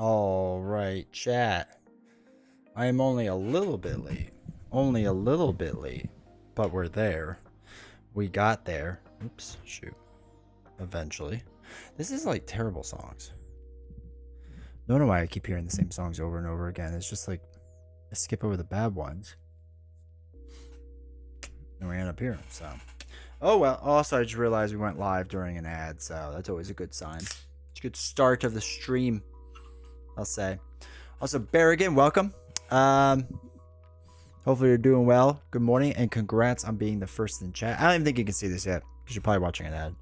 All right, chat. I am only a little bit late. Only a little bit late. But we're there. We got there. Oops, shoot. Eventually. This is like terrible songs. Don't know why I keep hearing the same songs over and over again. It's just like I skip over the bad ones. And we end up here, so. Oh well, also I just realized we went live during an ad, so that's always a good sign. It's a good start of the stream, I'll say. Also, Berrigan, welcome. Hopefully you're doing well. Good morning, and congrats on being the first in chat. I don't even think you can see this yet, because you're probably watching an ad.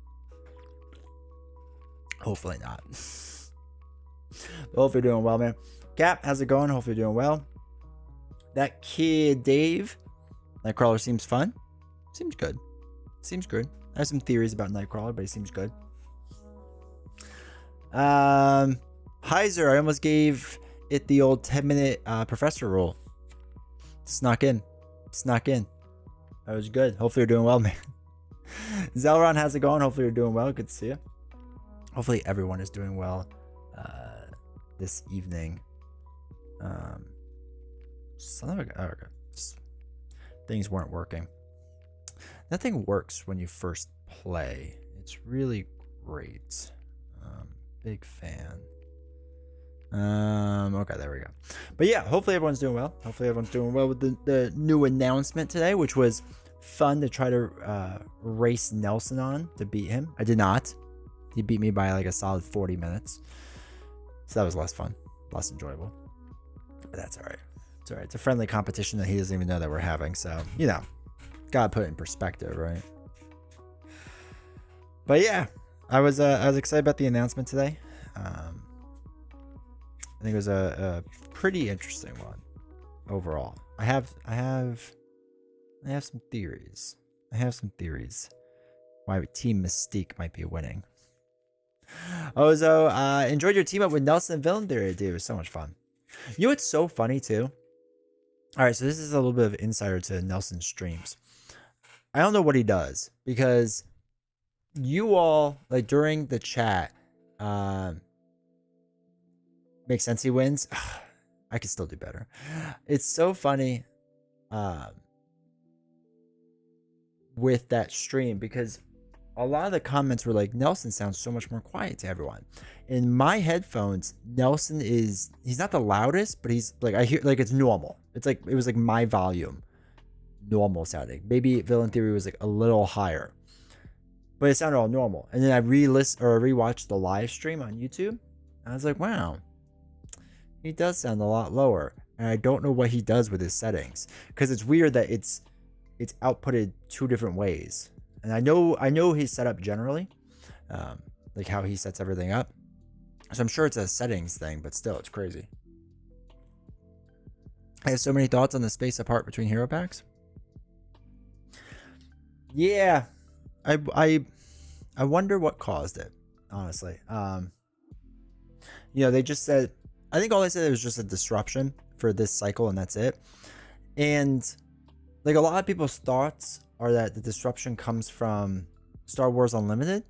Hopefully not. But hopefully you're doing well, man. Cap, how's it going? Hopefully you're doing well. That kid, Dave. Nightcrawler seems fun. Seems good. Seems good. I have some theories about Nightcrawler, but he seems good. Heiser, I almost gave it the old 10-minute professor rule. Snuck in. Snuck in. That was good. Hopefully you're doing well, man. Zelron, how's it going? Hopefully you're doing well. Good to see you. Hopefully everyone is doing well this evening. Son of a... Oh, okay. Things weren't working. Nothing works when you first play. It's really great. Big fan. Okay, there we go. But yeah, hopefully everyone's doing well. Hopefully everyone's doing well with the new announcement today, which was fun to try to race Nelson on to beat him. I did not. He beat me by like a solid 40 minutes. So that was less fun, less enjoyable. But that's all right. It's all right. It's a friendly competition that he doesn't even know that we're having. So, you know, gotta put it in perspective, right? But yeah, I was excited about the announcement today. I think it was a pretty interesting one overall. I have some theories. I have some theories why Team Mystique might be winning. Ozo, enjoyed your team up with Nelson and Villain Theory, dude. It was so much fun. You know what's so funny too? All right, so this is a little bit of insider to Nelson's streams. I don't know what he does because you all, like during the chat, makes sense he wins. I could still do better. It's so funny with that stream because a lot of the comments were like, Nelson sounds so much more quiet to everyone. In my headphones, Nelson he's not the loudest, but he's like, I hear like it's normal. It's like, it was like my volume, normal sounding. Maybe Villain Theory was like a little higher, but it sounded all normal. And then I rewatched the live stream on YouTube. And I was like, wow, he does sound a lot lower. And I don't know what he does with his settings because it's weird that it's outputted two different ways. And I know his setup generally, like how he sets everything up. So I'm sure it's a settings thing, but still, it's crazy. I have so many thoughts on the space apart between hero packs. Yeah, I wonder what caused it, honestly. You know, they just said, I think all they said it was just a disruption for this cycle, and that's it. And like a lot of people's thoughts are that the disruption comes from Star Wars Unlimited,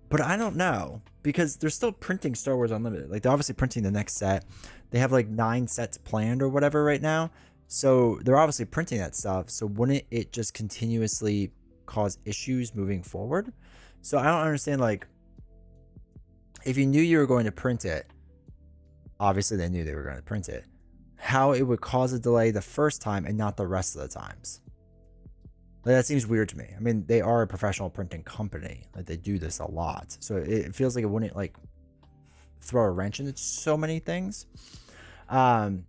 but I don't know because they're still printing Star Wars Unlimited. Like they're obviously printing the next set. They have like 9 sets planned or whatever right now. So they're obviously printing that stuff. So wouldn't it just continuously cause issues moving forward? So I don't understand, like, if you knew you were going to print it, obviously they knew they were going to print it, how it would cause a delay the first time and not the rest of the times. Like, that seems weird to me. I mean, they are a professional printing company. Like, they do this a lot. So it feels like it wouldn't, like, throw a wrench into so many things. And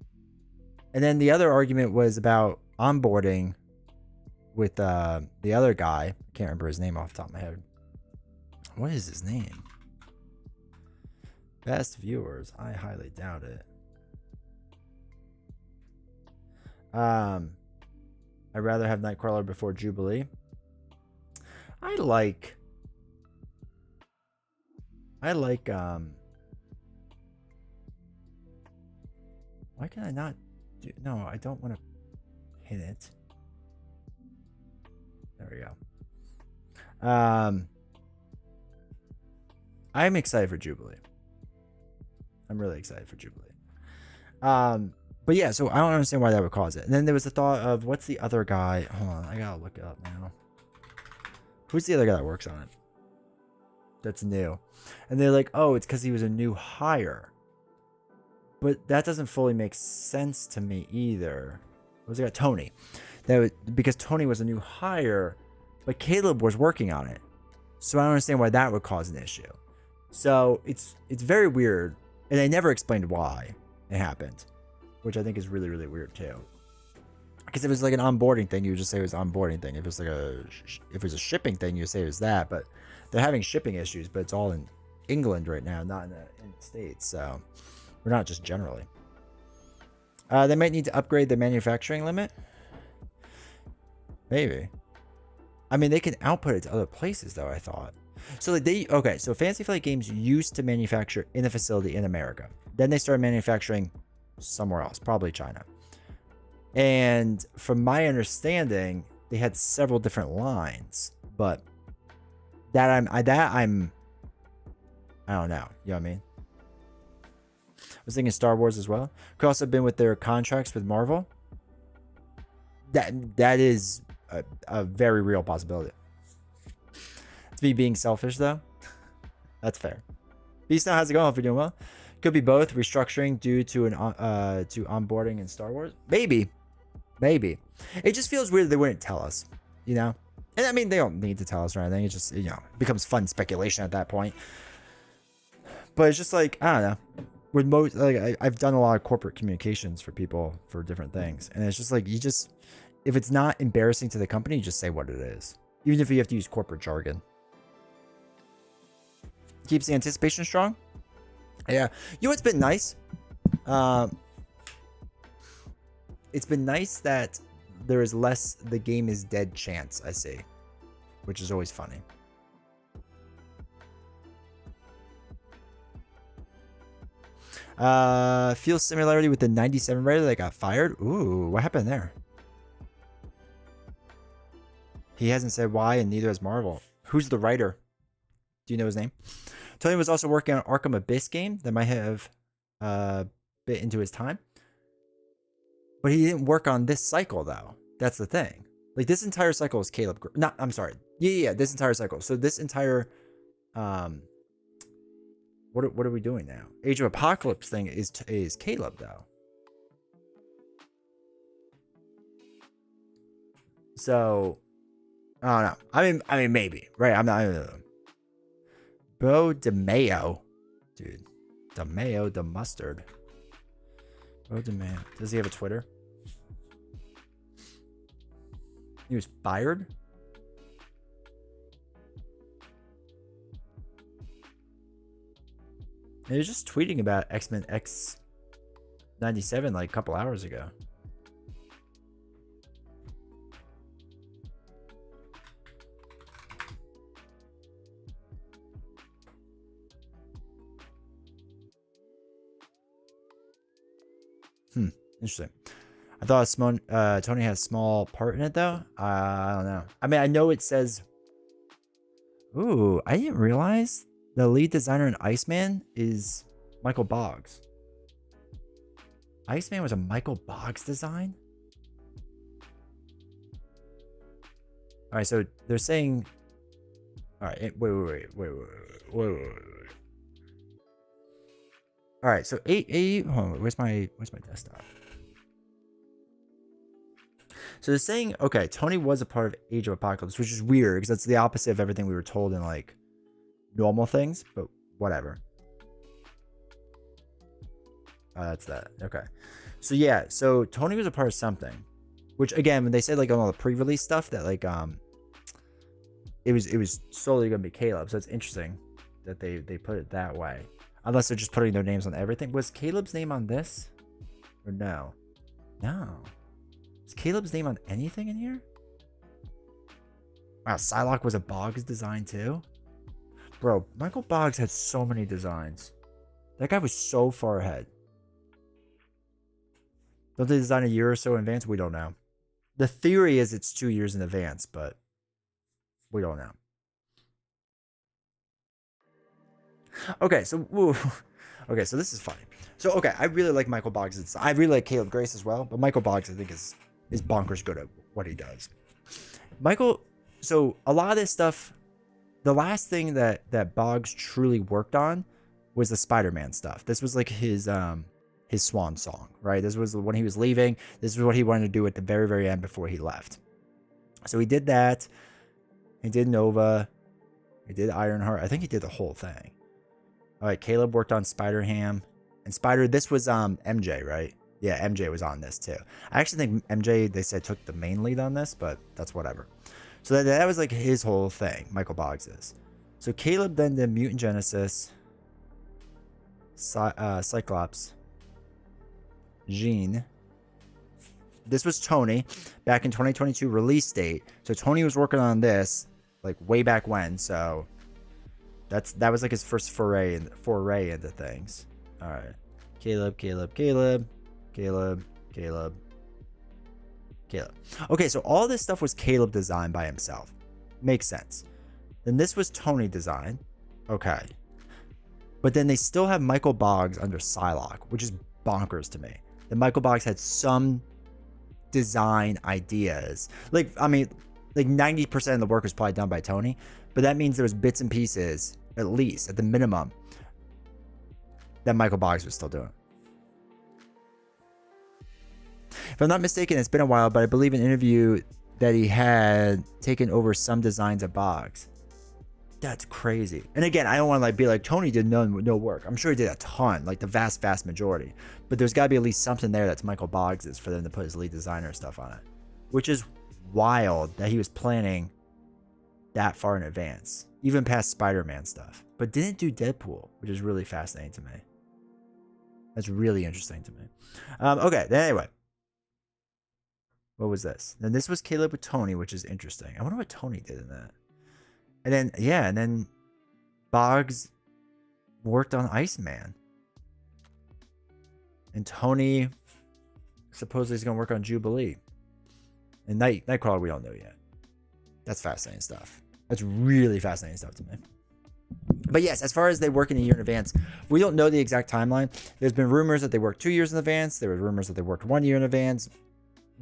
then the other argument was about onboarding with the other guy. I can't remember his name off the top of my head. What is his name? Best viewers. I highly doubt it. I'd rather have Nightcrawler before Jubilee. I like why can I not do, no, I don't want to pin it. There we go. I'm excited for Jubilee. I'm really excited for Jubilee. But yeah, so I don't understand why that would cause it. And then there was the thought of what's the other guy? Hold on, I gotta look it up now. Who's the other guy that works on it? That's new. And they're like, oh, it's because he was a new hire. But that doesn't fully make sense to me either. What was it got? Tony. Because Tony was a new hire, but Caleb was working on it. So I don't understand why that would cause an issue. So it's very weird. And they never explained why it happened, which I think is really, really weird too. Because if it was like an onboarding thing, you would just say it was onboarding thing. If it was like if it was a shipping thing, you would say it was that. But they're having shipping issues, but it's all in England right now, not in the States. So we're not just generally. They might need to upgrade the manufacturing limit. Maybe. I mean, they can output it to other places, though, I thought. So like okay, so Fantasy Flight Games used to manufacture in a facility in America. Then they started manufacturing somewhere else, probably China. And from my understanding, they had several different lines, but I don't know. You know what I mean? I was thinking Star Wars as well. Could also have been with their contracts with Marvel. That is a very real possibility. It's me being selfish, though. That's fair. Beast now, how's it going? Hope you're doing well. Could be both. Restructuring due to to onboarding in Star Wars. Maybe. It just feels weird that they wouldn't tell us, you know? And I mean, they don't need to tell us or anything. It just, you know, it becomes fun speculation at that point. But it's just like, I don't know. With most, like, I've done a lot of corporate communications for people for different things. And it's just like, if it's not embarrassing to the company, you just say what it is. Even if you have to use corporate jargon. Keeps the anticipation strong. Yeah. You know what's been nice? It's been nice that there is less the game is dead chance, I see. Which is always funny. Feels similarity with the 97 writer that got fired. Ooh, what happened there? He hasn't said why, and neither has Marvel. Who's the writer? Do you know his name? Tony was also working on Arkham Abyss game that might have bit into his time. But he didn't work on this cycle, though. That's the thing. Like, this entire cycle is Caleb. I'm sorry. Yeah, this entire cycle. So this entire... What are we doing now? Age of Apocalypse thing is Caleb, though. So... I don't know. I mean, maybe. Right? I don't know. Bo DeMayo. Dude. DeMayo, the mustard. Bo DeMayo. Does he have a Twitter? He was fired? He was just tweeting about X-Men X97 like a couple hours ago. Interesting. I thought Tony had a small part in it, though. I don't know. I mean, I know it says... Ooh, I didn't realize the lead designer in Iceman is Michael Boggs. Iceman was a Michael Boggs design? Alright, so they're saying... Alright, wait. Alright, so hold on, where's my desktop? So they're saying, okay, Tony was a part of Age of Apocalypse, which is weird because that's the opposite of everything we were told in like normal things, but whatever. That's that. Okay. So yeah, so Tony was a part of something, which again, when they said like on all the pre-release stuff that like it was solely gonna be Caleb. So it's interesting that they put it that way. Unless they're just putting their names on everything. Was Caleb's name on this? Or no? No. Is Caleb's name on anything in here? Wow, Psylocke was a Boggs design too? Bro, Michael Boggs had so many designs. That guy was so far ahead. Don't they design a year or so in advance? We don't know. The theory is it's 2 years in advance, but we don't know. Okay, so Okay, so this is funny. So okay, I really like Michael Boggs. I really like Caleb Grace as well, but Michael Boggs I think is bonkers good at what he does. Michael, so a lot of this stuff, the last thing that Boggs truly worked on was the Spider-Man stuff. This was like his swan song, right? This was when he was leaving. This was what he wanted to do at the very, very end before he left. So he did that. He did Nova. He did Ironheart. I think he did the whole thing. All right, Caleb worked on Spider-Ham. And Spider, this was MJ, right? Yeah, MJ was on this too. I actually think MJ, they said, took the main lead on this, but that's whatever. So that was like his whole thing, Michael Boggs is. So Caleb then did Mutant Genesis, Cyclops, Jean. This was Tony back in 2022 release date. So Tony was working on this like way back when. So that was like his first foray into things. All right, Caleb. Okay, so all this stuff was Caleb designed by himself. Makes sense. Then this was Tony design. Okay. But then they still have Michael Boggs under Psylocke, which is bonkers to me. That Michael Boggs had some design ideas. Like, I mean, like 90% of the work was probably done by Tony, but that means there was bits and pieces, at least, at the minimum, that Michael Boggs was still doing. If I'm not mistaken, it's been a while, but I believe in an interview that he had taken over some designs of Boggs. That's crazy. And again, I don't want to like be like Tony did no work. I'm sure he did a ton, like the vast majority. But there's got to be at least something there that's Michael Boggs's for them to put his lead designer stuff on it, which is wild that he was planning that far in advance, even past Spider-Man stuff, but didn't do Deadpool, which is really fascinating to me. That's really interesting to me. Okay, then anyway. What was this? Then this was Caleb with Tony, which is interesting. I wonder what Tony did in that. And then, yeah, and then Boggs worked on Iceman. And Tony supposedly is going to work on Jubilee. And Nightcrawler, we don't know yet. That's fascinating stuff. That's really fascinating stuff to me. But yes, as far as they work in a year in advance, we don't know the exact timeline. There's been rumors that they worked 2 years in advance. There were rumors that they worked 1 year in advance.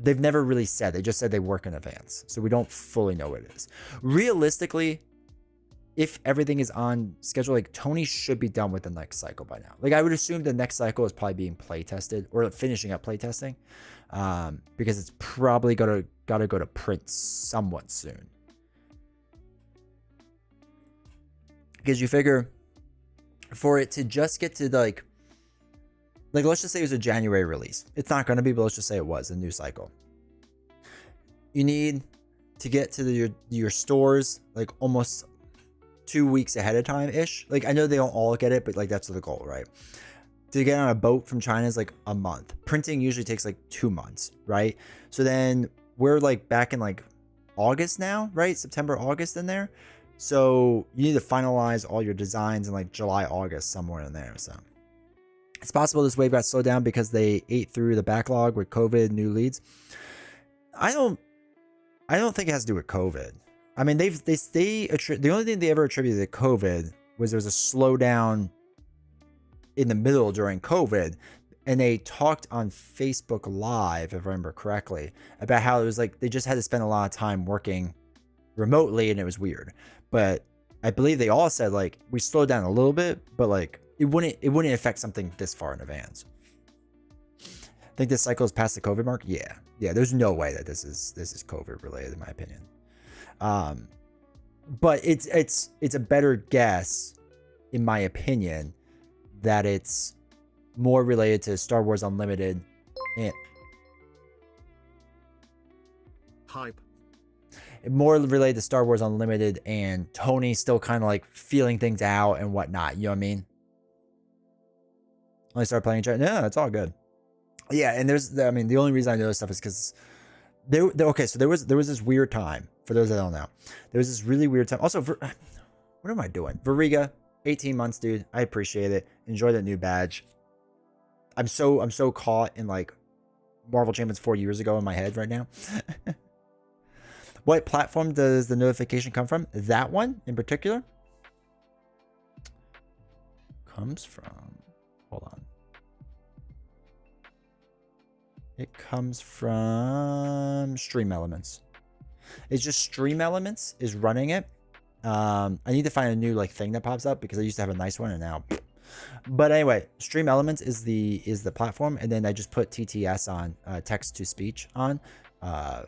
They've never really said. They just said they work in advance. So we don't fully know what it is. Realistically, if everything is on schedule, like Tony should be done with the next cycle by now. Like I would assume the next cycle is probably being play tested or finishing up play testing, because it's probably gotta go to print somewhat soon. Because you figure for it to just get to like let's just say it was a January release. It's not going to be, but let's just say it was a new cycle. You need to get to your stores like almost 2 weeks ahead of time ish. Like I know they don't all get it, but like that's the goal, right? To get on a boat from China is like a month. Printing usually takes like 2 months, right? So then we're like back in like August now, right? September, August in there. So you need to finalize all your designs in like July, August, somewhere in there. So it's possible this wave got slowed down because they ate through the backlog with COVID, new leads. I don't think it has to do with COVID. I mean, the only thing they ever attributed to COVID was there was a slowdown in the middle during COVID, and they talked on Facebook Live, if I remember correctly, about how it was like they just had to spend a lot of time working remotely, and it was weird. But I believe they all said like we slowed down a little bit, but like it wouldn't affect something this far in advance. I think this cycle is past the COVID mark. Yeah. There's no way that this is COVID related, in my opinion. But it's a better guess, in my opinion, that it's more related to Star Wars Unlimited and hype. More related to Star Wars Unlimited and Tony still kind of like feeling things out and whatnot. You know what I mean? When I started playing chat, yeah, it's all good. Yeah, and the only reason I know this stuff is because okay, so there was this weird time, for those that don't know. There was this really weird time. Also, what am I doing? Veriga, 18 months, dude. I appreciate it. Enjoy that new badge. I'm so caught in like Marvel Champions 4 years ago in my head right now. What platform does the notification come from? That one in particular comes from Hold on. It comes from Stream Elements. It's just Stream Elements is running it. I need to find a new like thing that pops up because I used to have a nice one and now. But anyway, Stream Elements is the platform, and then I just put TTS on, text to speech on,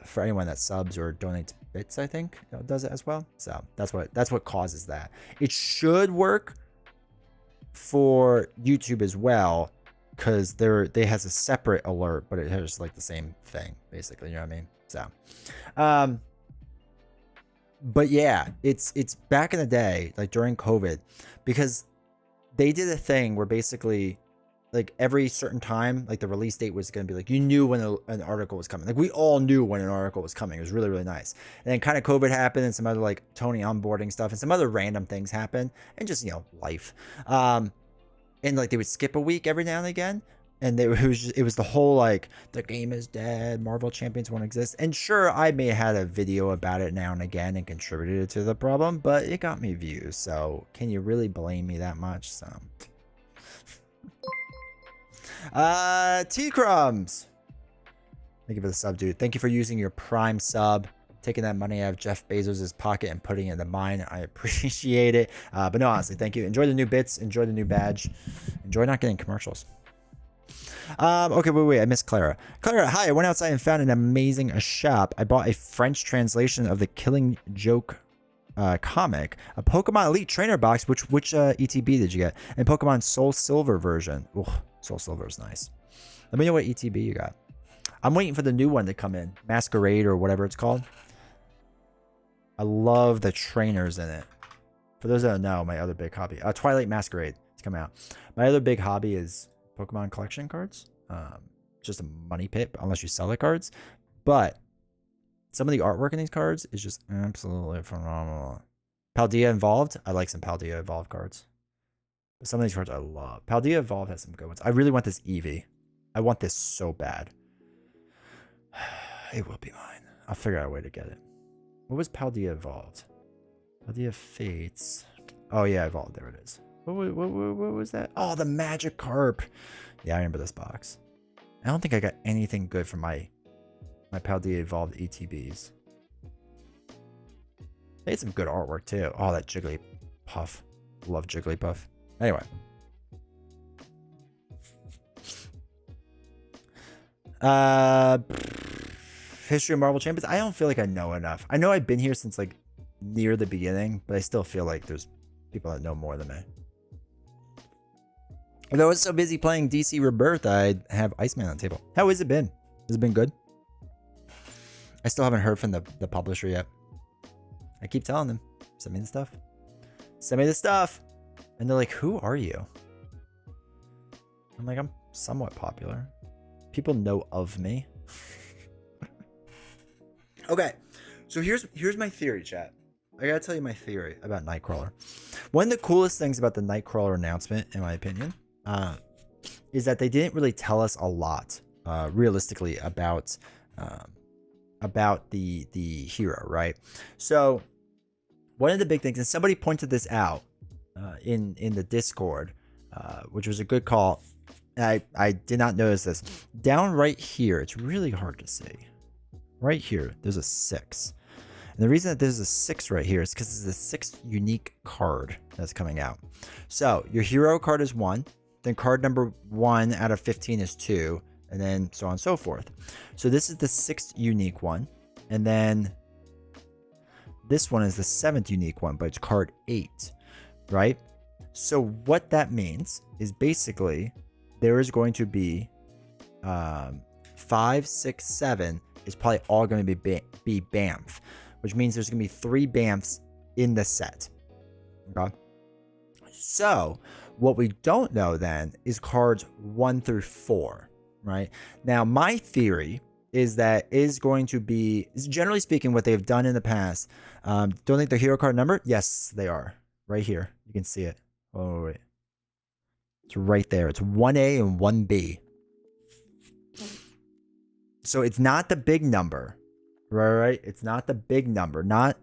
for anyone that subs or donates bits. I think it does it as well. So that's what causes that. It should work for YouTube as well, because they has a separate alert, but it has like the same thing basically. You know what I mean? So, but yeah, it's back in the day, like during COVID, because they did a thing where basically like every certain time, like the release date was going to be like, you knew when an article was coming. Like we all knew when an article was coming. It was really, really nice. And then kind of COVID happened and some other like Tony onboarding stuff and some other random things happened and just, you know, life. And like they would skip a week every now and again. And it was the whole like the game is dead, Marvel Champions won't exist. And sure, I may have had a video about it now and again and contributed to the problem, but it got me views. So can you really blame me that much? So T Crumbs, thank you for the sub, dude. Thank you for using your Prime sub, taking that money out of Jeff Bezos's pocket and putting it into mine. I appreciate it. But no, honestly, thank you. Enjoy the new bits. Enjoy the new badge. Enjoy not getting commercials. Okay, wait, I missed Clara. Clara, hi, I went outside and found an amazing shop. I bought a French translation of the Killing Joke comic, a Pokemon Elite Trainer box. Which ETB did you get? And Pokemon Soul Silver version. Ooh, Soul Silver is nice. Let me know what ETB you got. I'm waiting for the new one to come in. Masquerade or whatever it's called. I love the trainers in it. For those that don't know, my other big hobby. Twilight Masquerade. It's coming out. My other big hobby is Pokemon collection cards. Just a money pit unless you sell the cards. But some of the artwork in these cards is just absolutely phenomenal. Paldea Evolved. I like some Paldea Evolved cards. But some of these cards I love. Paldea Evolved has some good ones. I really want this Eevee. I want this so bad. It will be mine. I'll figure out a way to get it. What was Paldea Evolved? Paldea Fates. Oh yeah, Evolved. There it is. What was that? Oh, the Magikarp. Yeah, I remember this box. I don't think I got anything good from my Paldea Evolved ETBs. They had some good artwork too. Oh, that Jigglypuff. Love Jigglypuff. Anyway. History of Marvel Champions. I don't feel like I know enough. I know I've been here since like near the beginning, but I still feel like there's people that know more than me. If I was so busy playing DC Rebirth, I'd have Iceman on the table. How has it been? Has it been good? I still haven't heard from the publisher yet. I keep telling them, send me the stuff. Send me the stuff. And they're like, who are you? I'm like, I'm somewhat popular. People know of me. Okay, so here's my theory, chat. I gotta tell you my theory about Nightcrawler. One of the coolest things about the Nightcrawler announcement, in my opinion, is that they didn't really tell us a lot, realistically, about the hero, right? So one of the big things, and somebody pointed this out in the Discord, which was a good call. I did not notice this. Down right here, it's really hard to see. Right here, there's a 6. And the reason that there's a 6 right here is because it's the 6th unique card that's coming out. So your hero card is 1. Then card number 1 out of 15 is 2. And then so on and so forth. So this is the 6th unique one. And then this one is the 7th unique one, but it's card 8. Right? So what that means is basically there is going to be 5, 6, 7 is probably all going to be Bamf, which means there's going to be 3 Bamfs in the set. Okay. So what we don't know then is cards 1 through 4, right? Now, my theory is that is going to be, generally speaking, what they've done in the past. Don't think they're hero card numbered? Yes, they are. Right here. You can see it. Oh, wait. It's right there. It's 1A and 1B. So it's not the big number, right? It's not the big number, not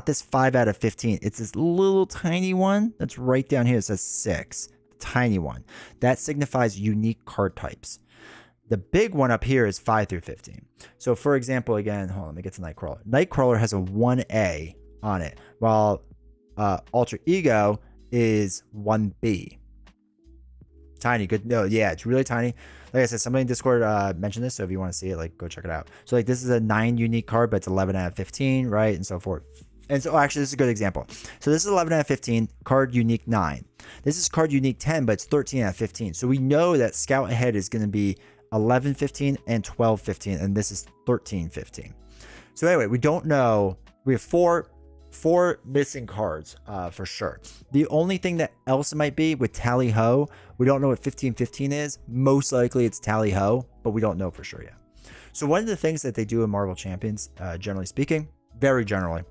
this 5 out of 15. It's this little tiny one that's right down here. It says 6. The tiny one. That signifies unique card types. The big one up here is 5 through 15. So for example, again, hold on, let me get to Nightcrawler. Nightcrawler has a 1A on it, while Alter Ego is 1B. Tiny, good. No, yeah, it's really tiny. Like I said, somebody in Discord mentioned this, so if you want to see it, like, go check it out. So like this is a 9 unique card, but it's 11 out of 15, right, and so forth. And so actually, this is a good example. So this is 11 out of 15, card unique 9. This is card unique 10, but it's 13 out of 15. So we know that Scout Ahead is going to be 11, 15, and 12, 15, and this is 13, 15. So anyway, we don't know. We have four missing cards for sure. The only thing that else it might be with Tally Ho, we don't know what 1515 is. Most likely it's Tally Ho, but we don't know for sure yet. So one of the things that they do in Marvel Champions, generally speaking, very generally,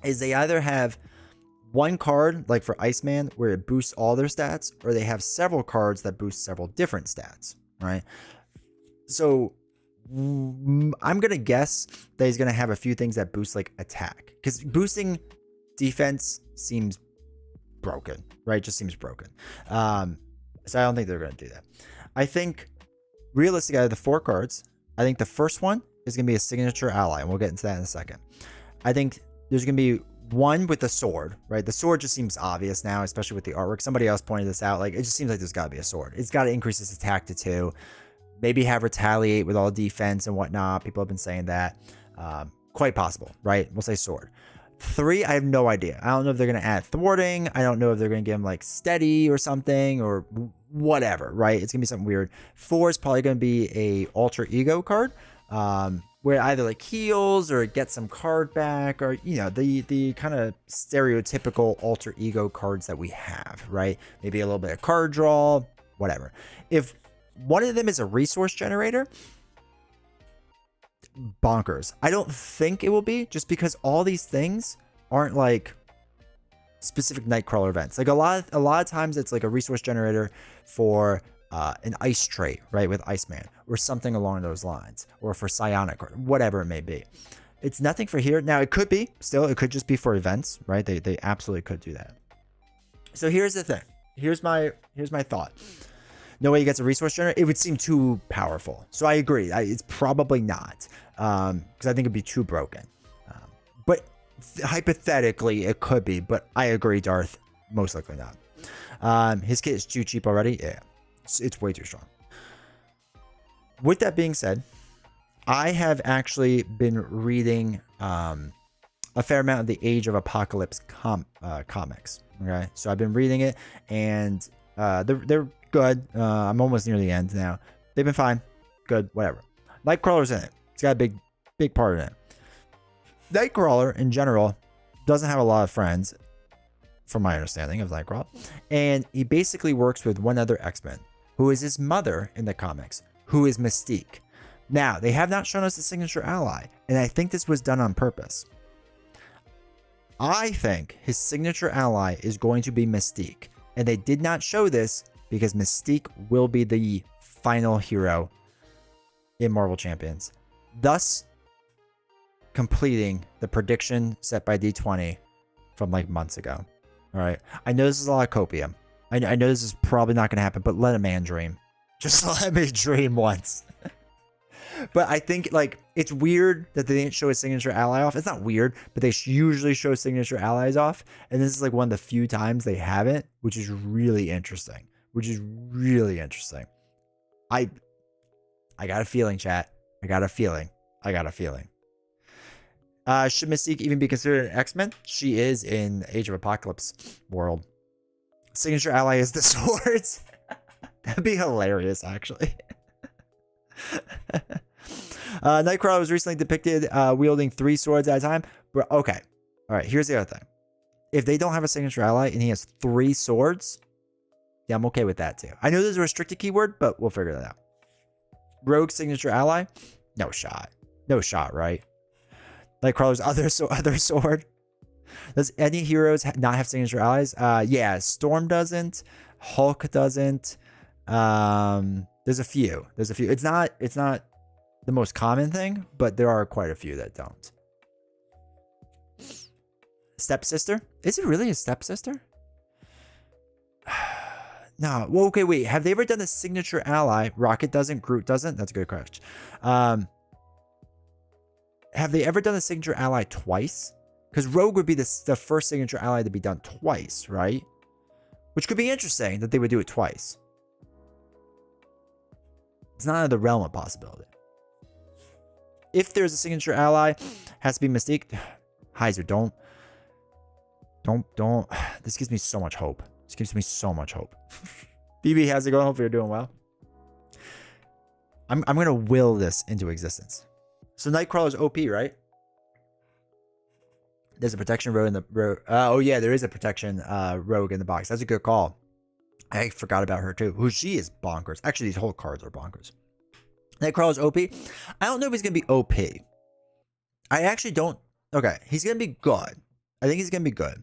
is they either have one card, like for Iceman, where it boosts all their stats, or they have several cards that boost several different stats, right? So I'm going to guess that he's going to have a few things that boost like attack, because boosting defense seems broken, right? Just seems broken. So I don't think they're going to do that. I think realistically, out of the 4 cards, I think the first one is going to be a signature ally, and we'll get into that in a second. I think there's going to be one with the sword, right? The sword just seems obvious now, especially with the artwork. Somebody else pointed this out. Like, it just seems like there's got to be a sword. It's got to increase its attack to 2. Maybe have retaliate with all defense and whatnot. People have been saying that. Quite possible, right? We'll say sword. 3, I have no idea. I don't know if they're going to add thwarting. I don't know if they're going to give him like steady or something or whatever, right? It's going to be something weird. 4 is probably going to be a alter ego card, where either like heals or gets some card back, or, you know, the kind of stereotypical alter ego cards that we have, right? Maybe a little bit of card draw, whatever. If one of them is a resource generator, bonkers. I don't think it will be, just because all these things aren't like specific Nightcrawler events. Like a lot of times it's like a resource generator for an ice trait, right, with Iceman, or something along those lines, or for psionic, or whatever it may be. It's nothing for here. Now it could be, still, it could just be for events, right? They absolutely could do that. So here's the thing. Here's my thought. No way he gets a resource generator. It would seem too powerful. So I agree. It's probably not, because I think it'd be too broken. But hypothetically, it could be. But I agree, Darth. Most likely not. His kit is too cheap already. Yeah, it's way too strong. With that being said, I have actually been reading a fair amount of the Age of Apocalypse comics. Okay, so I've been reading it, and they're good. I'm almost near the end now. They've been fine. Good, whatever. Nightcrawler's in it. It's got a big part in it. Nightcrawler, in general, doesn't have a lot of friends, from my understanding of Nightcrawler. And he basically works with one other X-Men, who is his mother in the comics, who is Mystique. Now, they have not shown us the signature ally, and I think this was done on purpose. I think his signature ally is going to be Mystique. And they did not show this because Mystique will be the final hero in Marvel Champions, thus completing the prediction set by D20 from like months ago. All right. I know this is a lot of copium. I know this is probably not going to happen, but let a man dream. Just let me dream once. But I think, like, it's weird that they didn't show a signature ally off. It's not weird, but they usually show signature allies off. And this is like one of the few times they haven't, which is really interesting. I got a feeling, chat. I got a feeling. Should Mystique even be considered an X-Men? She is in Age of Apocalypse world. Signature ally is the swords. That'd be hilarious, actually. Nightcrawler was recently depicted wielding 3 swords at a time. But okay. All right, here's the other thing. If they don't have a signature ally and he has 3 swords, yeah, I'm okay with that too. I know there's a restricted keyword, but we'll figure that out. Rogue signature ally? No shot. No shot, right? Nightcrawler's other sword. Does any heroes not have signature allies? Yeah, Storm doesn't. Hulk doesn't. There's a few. It's not the most common thing, but there are quite a few that don't. Stepsister? Is it really a stepsister? No. Well, okay, wait. Have they ever done a signature ally? Rocket doesn't. Groot doesn't. That's a good question. Have they ever done a signature ally twice? Because Rogue would be the first signature ally to be done twice, right? Which could be interesting that they would do it twice. It's not out of the realm of possibility. If there's a signature ally, has to be Mystique. Heiser, don't. This gives me so much hope. This gives me so much hope. BB, how's it going? Hope you're doing well. I'm gonna will this into existence. So Nightcrawler's OP, right? There's a protection rogue in the oh yeah, there is a protection rogue in the box. That's a good call. I forgot about her too. Who she is bonkers. Actually, these whole cards are bonkers. Nightcrawler's OP. I don't know if he's gonna be OP. I actually don't. Okay, he's gonna be good. I think he's gonna be good.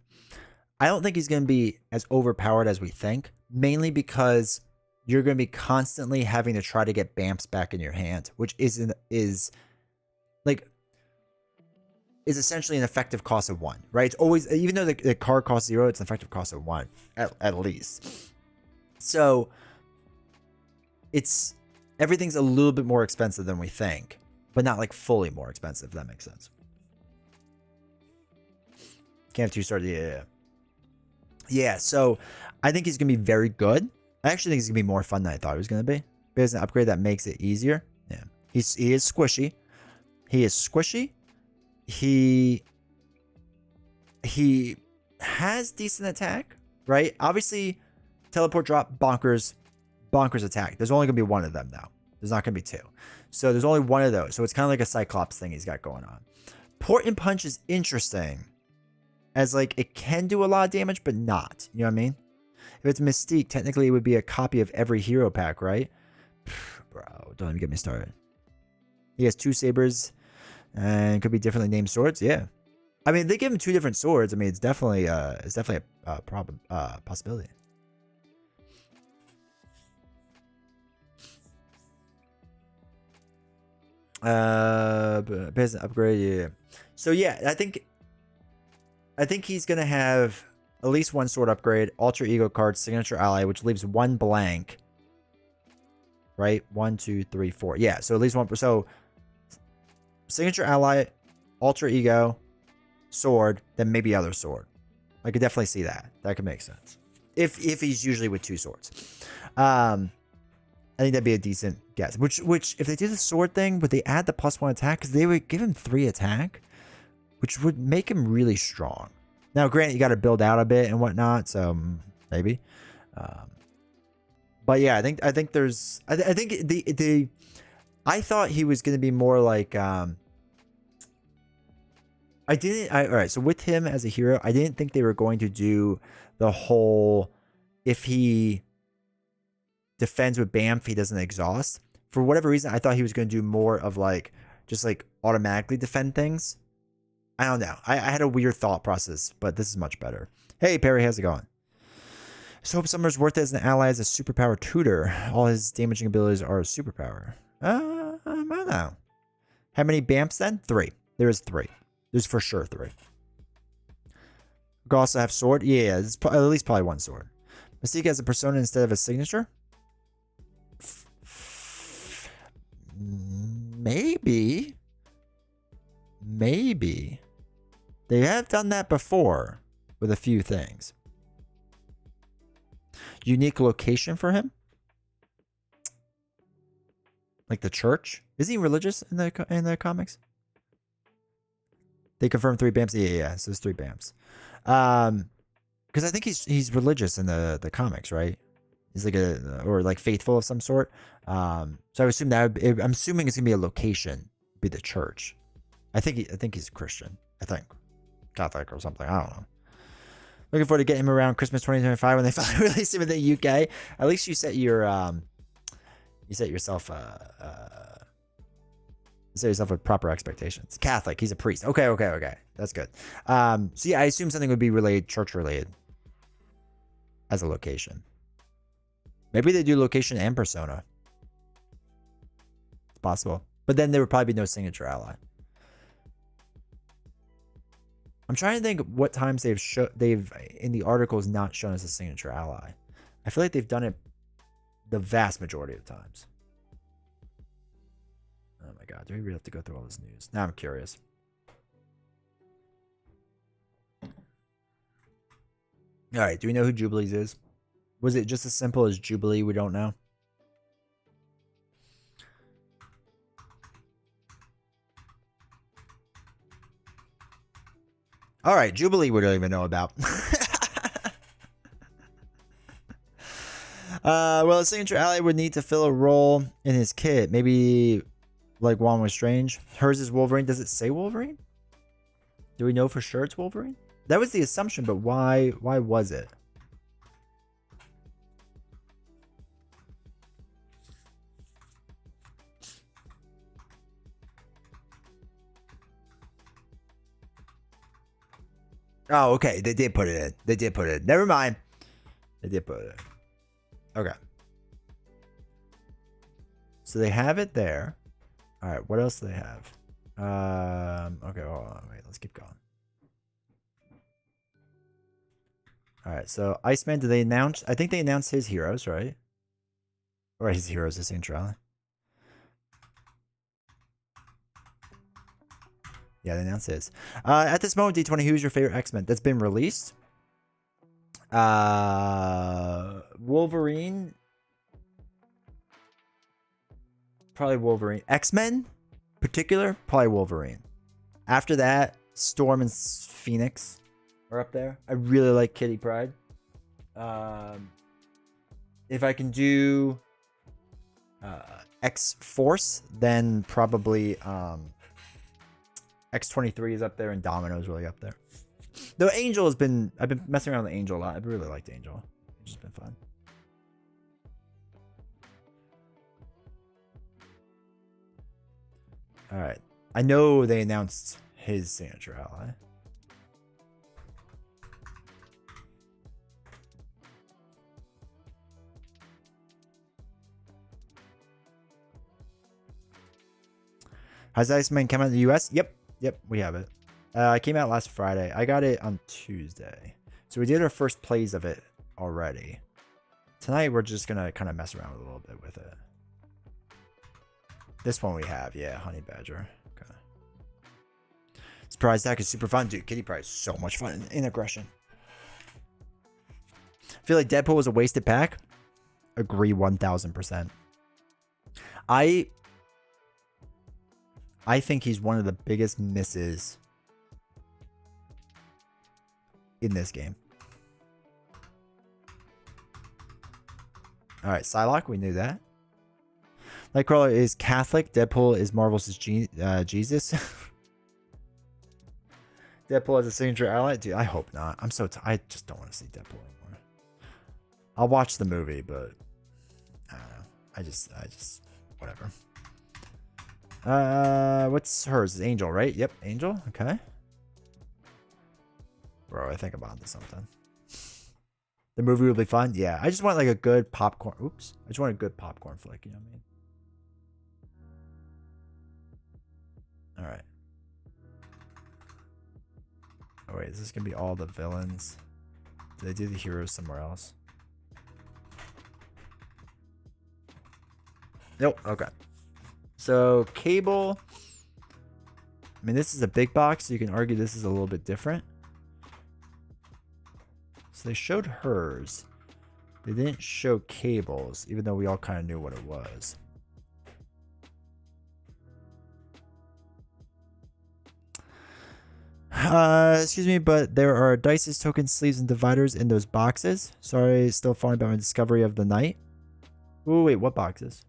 I don't think he's gonna be as overpowered as we think. Mainly because you're gonna be constantly having to try to get BAMPs back in your hand, which is essentially an effective cost of 1, right? It's always, even though the card costs 0, it's an effective cost of 1 at least. So it's everything's a little bit more expensive than we think, but not like fully more expensive, if that makes sense. Can't have 2-star. Yeah. So I think he's gonna be very good. I actually think he's gonna be more fun than I thought he was gonna be. There's an upgrade that makes it easier. Yeah, he is squishy. He is squishy. He has decent attack, right? Obviously, teleport drop, bonkers attack. There's only gonna be one of them now. There's not gonna be 2. So there's only one of those. So it's kind of like a Cyclops thing he's got going on. Port and punch is interesting, as like it can do a lot of damage, but not. You know what I mean? If it's Mystique, technically it would be a copy of every hero pack, right? Bro, don't even get me started. He has 2 sabers. And could be differently named swords. Yeah, I mean, they give him 2 different swords. I mean, it's definitely a possibility. Peasant upgrade. Yeah. So yeah, I think he's gonna have at least 1 sword upgrade, alter ego card, signature ally, which leaves 1 blank. Right, 1, 2, 3, 4. Yeah, so at least 1. So. Signature ally, alter ego, sword, then maybe other sword. I could definitely see that. That could make sense. If he's usually with 2 swords. I think that'd be a decent guess. Which if they did the sword thing, would they add the +1 attack? Because they would give him 3 attack, which would make him really strong. Now, granted, you got to build out a bit and whatnot, so maybe. But yeah, I think there's. I think I thought he was going to be more like. All right, so with him as a hero, I didn't think they were going to do the whole if he defends with BAMF, he doesn't exhaust. For whatever reason, I thought he was going to do more of like just like automatically defend things. I don't know. I had a weird thought process, but this is much better. Hey, Perry, how's it going? So Hope Summer's worth it as an ally as a superpower tutor. All his damaging abilities are a superpower. I don't know. How many BAMPs then? 3. There is 3. There's for sure 3. Could also have sword. Yeah, there's at least probably 1 sword. Mystique has a persona instead of a signature? Maybe. They have done that before with a few things. Unique location for him? Like the church? Is he religious in the comics? They confirmed 3 BAMPs. Yeah. So there's 3 BAMPs. Because I think he's religious in the comics, right? He's like or like faithful of some sort. So I would assume I'm assuming it's gonna be a location, be the church. I think he's Christian. I think Catholic or something. I don't know. Looking forward to getting him around Christmas 2025 when they finally release him in the UK. At least you set yourself with proper expectations. Catholic, he's a priest. Okay. That's good. So yeah, I assume something would be related, church related as a location. Maybe they do location and persona. It's possible. But then there would probably be no signature ally. I'm trying to think what times they've in the articles not shown as a signature ally. I feel like they've done it the vast majority of times. Oh my god, do we really have to go through all this news? Now I'm curious. Alright, do we know who Jubilees is? Was it just as simple as Jubilee? We don't know. Alright, Jubilee we don't even know about. Well, a signature ally would need to fill a role in his kit. Maybe like Juan was Strange. Hers is Wolverine. Does it say Wolverine? Do we know for sure it's Wolverine? That was the assumption, but why was it? Oh, okay. They did put it in. They did put it in. Never mind. They did put it in. Okay. So they have it there. All right. What else do they have? Okay. Hold on. Wait. Let's keep going. All right. So Iceman, did they announce? I think they announced his heroes, right? Or his heroes, this intro. Yeah, they announced his. At this moment, D20, who's your favorite X-Men that's been released? Wolverine. Probably Wolverine. X-Men, particular, probably Wolverine. After that, Storm and Phoenix are up there. I really like Kitty Pryde. If I can do X-Force, then probably X-23 is up there, and Domino's really up there. Though Angel has been, I've been messing around with Angel a lot. I've really liked Angel. It's just been fun. All right. I know they announced his signature ally. Has Iceman come out in the US? Yep. Yep, we have it. It came out last Friday. I got it on Tuesday. So we did our first plays of it already. Tonight, we're just going to kind of mess around a little bit with it. This one we have. Yeah, Honey Badger. Okay. Surprise attack is super fun. Dude, Kitty Pryde is so much fun in aggression. I feel like Deadpool was a wasted pack. Agree 1000%. I think he's one of the biggest misses in this game. All right, Psylocke, we knew that. Nightcrawler is Catholic. Deadpool is Marvel's Jesus. Deadpool has a signature ally. Dude, I hope not. I'm so I just don't want to see Deadpool anymore. I'll watch the movie, but I don't know. I just whatever. What's hers? Is Angel, right? Yep, Angel. Okay. Bro, I think I'm onto something. The movie will be fun. Yeah, I just want like a good popcorn. Oops. I just want a good popcorn flick. You know what I mean? All right. Oh wait, is this gonna be all the villains? Did they do the heroes somewhere else? Nope. Okay. So Cable. I mean, this is a big box, so you can argue this is a little bit different. So they showed hers. They didn't show Cable's, even though we all kind of knew what it was. Excuse me, but there are dices, tokens, sleeves, and dividers in those boxes. Sorry, still falling about my discovery of the night. Oh, wait, what boxes?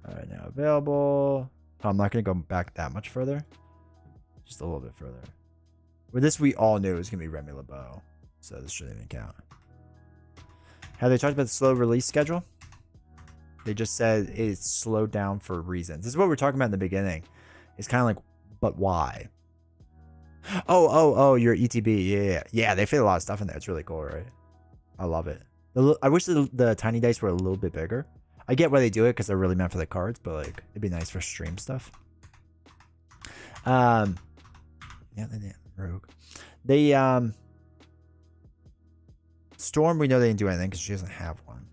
All right, now available. Oh, I'm not going to go back that much further. Just a little bit further. With this, we all knew it was going to be Remy LeBeau. So this shouldn't even count. Have they talked about the slow release schedule? They just said it's slowed down for reasons. This is what we were talking about in the beginning. It's kind of like, but why? Oh, your ETB. Yeah, they fit a lot of stuff in there. It's really cool, right? I love it. I wish the tiny dice were a little bit bigger. I get why they do it because they're really meant for the cards, but like it'd be nice for stream stuff. Yeah, Rogue. They Storm, we know they didn't do anything because she doesn't have one.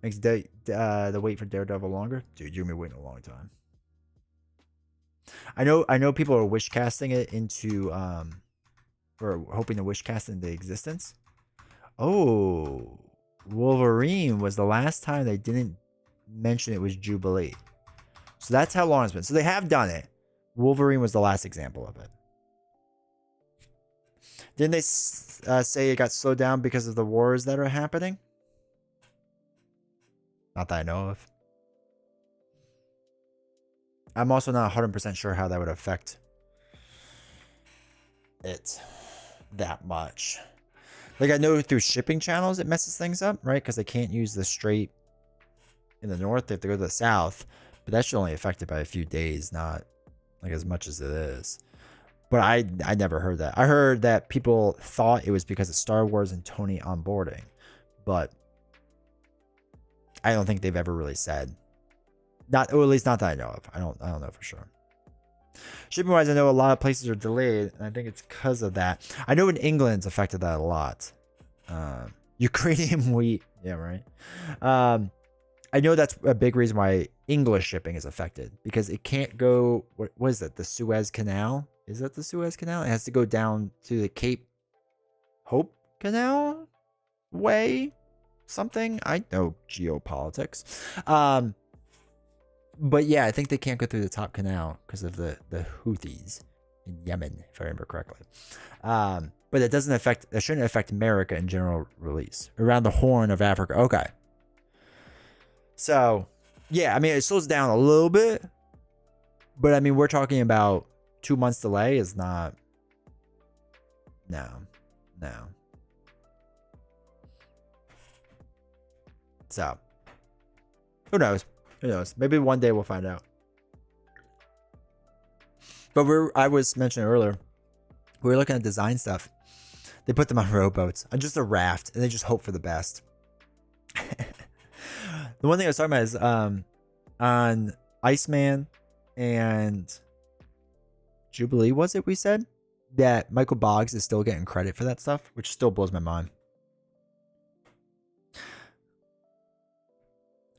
Makes the wait for Daredevil longer. Dude, you're gonna be waiting a long time. I know people are wish casting it into or hoping to wish cast into existence. Oh, Wolverine was the last time they didn't mention it was Jubilee. So that's how long it's been. So they have done it. Wolverine was the last example of it. Didn't they say it got slowed down because of the wars that are happening? Not that I know of. I'm also not 100% sure how that would affect it that much. Like, I know through shipping channels it messes things up, right? Because they can't use the strait in the north. They have to go to the south. But that should only affect it by a few days, not like as much as it is. But I never heard that. I heard that people thought it was because of Star Wars and Tony onboarding. But I don't think they've ever really said. Not, or at least not that I know of. I don't know for sure. Shipping wise, I know a lot of places are delayed, and I think it's because of that. I know in England's affected that a lot. Ukrainian wheat, yeah, right. I know that's a big reason why English shipping is affected, because it can't go. What is that? The Suez Canal? Is that the Suez Canal? It has to go down to the Cape Hope Canal way. Something. I know geopolitics. But yeah, I think they can't go through the top canal because of the Houthis in Yemen, if I remember correctly. But that shouldn't affect America in general release. Around the Horn of Africa. Okay. So, yeah, I mean, it slows down a little bit. But I mean, we're talking about 2 months delay is not. No. So, who knows? Who knows? Maybe one day we'll find out. But I was mentioning earlier, we were looking at design stuff. They put them on rowboats, on just a raft, and they just hope for the best. The one thing I was talking about is on Iceman and Jubilee, was it we said? That Michael Boggs is still getting credit for that stuff, which still blows my mind.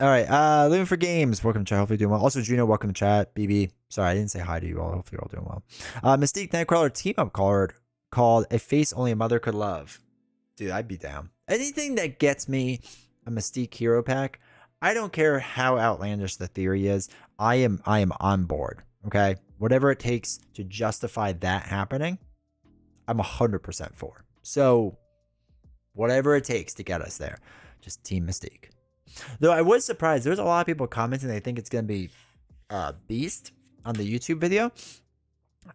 All right, living for games. Welcome to chat. Hopefully you're doing well. Also, Juno, welcome to chat. BB, sorry, I didn't say hi to you all. Hopefully you're all doing well. Mystique Nightcrawler team up card called A Face Only a Mother Could Love. Dude, I'd be down. Anything that gets me a Mystique hero pack, I don't care how outlandish the theory is. I am on board. Okay, whatever it takes to justify that happening, I'm 100% for. So, whatever it takes to get us there, just Team Mystique. Though I was surprised, there's a lot of people commenting they think it's gonna be Beast on the YouTube video.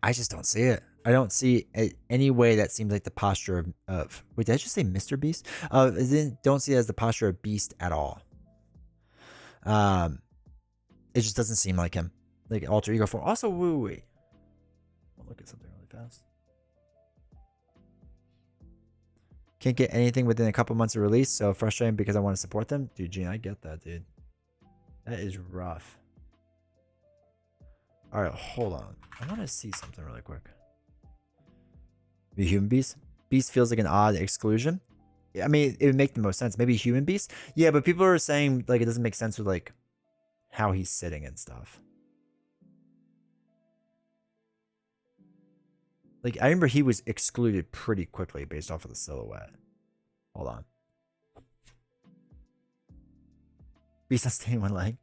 I just don't see it. I don't see any way that seems like the posture of wait, did I just say Mr. Beast? Don't see it as the posture of Beast at all. It just doesn't seem like him, like alter ego form. Also, wait. I'll look at something really fast. Can't get anything within a couple months of release, so frustrating because I want to support them. Dude, Gene, I get that, dude. That is rough. All right, hold on. I want to see something really quick. The Human Beast? Beast feels like an odd exclusion. I mean, it would make the most sense. Maybe Human Beast? Yeah, but people are saying like it doesn't make sense with like how he's sitting and stuff. Like, I remember he was excluded pretty quickly based off of the silhouette. Hold on. Beast on staying one leg.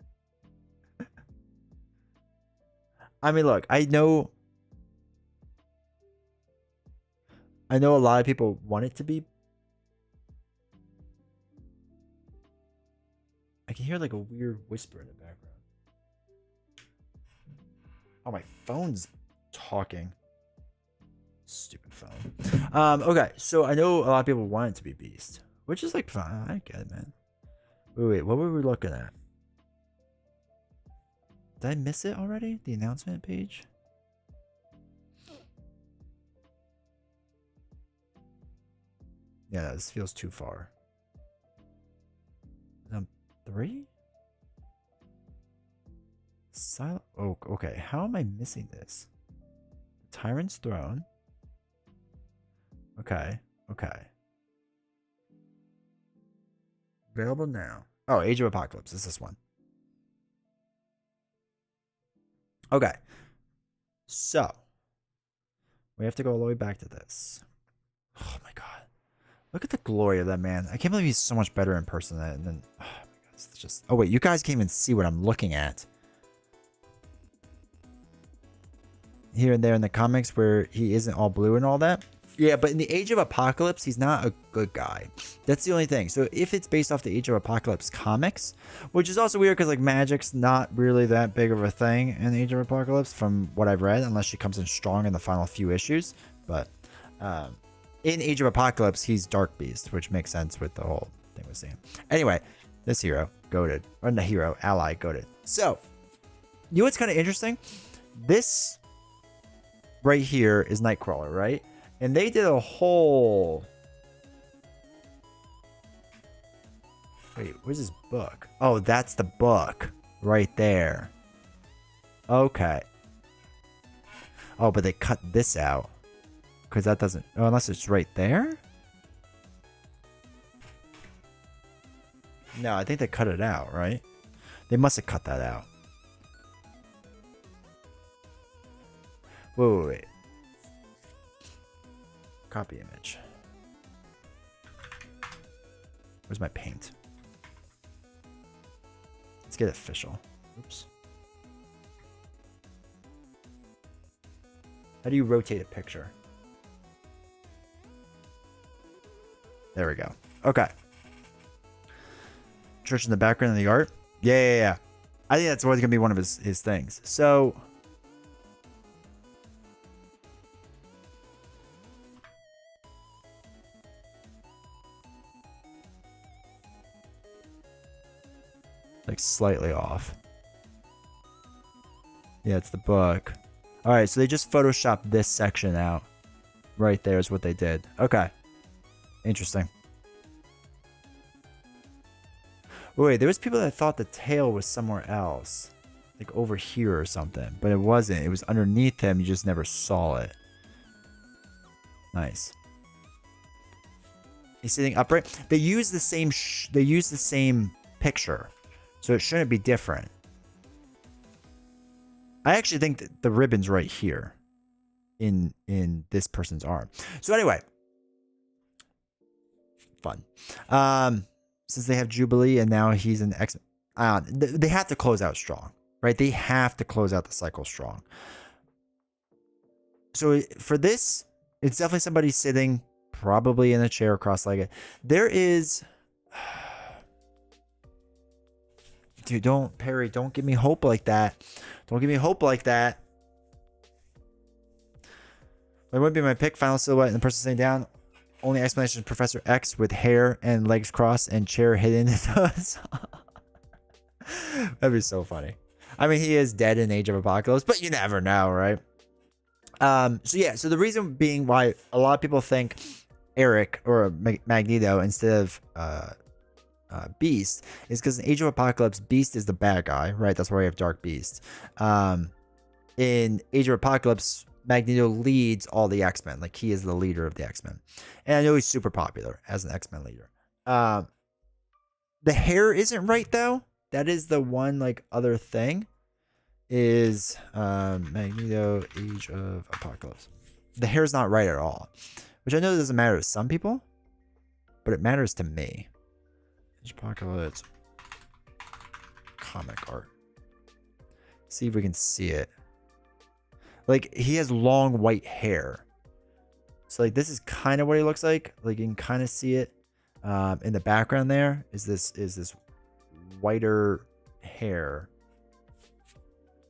I mean, look, I know a lot of people want it to be. I can hear like a weird whisper in the background. Oh, my phone's talking. Stupid phone. Okay, so I know a lot of people want it to be Beast, which is like fine. I get it, man. Wait, what were we looking at? Did I miss it already? The announcement page? Yeah, this feels too far. 3? Silent. Oh, okay. How am I missing this? Tyrant's Throne. Okay. Okay. Available now. Oh, Age of Apocalypse. Is this one? Okay. So, we have to go all the way back to this. Oh my god. Look at the glory of that man. I can't believe he's so much better in person than oh my god, it's just. Oh wait, you guys can't even see what I'm looking at. Here and there in the comics where he isn't all blue and all that. Yeah, but in the Age of Apocalypse, he's not a good guy. That's the only thing. So if it's based off the Age of Apocalypse comics, which is also weird because like magic's not really that big of a thing in the Age of Apocalypse from what I've read, unless she comes in strong in the final few issues. But in Age of Apocalypse, he's Dark Beast, which makes sense with the whole thing we're seeing. Anyway, this hero, goated. Or the hero, ally, goated. So, you know what's kind of interesting? This right here is Nightcrawler, right? And they did a whole... Wait, where's his book? Oh, that's the book. Right there. Okay. Oh, but they cut this out. Because that doesn't... Oh, unless it's right there? No, I think they cut it out, right? They must have cut that out. Wait. Copy image. Where's my paint? Let's get official. Oops. How do you rotate a picture? There we go. Okay. Church in the background of the art. Yeah. I think that's always gonna be one of his things. So. Like slightly off. Yeah, it's the book. All right, so they just photoshopped this section out. Right there is what they did. Okay. Interesting. Wait, there was people that thought the tail was somewhere else. Like over here or something. But it wasn't. It was underneath him. You just never saw it. Nice. He's sitting upright. They use the same picture. So it shouldn't be different. I actually think that the ribbon's right here in this person's arm. So anyway, fun. Since they have Jubilee and now he's an X, they have to close out strong, right? They have to close out the cycle strong. So for this, it's definitely somebody sitting probably in a chair cross-legged. There is... Dude, Perry, don't give me hope like that. Don't give me hope like that. That would be my pick. Final silhouette and the person sitting down. Only explanation is Professor X with hair and legs crossed and chair hidden. That'd be so funny. I mean, he is dead in Age of Apocalypse, but you never know, right? So the reason being why a lot of people think Eric or Magneto instead of Beast is because in Age of Apocalypse, Beast is the bad guy, right? That's why we have Dark Beast. In Age of Apocalypse, Magneto leads all the X-Men. Like, he is the leader of the X-Men. And I know he's super popular as an X-Men leader. The hair isn't right, though. That is the one, like, other thing. Is Magneto, Age of Apocalypse. The hair's not right at all. Which I know doesn't matter to some people. But it matters to me. Apocalypse comic art. See if we can see it. Like, he has long white hair. So like this is kind of what he looks like. Like, you can kind of see it. In the background there is this whiter hair.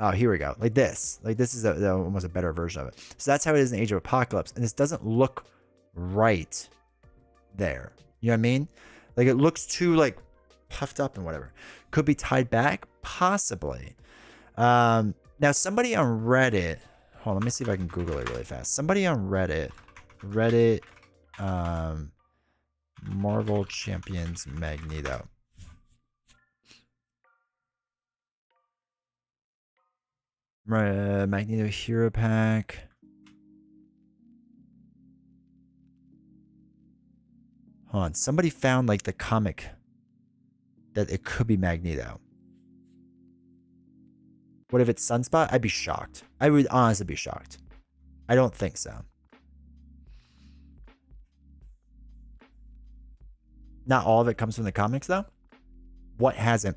Oh, here we go. Like this. Like, this is almost a better version of it. So that's how it is in Age of Apocalypse. And this doesn't look right there. You know what I mean? Like, it looks too, like, puffed up and whatever. Could be tied back? Possibly. Now, somebody on Reddit... Hold on, let me see if I can Google it really fast. Somebody on Reddit... Marvel Champions Magneto. Magneto Hero Pack. Hold on. Somebody found like the comic that it could be Magneto. What if it's Sunspot? I'd be shocked. I would honestly be shocked. I don't think so. Not all of it comes from the comics, though. What hasn't?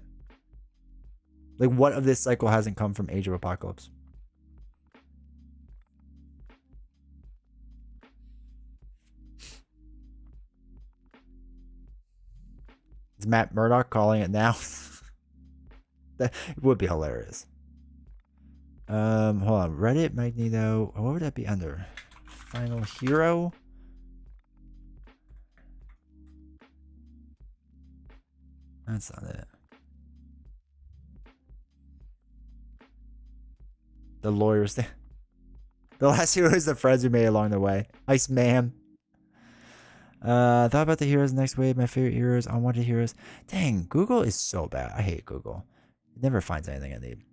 Like, what of this cycle hasn't come from Age of Apocalypse? Is Matt Murdock calling it now? That would be hilarious. Hold on. Reddit, Magneto. What would that be under? Final Hero? That's not it. The lawyers. The last hero is the friends we made along the way. Iceman. Thought about the heroes next wave. My favorite heroes. Unwanted heroes. Dang, Google is so bad. I hate Google. It never finds anything I need.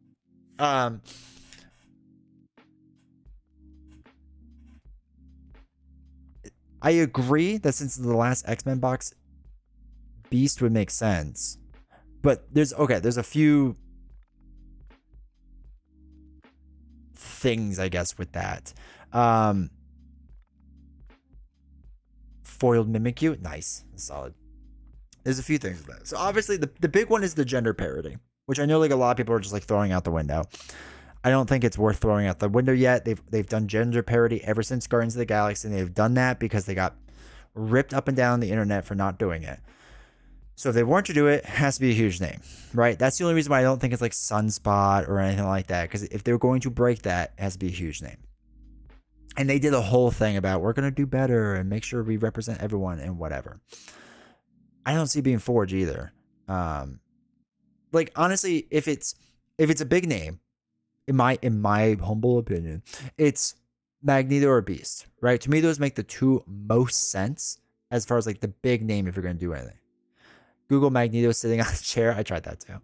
I agree that since the last X-Men box, Beast would make sense. But there's a few things, I guess, with that. Foiled Mimikyu. Nice. Solid. There's a few things with that. So obviously the big one is the gender parity, which I know like a lot of people are just like throwing out the window. I don't think it's worth throwing out the window yet. They've done gender parity ever since Guardians of the Galaxy, and they've done that because they got ripped up and down the internet for not doing it. So if they weren't to do it, it has to be a huge name, right? That's the only reason why I don't think it's like Sunspot or anything like that, because if they're going to break that, it has to be a huge name. And they did a whole thing about we're going to do better and make sure we represent everyone and whatever. I don't see it being Forge either. Like honestly, if it's a big name, in my humble opinion, it's Magneto or Beast, right? To me, those make the two most sense as far as like the big name if you're going to do anything. Google Magneto sitting on a chair. I tried that too.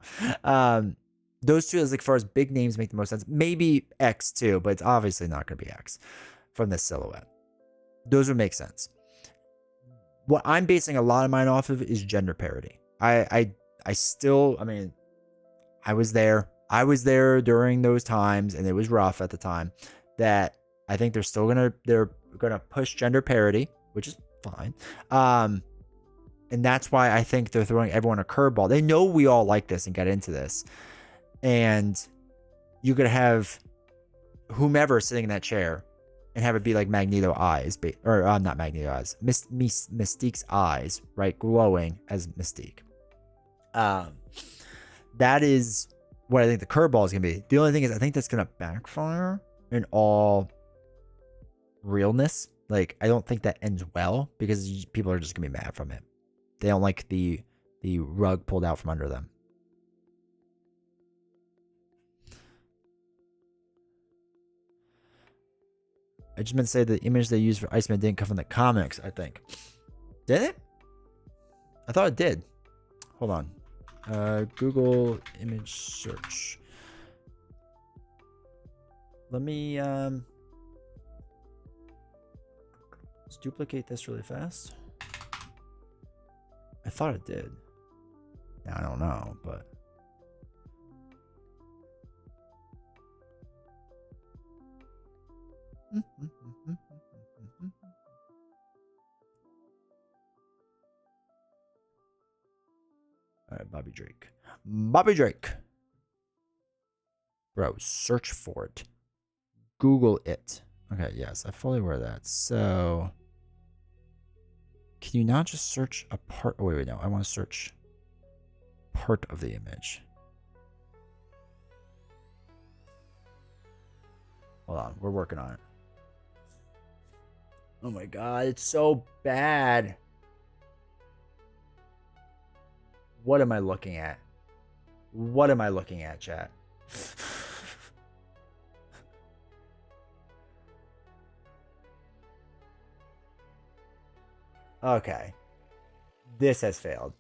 Those two, as like far as big names, make the most sense. Maybe X too, but it's obviously not going to be X from this silhouette. Those would make sense. What I'm basing a lot of mine off of is gender parity. I mean, I was there during those times, and it was rough at the time. That I think they're gonna push gender parity, which is fine. And that's why I think they're throwing everyone a curveball. They know we all like this and get into this. And you could have whomever sitting in that chair and have it be like Magneto eyes, or not Magneto eyes, Mystique's eyes, right? Glowing as Mystique. That is what I think the curveball is going to be. The only thing is I think that's going to backfire in all realness. Like, I don't think that ends well because people are just going to be mad from it. They don't like the rug pulled out from under them. I just meant to say the image they used for Iceman didn't come from the comics, I think. Did it? I thought it did. Hold on. Google image search. Let me let's duplicate this really fast. I thought it did. Now, I don't know, but all right, Bobby Drake. Bobby Drake. Bro, search for it. Google it. Okay, yes, I'm fully aware of that. So, can you not just search a part? Oh, wait, no. I want to search part of the image. Hold on, we're working on it. Oh my god, it's so bad. What am I looking at? What am I looking at, chat? Okay. This has failed.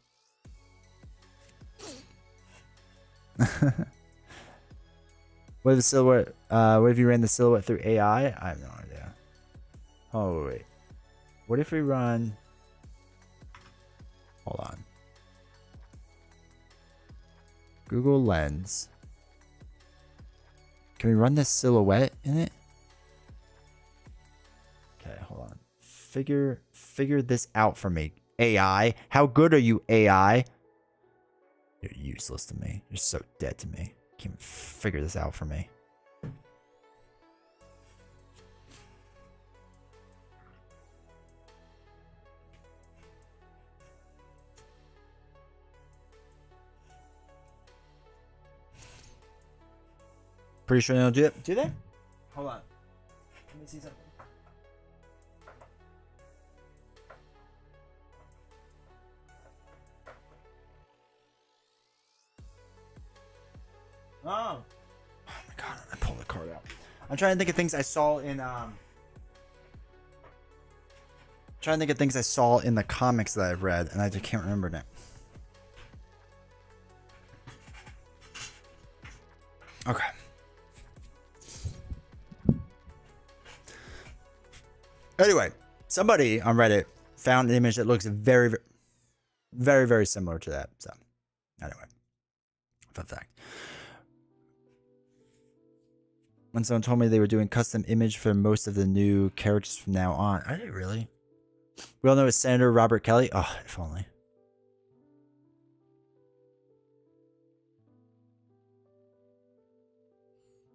What if the silhouette? What if you ran the silhouette through AI? I have no idea. Oh wait. What if we run? Hold on. Google Lens. Can we run this silhouette in it? Okay, hold on. Figure this out for me. AI. How good are you, AI? You're useless to me. You're so dead to me. Can't figure this out for me. Pretty sure they don't do it. Do they? Hold on. Let me see something. Oh my god, I pulled the card out. I'm trying to think of things I saw in trying to think of things I saw in the comics that I've read, and I just can't remember now. Okay. Anyway, somebody on Reddit found an image that looks very, very, very similar to that. So, anyway, fun fact. When someone told me they were doing custom image for most of the new characters from now on, are they really? We all know it's Senator Robert Kelly. Oh, if only.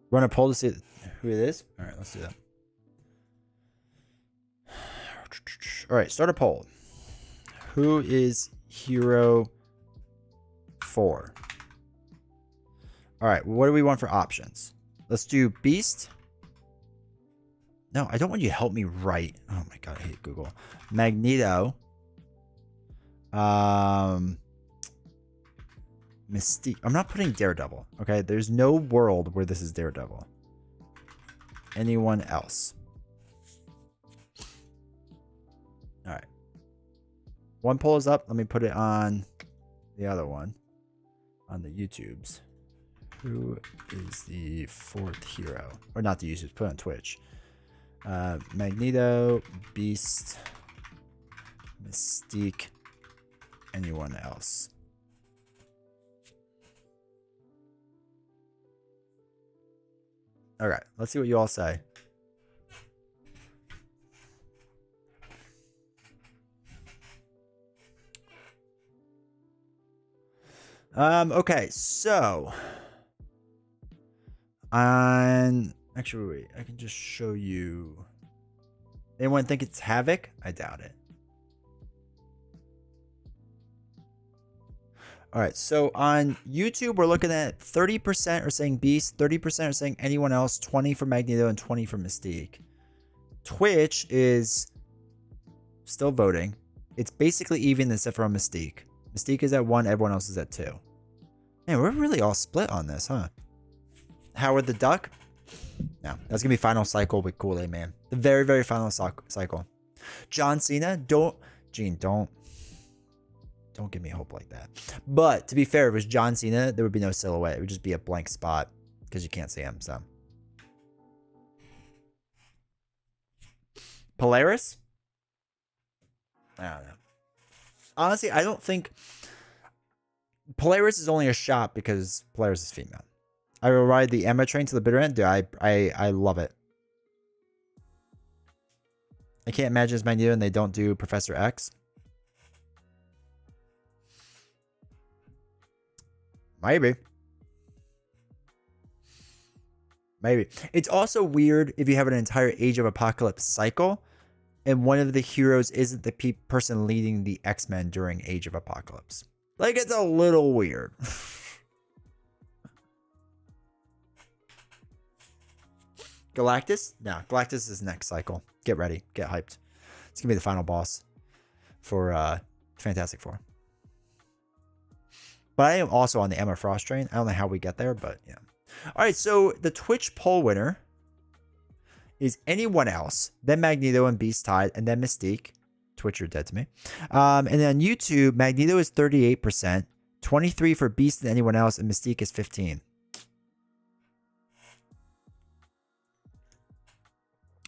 Run a poll to see who it is. All right, let's do that. All right, start a poll. Who is Hero 4? All right, what do we want for options? Let's do Beast. No, I don't want you to help me write. Oh my god, I hate Google. Magneto. Mystique. I'm not putting Daredevil. Okay, there's no world where this is Daredevil. Anyone else? All right. One poll is up. Let me put it on the other one. On the YouTubes. Who is the fourth hero? Or not the YouTubes. Put it on Twitch. Magneto, Beast, Mystique, anyone else? All right, let's see what you all say. Okay, so actually wait, I can just show you. Anyone think it's Havoc? I doubt it. All right, so on YouTube, we're looking at 30% are saying Beast, 30% are saying anyone else, 20 for Magneto, and 20 for Mystique. Twitch is still voting. It's basically even except for Mystique. Mystique is at 1, everyone else is at 2. Man, we're really all split on this, huh? Howard the Duck? No, that's going to be final cycle with Kool-Aid Man. The very, very final cycle. John Cena? Gene, don't give me hope like that. But to be fair, if it was John Cena, there would be no silhouette. It would just be a blank spot because you can't see him. So Polaris? I don't know. Honestly, I don't think Polaris is only a shot because Polaris is female. I will ride the Emma train to the bitter end. Dude, I love it. I can't imagine it's Magneto and they don't do Professor X. Maybe. It's also weird if you have an entire Age of Apocalypse cycle and one of the heroes isn't the person leading the X-Men during Age of Apocalypse. Like, it's a little weird. Galactus? No, Galactus is next cycle. Get ready. Get hyped. It's going to be the final boss for Fantastic Four. But I am also on the Emma Frost train. I don't know how we get there, but yeah. All right, so the Twitch poll winner is anyone else, then Magneto and Beast tied, and then Mystique. Twitch, you're dead to me. And then YouTube, Magneto is 38%, 23% for Beast and anyone else, and Mystique is 15%.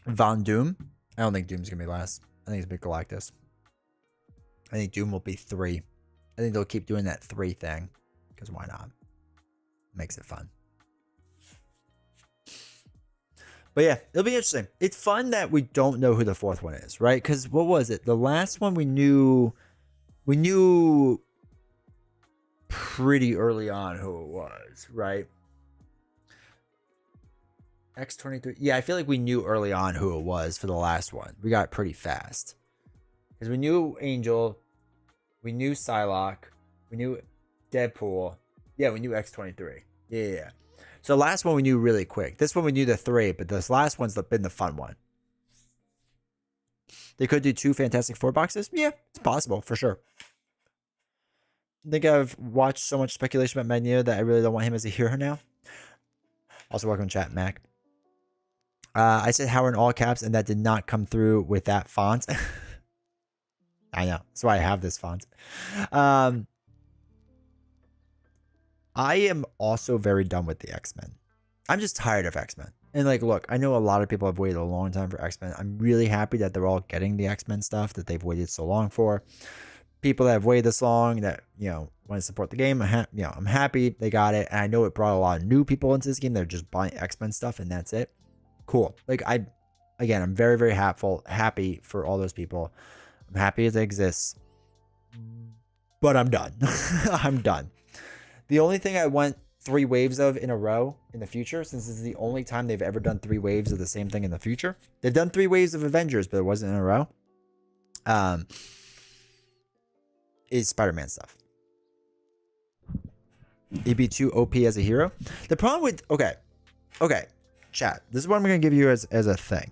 Von Doom? I don't think Doom's going to be last. I think it's Big Galactus. I think Doom will be 3. I think they'll keep doing that 3 thing. Because why not? Makes it fun. But yeah, it'll be interesting. It's fun that we don't know who the 4th one is, right? Because what was it? The last one we knew pretty early on who it was, right? X23. Yeah, I feel like we knew early on who it was for the last one. We got it pretty fast. Because we knew Angel, we knew Psylocke, we knew Deadpool. Yeah, we knew X23. Yeah. So the last one we knew really quick. This one we knew the 3, but this last one's been the fun one. They could do 2 Fantastic Four boxes. Yeah, it's possible for sure. I think I've watched so much speculation about Magneto that I really don't want him as a hero now. Also, welcome to chat, Mac. I said Howard in all caps, and that did not come through with that font. I know. That's why I have this font. I am also very done with the X-Men. I'm just tired of X-Men. And like, look, I know a lot of people have waited a long time for X-Men. I'm really happy that they're all getting the X-Men stuff that they've waited so long for. People that have waited this long that, want to support the game, I'm happy they got it. And I know it brought a lot of new people into this game. They're just buying X-Men stuff and that's it. Cool. Like I'm very, very happy for all those people. I'm happy as it exists, but I'm done. I'm done. The only thing I want 3 waves of in a row in the future, since this is the only time they've ever done 3 waves of the same thing in the future. They've done 3 waves of Avengers, but it wasn't in a row. Is Spider-Man stuff. He'd be too OP as a hero. The problem with okay, chat. This is what I'm gonna give you as a thing.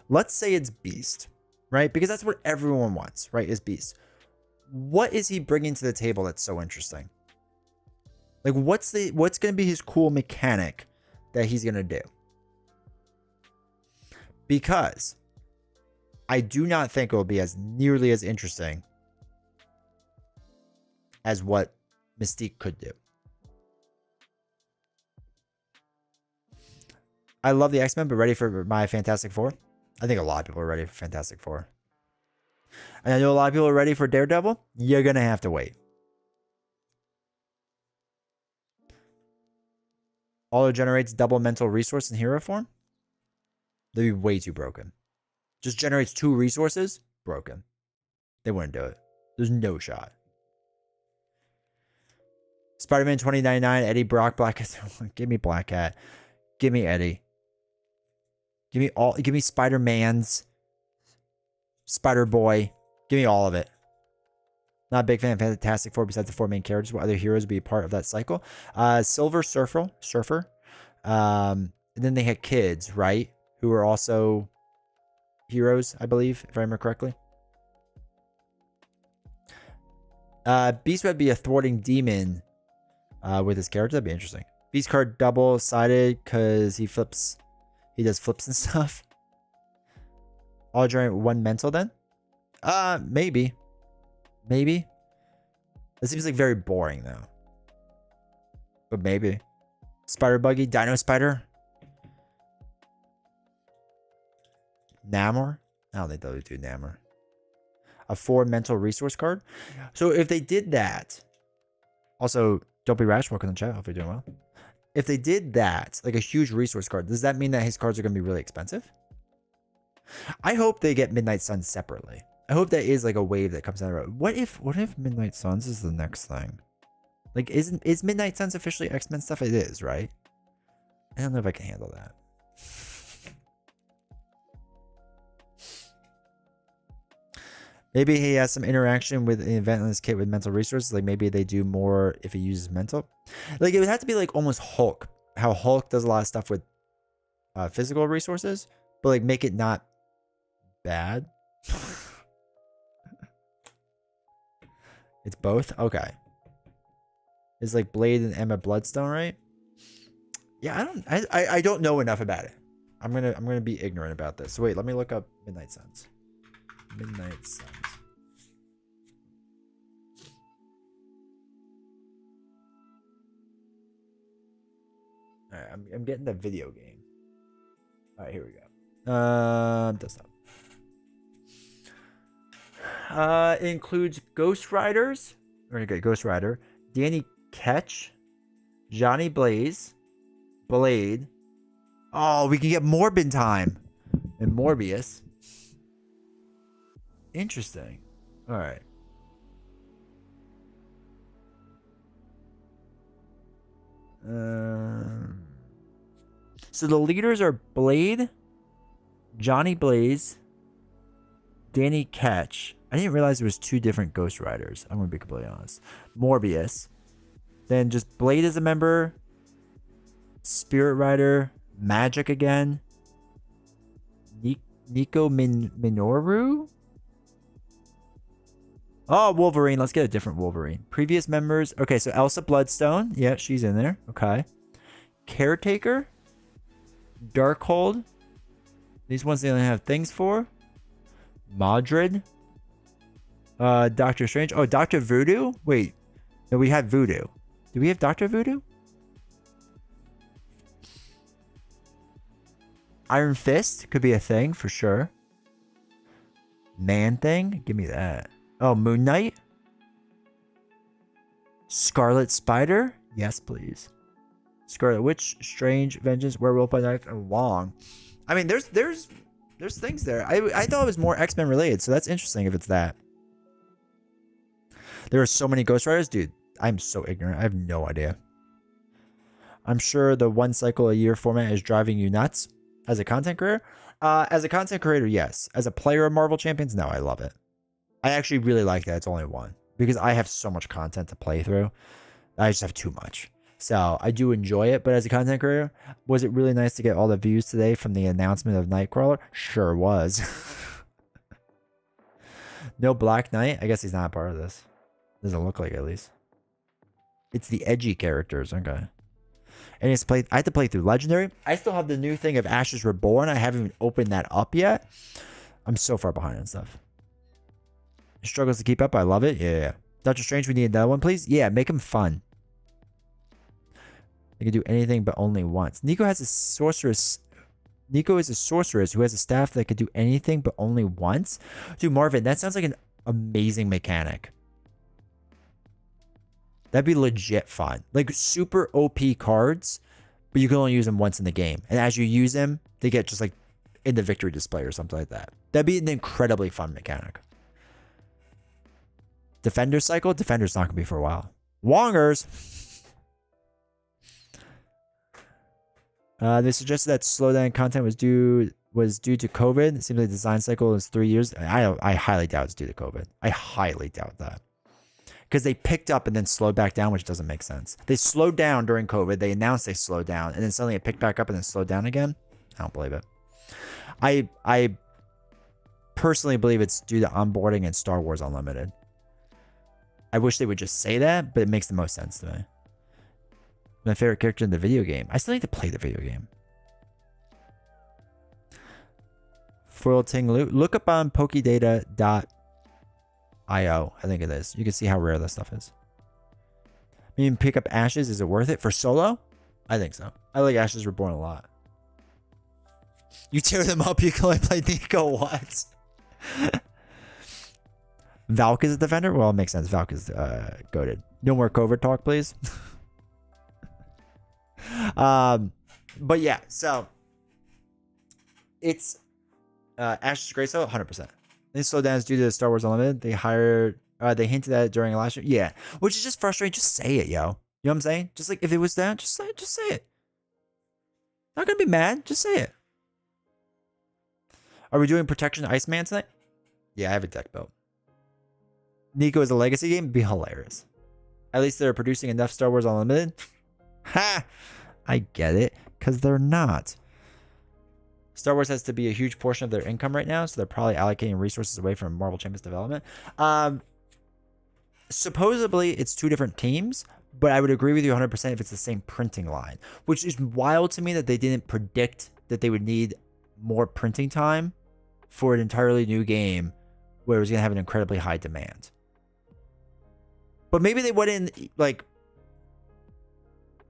Let's say it's Beast, right? Because that's what everyone wants, right? Is Beast. What is he bringing to the table that's so interesting? Like, what's gonna be his cool mechanic that he's gonna do? Because I do not think it will be as nearly as interesting as what Mystique could do. I love the X-Men, but ready for my Fantastic Four? I think a lot of people are ready for Fantastic Four. And I know a lot of people are ready for Daredevil. You're going to have to wait. Auto generates double mental resource in hero form? They'd be way too broken. Just generates 2 resources? Broken. They wouldn't do it. There's no shot. Spider-Man 2099, Eddie Brock, Black Cat. Give me Black Cat. Give me Eddie. Give me Spider-Man's. Spider-Boy. Give me all of it. Not a big fan of Fantastic Four besides the 4 main characters. What other heroes would be part of that cycle? Silver Surfer. And then they had kids, right? Who were also heroes, I believe, if I remember correctly. Beast would be a thwarting demon with his character. That'd be interesting. Beast card double-sided because he does flips and stuff. All generate 1 mental then? Maybe. That seems like very boring though. But maybe. Spider Buggy, Dino Spider. Namor? I don't think they'll do Namor. A 4 mental resource card. So if they did that, also don't be rash. Welcome to the chat. Hope you're doing well. If they did that, like a huge resource card, does that mean that his cards are going to be really expensive? I hope they get Midnight Suns separately. I hope that is like a wave that comes down the road. What if Midnight Suns is the next thing? Like, is Midnight Suns officially X-Men stuff? It is, right? I don't know if I can handle that. Maybe he has some interaction with the event in this kit with mental resources. Like maybe they do more if he uses mental. Like it would have to be like almost Hulk. How Hulk does a lot of stuff with physical resources, but like make it not bad. It's both? Okay. It's like Blade and Emma Bloodstone, right? Yeah, I don't know enough about it. I'm gonna be ignorant about this. So wait, let me look up Midnight Suns. Midnight Suns. Alright, I'm getting the video game. Alright, here we go. Desktop. It includes Ghost Riders. We're gonna get Ghost Rider, Danny Ketch, Johnny Blaze, Blade. Oh, we can get Morbin time and Morbius. Interesting. All right. So the leaders are Blade, Johnny Blaze, Danny Ketch. I didn't realize there was 2 different Ghost Riders. I'm gonna be completely honest. Morbius. Then just Blade as a member. Spirit Rider. Magic again. Nico Minoru? Oh, Wolverine. Let's get a different Wolverine. Previous members. Okay, so Elsa Bloodstone. Yeah, she's in there. Okay. Caretaker. Darkhold. These ones they only have things for. Madrid. Doctor Strange. Oh, Dr. Voodoo? Wait. No, we had Voodoo. Do we have Dr. Voodoo? Iron Fist could be a thing for sure. Man Thing? Give me that. Oh, Moon Knight? Scarlet Spider? Yes, please. Scarlet Witch, Strange, Vengeance, Werewolf by Night, and Wong. I mean, there's things there. I thought it was more X-Men related, so that's interesting if it's that. There are so many Ghost Riders. Dude, I'm so ignorant. I have no idea. I'm sure the 1 cycle a year format is driving you nuts. As a content creator? As a content creator, yes. As a player of Marvel Champions, no, I love it. I actually really like that it's only 1. Because I have so much content to play through. I just have too much. So I do enjoy it. But as a content creator, was it really nice to get all the views today from the announcement of Nightcrawler? Sure was. No Black Knight? I guess he's not a part of this. Doesn't look like it, at least. It's the edgy characters. Okay. And I had to play through Legendary. I still have the new thing of Ashes Reborn. I haven't even opened that up yet. I'm so far behind on stuff. Struggles to keep up. I love it. Yeah. Doctor Strange, we need another one, please. Yeah, make him fun. They can do anything but only once. Nico has a sorceress. Nico is a sorceress who has a staff that can do anything but only once. Dude, Marvin, that sounds like an amazing mechanic. That'd be legit fun. Like super OP cards, but you can only use them once in the game. And as you use them, they get just like in the victory display or something like that. That'd be an incredibly fun mechanic. Defender cycle? Defender's not going to be for a while. Wongers! They suggested that slowdown content was due to COVID. It seems like the design cycle is 3 years. I highly doubt it's due to COVID. I highly doubt that. Because they picked up and then slowed back down, which doesn't make sense. They slowed down during COVID. They announced they slowed down, and then suddenly it picked back up and then slowed down again. I don't believe it. I personally believe it's due to onboarding and Star Wars Unlimited. I wish they would just say that, but it makes the most sense to me. My favorite character in the video game. I still need to play the video game. Foil Ting Loot. Look up on pokedata.io. I think it is. You can see how rare this stuff is. I mean, pick up Ashes. Is it worth it for solo? I think so. I like Ashes Reborn a lot. You tear them up, you can only play Nico once. Valk is a defender? Well, it makes sense. Valk is goated. No more covert talk, please. But yeah, so it's Ashes Graysoul, 100%. They slowed down due to Star Wars Unlimited. They hinted at it during last year. Yeah, which is just frustrating. Just say it, yo. You know what I'm saying? Just like if it was that, just say it. Not gonna be mad. Just say it. Are we doing Protection Iceman tonight? Yeah, I have a deck built. Nico is a legacy game. It'd be hilarious. At least they're producing enough Star Wars Unlimited. Ha! I get it, because they're not. Star Wars has to be a huge portion of their income right now, so they're probably allocating resources away from Marvel Champions development. Supposedly, it's 2 different teams, but I would agree with you 100% if it's the same printing line, which is wild to me that they didn't predict that they would need more printing time for an entirely new game where it was going to have an incredibly high demand. But maybe they wouldn't, like,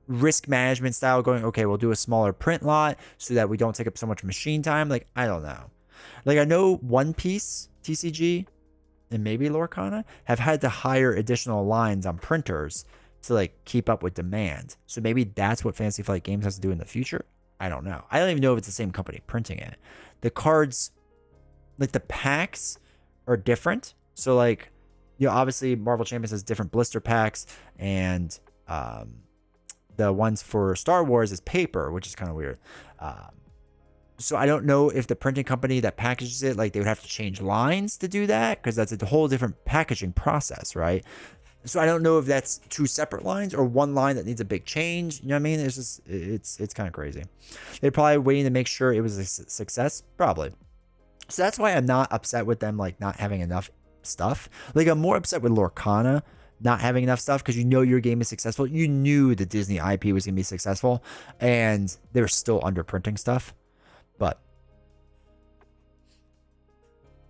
risk management style going, okay, we'll do a smaller print lot so that we don't take up so much machine time. Like, I don't know. Like, I know One Piece TCG and maybe Lorcana have had to hire additional lines on printers to like keep up with demand. So maybe that's what Fantasy Flight Games has to do in the future. I don't know. I don't even know if it's the same company printing it. The cards, like the packs, are different. So like, you know, obviously Marvel Champions has different blister packs, and the ones for Star Wars is paper, which is kind of weird. So I don't know if the printing company that packages it, like they would have to change lines to do that, because that's a whole different packaging process, right? So I don't know if that's two separate lines or one line that needs a big change. You know what I mean? It's just, it's kind of crazy. They're probably waiting to make sure it was a success, probably. So that's why I'm not upset with them like not having enough stuff. Like I'm more upset with Lorcana not having enough stuff, because you know your game is successful. You knew the Disney IP was gonna be successful, and they're still under printing stuff. But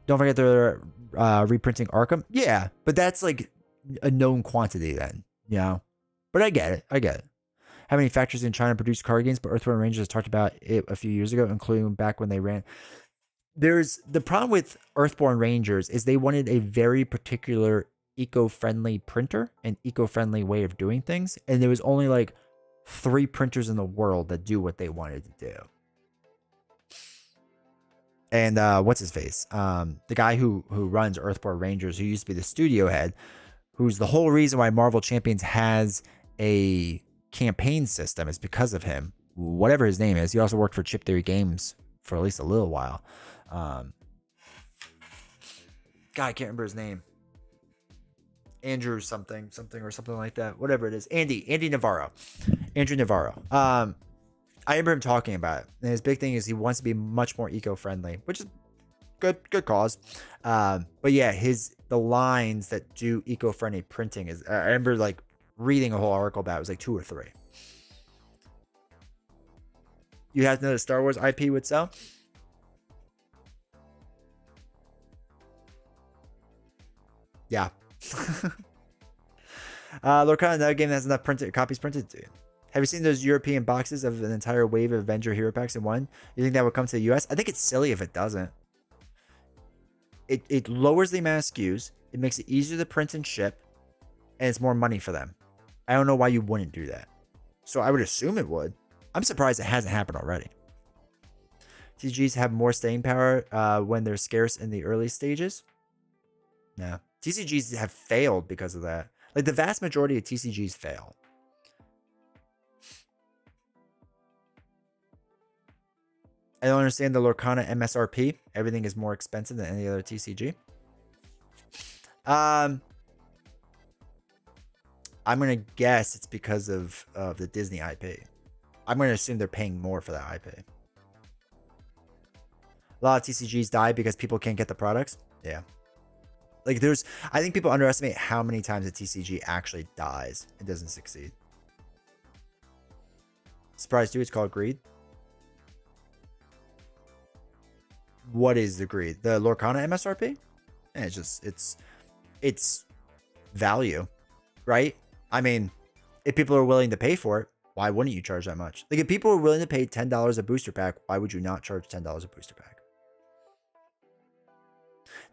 don't forget they're reprinting Arkham. Yeah, but that's like a known quantity then, you know. But I get it. I get it. How many factories in China produce card games? But Earthbound Rangers talked about it a few years ago, including back when they ran. There's the problem with Earthborn Rangers is they wanted a very particular eco-friendly printer and eco-friendly way of doing things, and there was only like 3 printers in the world that do what they wanted to do. And what's his face? The guy who runs Earthborn Rangers, who used to be the studio head, who's the whole reason why Marvel Champions has a campaign system, is because of him. Whatever his name is, he also worked for Chip Theory Games for at least a little while. God, I can't remember his name. Andrew something or something like that. Whatever it is. Andy Navarro. Andrew Navarro. I remember him talking about it. And his big thing is he wants to be much more eco-friendly, which is good cause. But yeah, the lines that do eco-friendly printing is, I remember like reading a whole article about it. It was like 2 or 3. You have to know the Star Wars IP would sell. Yeah. Lorcana, another game that has enough copies printed to. Have you seen those European boxes of an entire wave of Avenger hero packs in one? You think that would come to the US? I think it's silly if it doesn't. It lowers the amount of SKUs. It makes it easier to print and ship, and it's more money for them. I don't know why you wouldn't do that. So I would assume it would. I'm surprised it hasn't happened already. TCGs have more staying power when they're scarce in the early stages. Yeah. TCGs have failed because of that. Like the vast majority of TCGs fail. I don't understand the Lorcana MSRP. Everything is more expensive than any other TCG. I'm going to guess it's because of the Disney IP. I'm going to assume they're paying more for that IP. A lot of TCGs die because people can't get the products. Yeah. Like I think people underestimate how many times a TCG actually dies and doesn't succeed. Surprise, dude, it's called greed. What is the greed? The Lorcana MSRP? Yeah, it's value, right? I mean, if people are willing to pay for it, why wouldn't you charge that much? Like if people are willing to pay $10 a booster pack, why would you not charge $10 a booster pack?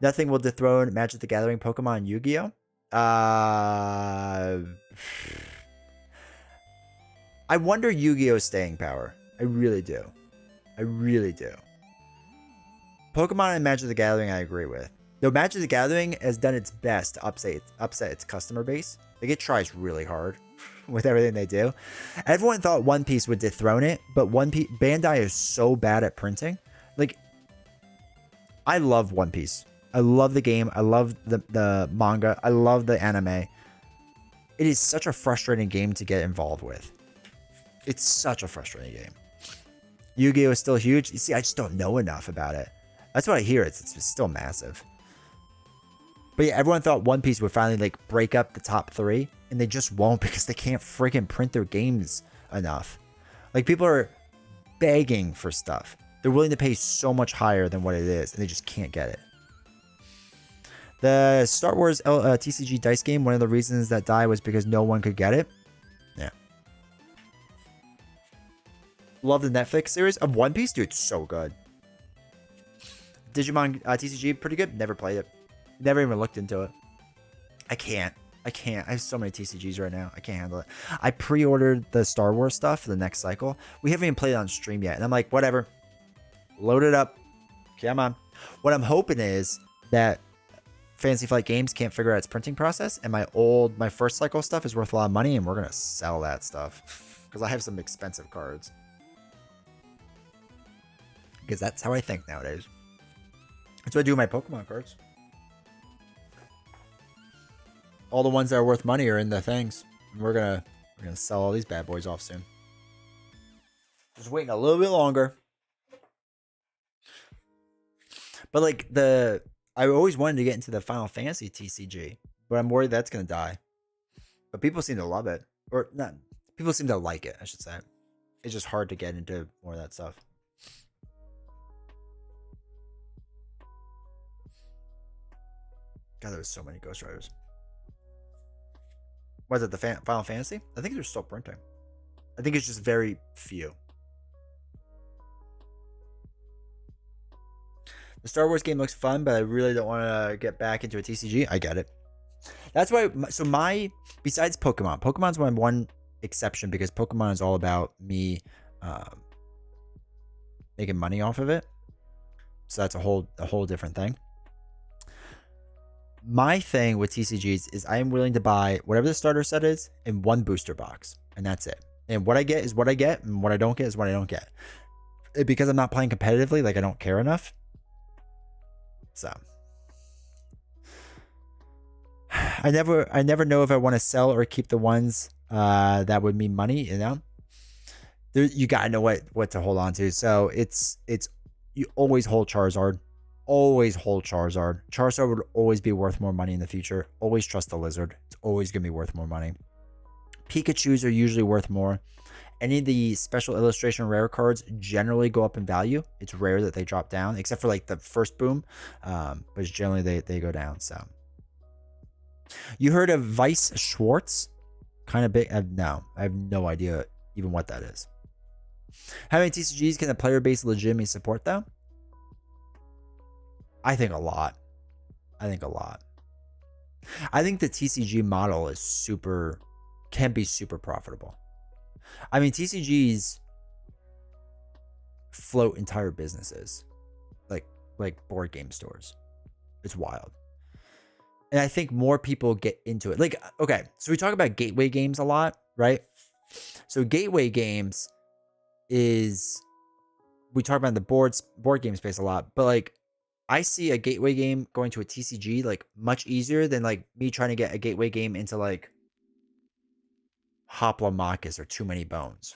Nothing will dethrone Magic the Gathering, Pokemon, Yu-Gi-Oh. I wonder Yu-Gi-Oh's staying power. I really do. I really do. Pokemon and Magic the Gathering, I agree with. Though Magic the Gathering has done its best to upset its customer base. Like it tries really hard with everything they do. Everyone thought One Piece would dethrone it, but Bandai is so bad at printing. Like, I love One Piece. I love the game. I love the manga. I love the anime. It is such a frustrating game to get involved with. It's such a frustrating game. Yu-Gi-Oh is still huge. You see, I just don't know enough about it. That's what I hear. It's still massive. But yeah, everyone thought One Piece would finally like break up the top 3, and they just won't because they can't freaking print their games enough. Like people are begging for stuff. They're willing to pay so much higher than what it is, and they just can't get it. The Star Wars TCG dice game, one of the reasons that died was because no one could get it. Yeah. Love the Netflix series of One Piece, dude. It's so good. Digimon TCG, pretty good. Never played it. Never even looked into it. I can't. I have so many TCGs right now. I can't handle it. I pre-ordered the Star Wars stuff for the next cycle. We haven't even played it on stream yet. And I'm like, whatever. Load it up. Come on. What I'm hoping is that Fantasy Flight Games can't figure out its printing process, and my first cycle stuff is worth a lot of money, and we're gonna sell that stuff because I have some expensive cards. Because that's how I think nowadays. That's what I do with my Pokemon cards. All the ones that are worth money are in the things. We're gonna sell all these bad boys off soon. Just waiting a little bit longer. But like I always wanted to get into the Final Fantasy TCG, but I'm worried that's gonna die. But people seem to love it, or not. People seem to like it, I should say. It's just hard to get into more of that stuff. God, there was so many Ghost Riders. Was it the Final Fantasy? I think they're still printing. I think it's just very few. The Star Wars game looks fun, but I really don't want to get back into a TCG. I get it. That's why. So besides Pokemon's my one exception because Pokemon is all about me making money off of it. So that's a whole different thing. My thing with TCGs is I am willing to buy whatever the starter set is in one booster box, and that's it. And what I get is what I get, and what I don't get is what I don't get. Because I'm not playing competitively, like I don't care enough. So I never know if I want to sell or keep the ones that would mean money. You know, you gotta know what to hold on to. So it's you always hold Charizard. Always hold Charizard. Charizard would always be worth more money in the future. Always trust the lizard. It's always going to be worth more money. Pikachus are usually worth more. Any of the special illustration rare cards generally go up in value. It's rare that they drop down, except for like the first boom. But generally they go down. So you heard of Vice Schwartz? Kind of big. No, I have no idea even what that is. How many TCGs can the player base legitimately support though? I think a lot. I think the TCG model is can be super profitable. I mean, TCGs float entire businesses, like board game stores. It's wild. And I think more people get into it. Like, okay, so we talk about gateway games a lot, right? So gateway games we talk about the board game space a lot, but like, I see a gateway game going to a TCG like much easier than like me trying to get a gateway game into like Hoplomachus or Too Many Bones,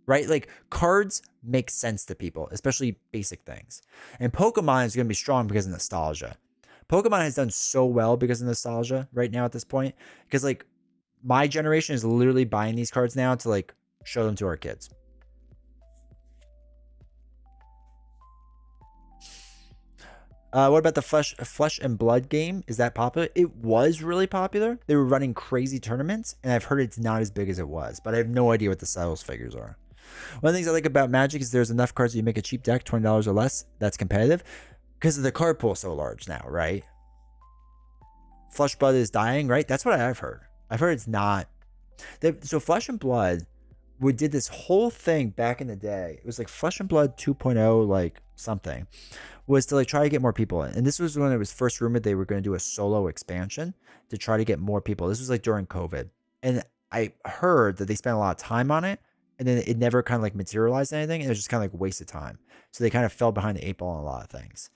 right? Like cards make sense to people, especially basic things. And Pokemon is going to be strong because of nostalgia. Pokemon has done so well because of nostalgia right now at this point, because like my generation is literally buying these cards now to like show them to our kids. What about the Flesh and Blood game? Is that popular? It was really popular. They were running crazy tournaments, and I've heard it's not as big as it was, but I have no idea what the sales figures are. One of the things I like about Magic is there's enough cards that you make a cheap deck, $20 or less, that's competitive, because the card pool is so large now, right? Flesh Blood is dying, right? That's what I've heard. I've heard it's not. So Flesh and Blood, we did this whole thing back in the day. It was like Flesh and Blood 2.0, like something, was to like try to get more people in. And this was when it was first rumored they were going to do a solo expansion to try to get more people. This was like during COVID. And I heard that they spent a lot of time on it, and then it never kind of like materialized anything. And it was just kind of like a waste of time. So they kind of fell behind the 8 ball on a lot of things.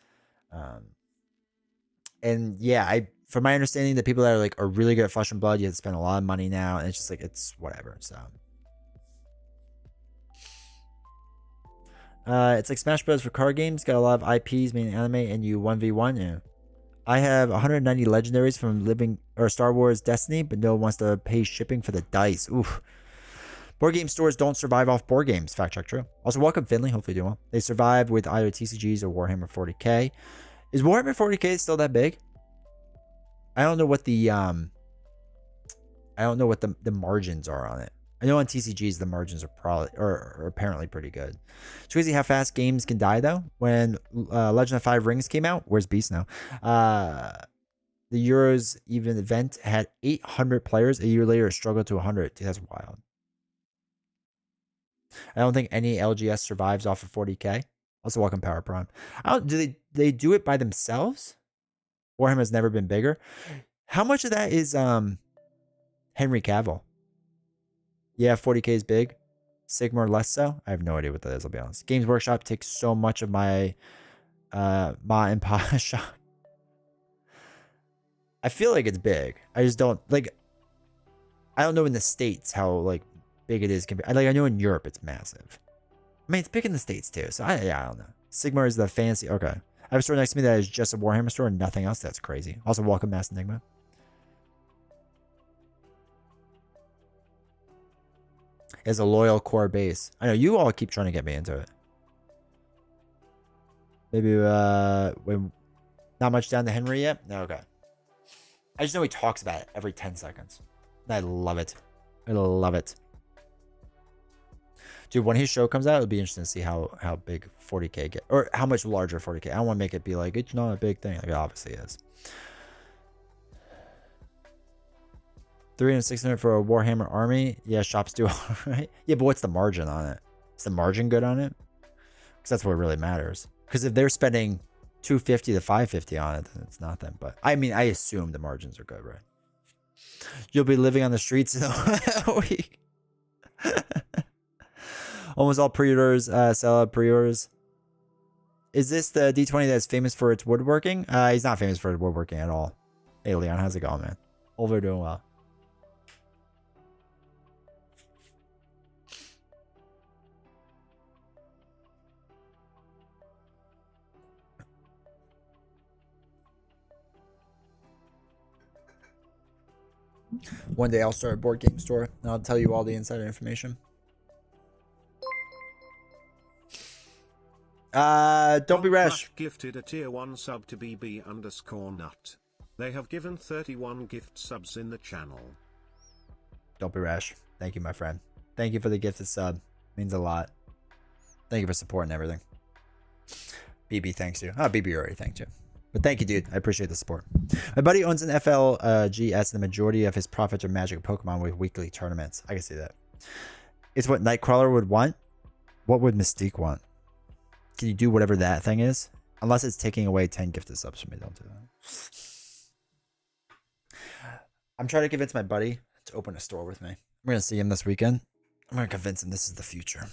And yeah, from my understanding, the people that are really good at Flesh and Blood, you have to spend a lot of money now. And it's just like, it's whatever. So it's like Smash Bros. For card games. Got a lot of IPs, meaning anime, and you 1v1. Yeah. I have 190 legendaries from Star Wars Destiny, but no one wants to pay shipping for the dice. Oof. Board game stores don't survive off board games. Fact check true. Also, welcome Finley. Hopefully doing well. They survive with either TCGs or Warhammer 40k. Is Warhammer 40k still that big? I don't know what the margins are on it. I know on TCGs the margins are apparently pretty good. It's crazy how fast games can die though. When Legend of Five Rings came out, where's Beast now? The Euros even event had 800 players. A year later, it struggled to 100. Dude, that's wild. I don't think any LGS survives off of 40K. Also, welcome Power Prime. I don't, do they do it by themselves? Warhammer has never been bigger. How much of that is Henry Cavill? Yeah, 40K is big. Sigmar less so. I have no idea what that is, I'll be honest. Games Workshop takes so much of my Ma and Pa shop. I feel like it's big. I just don't like. I don't know in the States how like big it is. Like I know in Europe it's massive. I mean it's big in the States too. So I don't know. Sigmar is the fancy. Okay, I have a store next to me that is just a Warhammer store and nothing else. That's crazy. Also, welcome Mass Enigma. As a loyal core base. I know you all keep trying to get me into it. Maybe when not much down to Henry yet. No, okay. I just know he talks about it every 10 seconds. I love it. I love it. Dude, when his show comes out, it'll be interesting to see how big 40K get, or how much larger 40K. I don't want to make it be like it's not a big thing. Like it obviously is. 300 600 for a Warhammer army. Yeah, shops do all right. Yeah, but what's the margin on it? Is the margin good on it? Because that's what really matters. Because if they're spending 250 to 550 on it, then it's nothing. But I mean, I assume the margins are good, right? You'll be living on the streets in a week. Almost all pre-orders sell out pre-orders. Is this the D20 that's famous for its woodworking? He's not famous for woodworking at all. Hey, Leon, how's it going, man? Over doing well. One day I'll start a board game store and I'll tell you all the insider information. Don't be rash. Gifted a tier 1 sub to BB_nut. They have given 31 gift subs in the channel. Don't be rash. Thank you, my friend. Thank you for the gifted sub. Means a lot. Thank you for supporting everything. BB thanks you. Oh, BB already thanked you. But thank you, dude. I appreciate the support. My buddy owns an FLGS and the majority of his profits are Magic Pokemon with weekly tournaments. I can see that. It's what Nightcrawler would want. What would Mystique want? Can you do whatever that thing is? Unless it's taking away 10 gifted subs from me. Don't do that. I'm trying to convince my buddy to open a store with me. I'm going to see him this weekend. I'm going to convince him this is the future.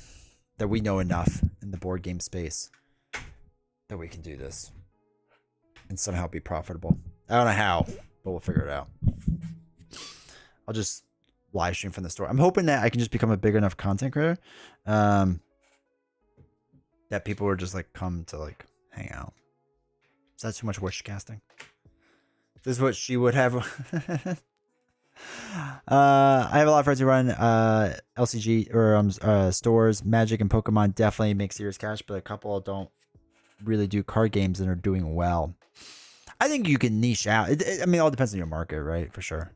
That we know enough in the board game space that we can do this. And somehow be profitable. I don't know how, but we'll figure it out. I'll just live stream from the store. I'm hoping that I can just become a big enough content creator. That people would just like come to like hang out. Is that too much wish casting? This is what she would have. I have a lot of friends who run LCG or stores. Magic and Pokemon definitely make serious cash, but a couple don't really do card games and are doing well. I think you can niche out. I mean, it all depends on your market, right? For sure.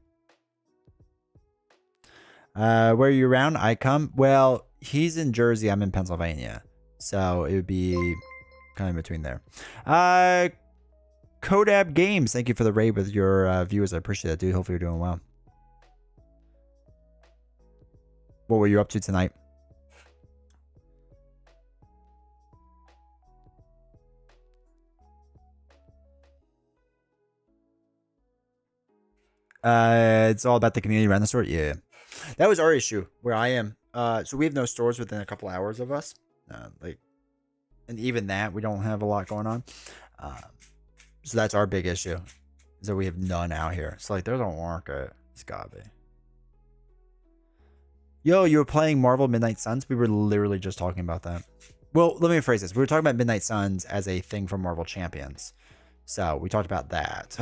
Where are you around? I come. Well, he's in Jersey. I'm in Pennsylvania. So it would be kind of between there. Kodab Games. Thank you for the raid with your viewers. I appreciate that, dude. Hopefully you're doing well. What were you up to tonight? It's all about the community around the store. Yeah, that was our issue where I am. So we have no stores within a couple hours of us. And even that, we don't have a lot going on. So that's our big issue, is that we have none out here. So like, there's a market. It's gotta be. Yo, you were playing Marvel Midnight Suns? We were literally just talking about that. Well, let me rephrase this. We were talking about Midnight Suns as a thing for Marvel Champions. So we talked about that.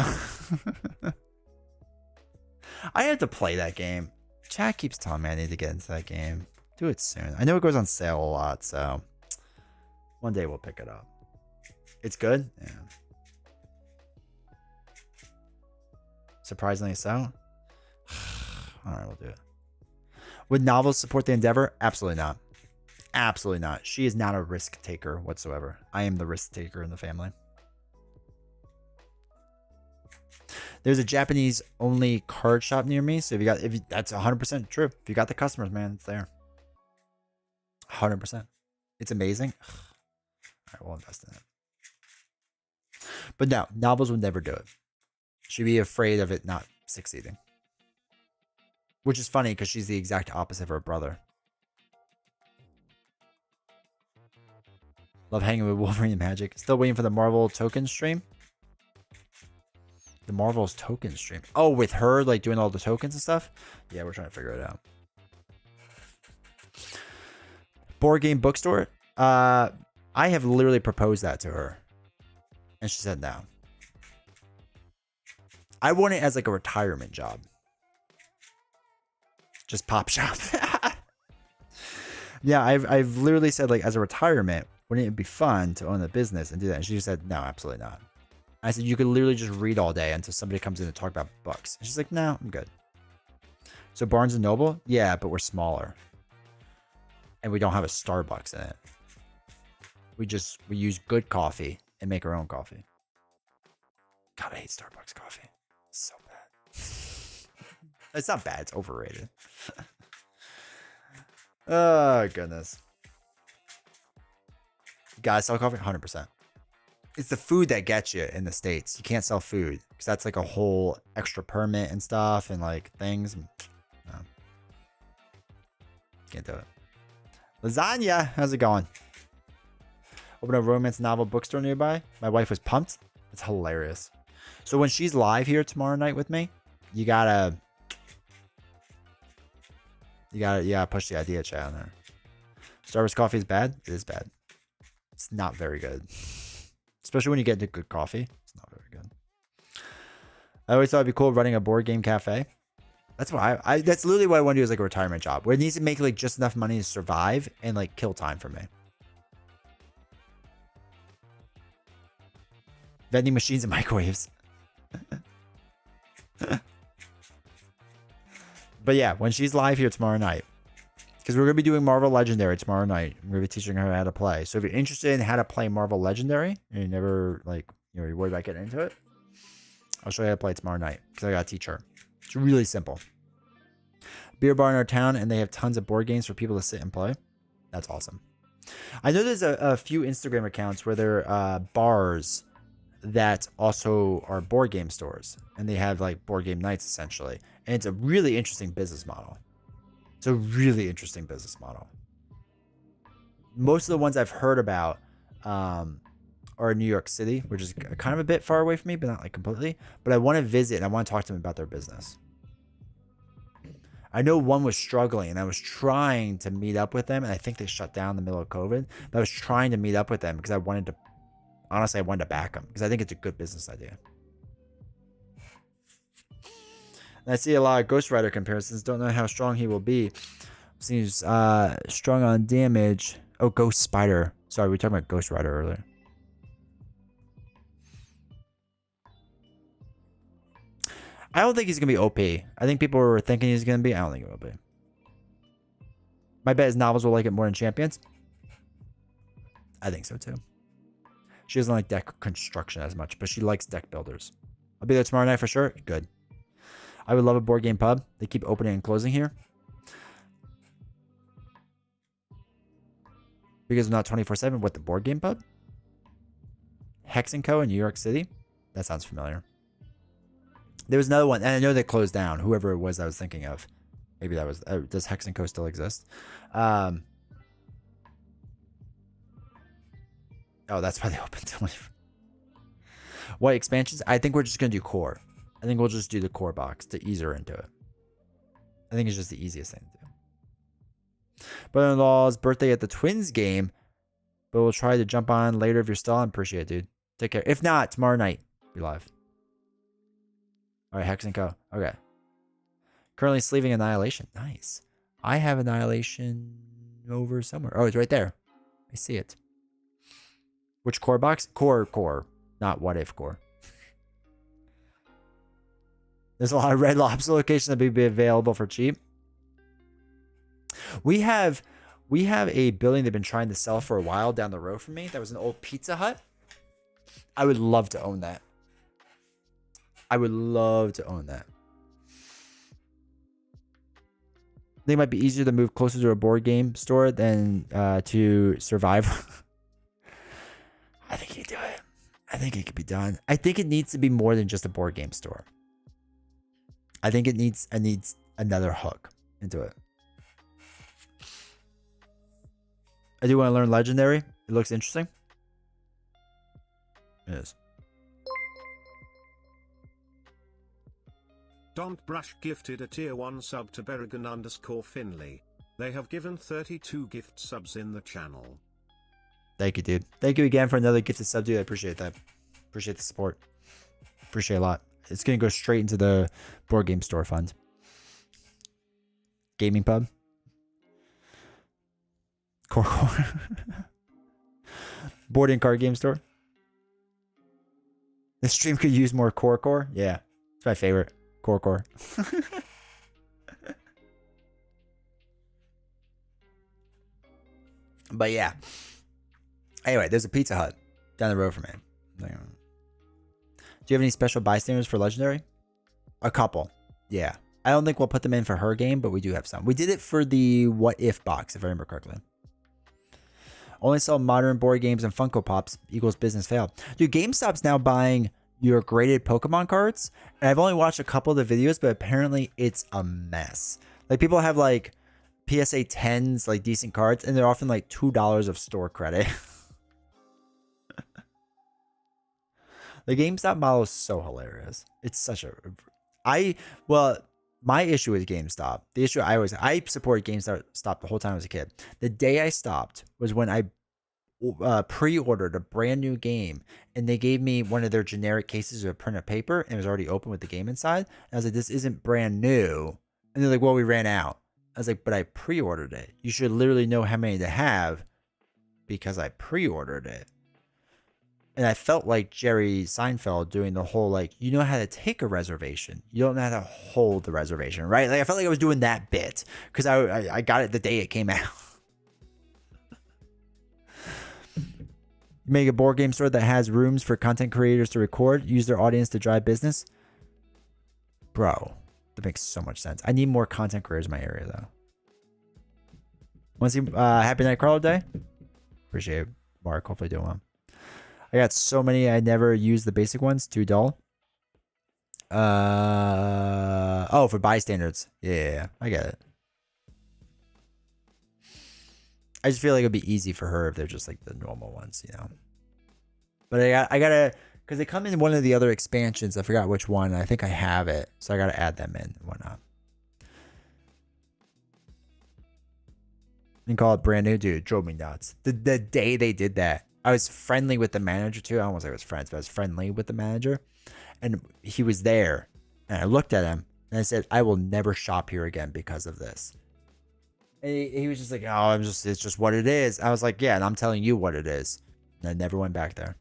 I had to play that game. Chat keeps telling me I need to get into that game. Do it soon. I know it goes on sale a lot, so one day we'll pick it up. It's good? Yeah. Surprisingly so. Alright, we'll do it. Would novels support the endeavor? Absolutely not. Absolutely not. She is not a risk taker whatsoever. I am the risk taker in the family. There's a Japanese only card shop near me. So that's 100% true. If you got the customers, man, it's there. 100%. It's amazing. All right, we'll invest in it. But no, novels would never do it. She'd be afraid of it not succeeding. Which is funny because she's the exact opposite of her brother. Love hanging with Wolverine and Magic. Still waiting for the Marvel token stream. The Marvel's token stream. Oh, with her like doing all the tokens and stuff? Yeah, we're trying to figure it out. Board game bookstore. I have literally proposed that to her. And she said no. I want it as like a retirement job. Just pop shop. Yeah, I've literally said like as a retirement, wouldn't it be fun to own a business and do that? And she just said, no, absolutely not. I said, you could literally just read all day until somebody comes in to talk about books. And she's like, no, I'm good. So Barnes and Noble? Yeah, but we're smaller. And we don't have a Starbucks in it. We use good coffee and make our own coffee. God, I hate Starbucks coffee. It's so bad. It's not bad. It's overrated. Oh, goodness. You gotta sell coffee? 100%. It's the food that gets you in the States. You can't sell food because that's like a whole extra permit and stuff and like things. No. Can't do it. Lasagna, how's it going? Open a romance novel bookstore nearby. My wife was pumped. It's hilarious. So when she's live here tomorrow night with me, you gotta push the idea chat on there. Starbucks coffee is bad. It is bad. It's not very good. Especially when you get into good coffee. It's not very good. I always thought it'd be cool running a board game cafe. That's why that's literally what I want to do, is like a retirement job where it needs to make like just enough money to survive and like kill time for me. Vending machines and microwaves. But yeah, when she's live here tomorrow night, because we're going to be doing Marvel Legendary tomorrow night. I'm going to be teaching her how to play. So if you're interested in how to play Marvel Legendary and you never you're worried about getting into it, I'll show you how to play tomorrow night because I got to teach her. It's really simple. Beer bar in our town, and they have tons of board games for people to sit and play. That's awesome. I know there's a few Instagram accounts where there are bars that also are board game stores, and they have like board game nights essentially. And it's a really interesting business model. It's a really interesting business model. Most of the ones I've heard about are in New York City, which is kind of a bit far away from me, but not like completely. But I want to visit and I want to talk to them about their business. I know one was struggling, and I was trying to meet up with them, and I think they shut down in the middle of COVID. But I was trying to meet up with them because I wanted to back them because I think it's a good business idea. And I see a lot of Ghost Rider comparisons. Don't know how strong he will be. Seems strong on damage. Oh, Ghost Spider. Sorry, we were talking about Ghost Rider earlier. I don't think he's going to be OP. I think people were thinking he's going to be. I don't think he will be. My bet is novels will like it more than champions. I think so too. She doesn't like deck construction as much, but she likes deck builders. I'll be there tomorrow night for sure. Good. I would love a board game pub. They keep opening and closing here. Because they're not 24/7. What, the board game pub? Hex & Co. in New York City? That sounds familiar. There was another one, and I know they closed down. Whoever it was I was thinking of. Maybe that was... does Hex & Co. still exist? Oh, that's why they opened 24. What expansions? I think we're just going to do core. I think we'll just do the core box to ease her into it. I think it's just the easiest thing to do. Brother-in-law's birthday at the Twins game, but we'll try to jump on later if you're still on. Appreciate it, dude. Take care. If not, tomorrow night, be live. All right, Hex & Co. Okay. Currently sleeving Annihilation. Nice. I have Annihilation over somewhere. Oh, it's right there. I see it. Which core box? Core. Not what if core. There's a lot of Red Lobster locations that may be available for cheap. We have a building they've been trying to sell for a while down the road from me. That was an old Pizza Hut. I would love to own that. I would love to own that. I think it might be easier to move closer to a board game store than to survive. I think you can do it. I think it could be done. I think it needs to be more than just a board game store. I think it needs another hook into it. I do want to learn Legendary. It looks interesting. It is. Don't Brush gifted a tier 1 sub to Berrigan_Finley. They have given 32 gift subs in the channel. Thank you, dude. Thank you again for another gifted sub, dude. I appreciate that. Appreciate the support. Appreciate it a lot. It's going to go straight into the board game store fund. Gaming pub. Core. Board and card game store. The stream could use more core. Yeah. It's my favorite. Core. But yeah. Anyway, there's a Pizza Hut down the road from me. Do you have any special bystanders for Legendary? A couple. Yeah. I don't think we'll put them in for her game, but we do have some. We did it for the What If box, if I remember correctly. Only sell modern board games and Funko Pops equals business fail. Dude, GameStop's now buying your graded Pokemon cards. And I've only watched a couple of the videos, but apparently it's a mess. Like, people have like PSA 10s, like decent cards, and they're offering like $2 of store credit. The GameStop model is so hilarious. It's such a... my issue with GameStop, the issue I supported GameStop the whole time I was a kid. The day I stopped was when I pre-ordered a brand new game, and they gave me one of their generic cases of printed paper, and it was already open with the game inside. And I was like, this isn't brand new. And they're like, well, we ran out. I was like, but I pre-ordered it. You should literally know how many to have because I pre-ordered it. And I felt like Jerry Seinfeld doing the whole, like, you know how to take a reservation. You don't know how to hold the reservation, right? Like, I felt like I was doing that bit because I got it the day it came out. Make a board game store that has rooms for content creators to record, use their audience to drive business. Bro, that makes so much sense. I need more content creators in my area, though. Want to see Happy Nightcrawler Day? Appreciate it, Mark. Hopefully doing well. I got so many I never use the basic ones. Too dull. Oh, for bystanders. Yeah, I get it. I just feel like it'd be easy for her if they're just like the normal ones, you know. But I gotta, because they come in one of the other expansions. I forgot which one. I think I have it, so I gotta add them in and whatnot. And call it brand new, dude. It drove me nuts. The day they did that. I was friendly with the manager too. I don't want to say I was friends, but I was friendly with the manager. And he was there. And I looked at him and I said, I will never shop here again because of this. And he was just like, oh, it's just what it is. I was like, yeah, and I'm telling you what it is. And I never went back there.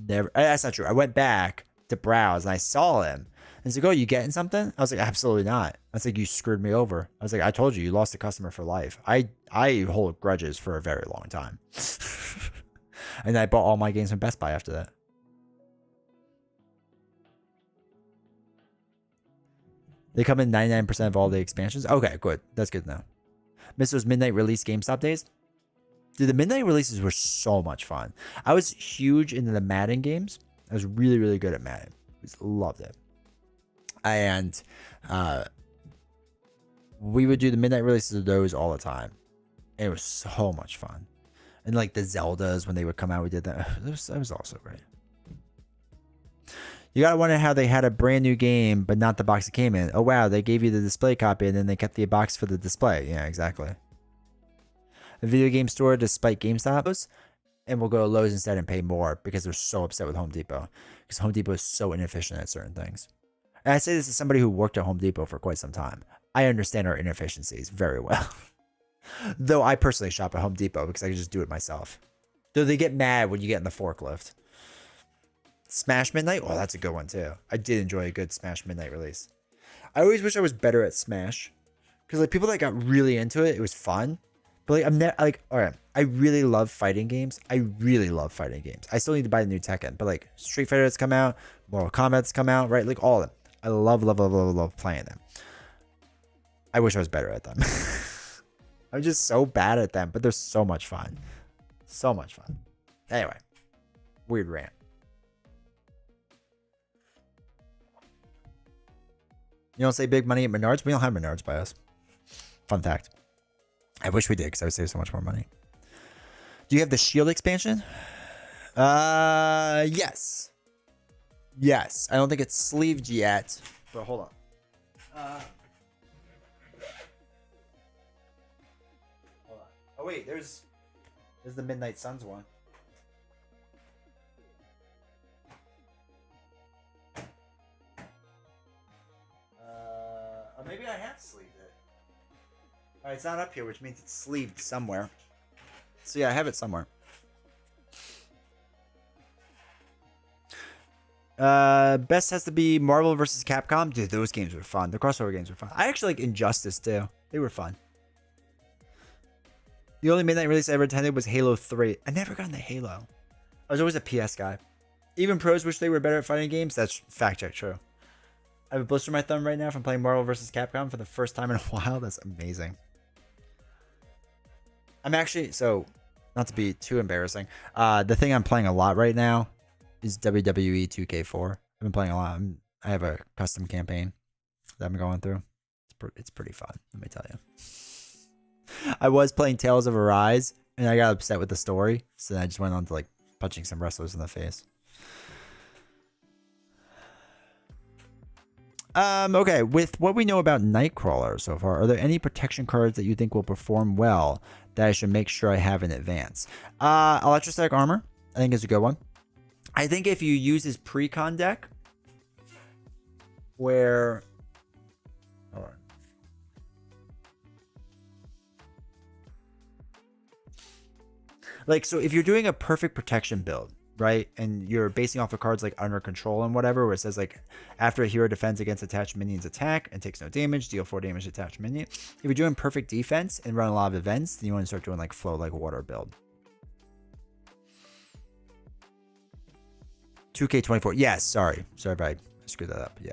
Never. That's not true. I went back to browse and I saw him. And he's like, oh, you getting something? I was like, absolutely not. I was like, you screwed me over. I was like, I told you lost a customer for life. I hold grudges for a very long time. And I bought all my games from Best Buy after that. They come in 99% of all the expansions. Okay, good. That's good now. Miss those midnight release GameStop days. Dude, the midnight releases were so much fun. I was huge into the Madden games. I was really, really good at Madden. I just loved it. And we would do the midnight releases of those all the time. It was so much fun. And like the Zeldas, when they would come out, we did that. That was also great. You gotta wonder how they had a brand new game, but not the box it came in. Oh wow, they gave you the display copy and then they kept the box for the display. Yeah, exactly. A video game store despite GameStop, and we'll go to Lowe's instead and pay more because they're so upset with Home Depot. Because Home Depot is so inefficient at certain things. And I say this as somebody who worked at Home Depot for quite some time. I understand our inefficiencies very well. Though I personally shop at Home Depot because I can just do it myself. Though they get mad when you get in the forklift. Smash Midnight? Oh, that's a good one too. I did enjoy a good Smash Midnight release. I always wish I was better at Smash. Because like people that got really into it, it was fun. But like, I'm not like, all right, I really love fighting games. I really love fighting games. I still need to buy the new Tekken, but like Street Fighter has come out, Mortal Kombat's come out, right? Like all of them. I love playing them. I wish I was better at them. I'm just so bad at them, but they're so much fun. So much fun. Anyway, weird rant. You don't say big money at Menards? We don't have Menards by us. Fun fact. I wish we did because I would save so much more money. Do you have the Shield expansion? Yes. Yes. I don't think it's sleeved yet. But hold on. Hold on. Oh wait, there's the Midnight Suns one. Or maybe I have sleeved it. Alright, it's not up here, which means it's sleeved somewhere. So yeah, I have it somewhere. Best has to be Marvel vs. Capcom. Dude, those games were fun. The crossover games were fun. I actually like Injustice too. They were fun. The only midnight release I ever attended was Halo 3. I never got into Halo. I was always a PS guy. Even pros wish they were better at fighting games. That's fact check true. I have a blister on my thumb right now from playing Marvel vs. Capcom for the first time in a while. That's amazing. I'm actually, so not to be too embarrassing, the thing I'm playing a lot right now is WWE 2K4. I've been playing a lot. I have a custom campaign that I'm going through. It's pretty fun, let me tell you. I was playing Tales of Arise, and I got upset with the story, so then I just went on to like punching some wrestlers in the face. Okay, with what we know about Nightcrawler so far, are there any protection cards that you think will perform well that I should make sure I have in advance? Electrostatic Armor, I think is a good one. I think if you use his pre-con deck, where... Hold on. Like, so if you're doing a perfect protection build, right, and you're basing off of cards like Under Control and whatever, where it says like, after a hero defends against attached minions attack and takes no damage, deal 4 damage to attached minion. If you're doing perfect defense and run a lot of events, then you want to start doing like Flow Like Water build. 2K24. Yes, sorry if I screwed that up. Yeah.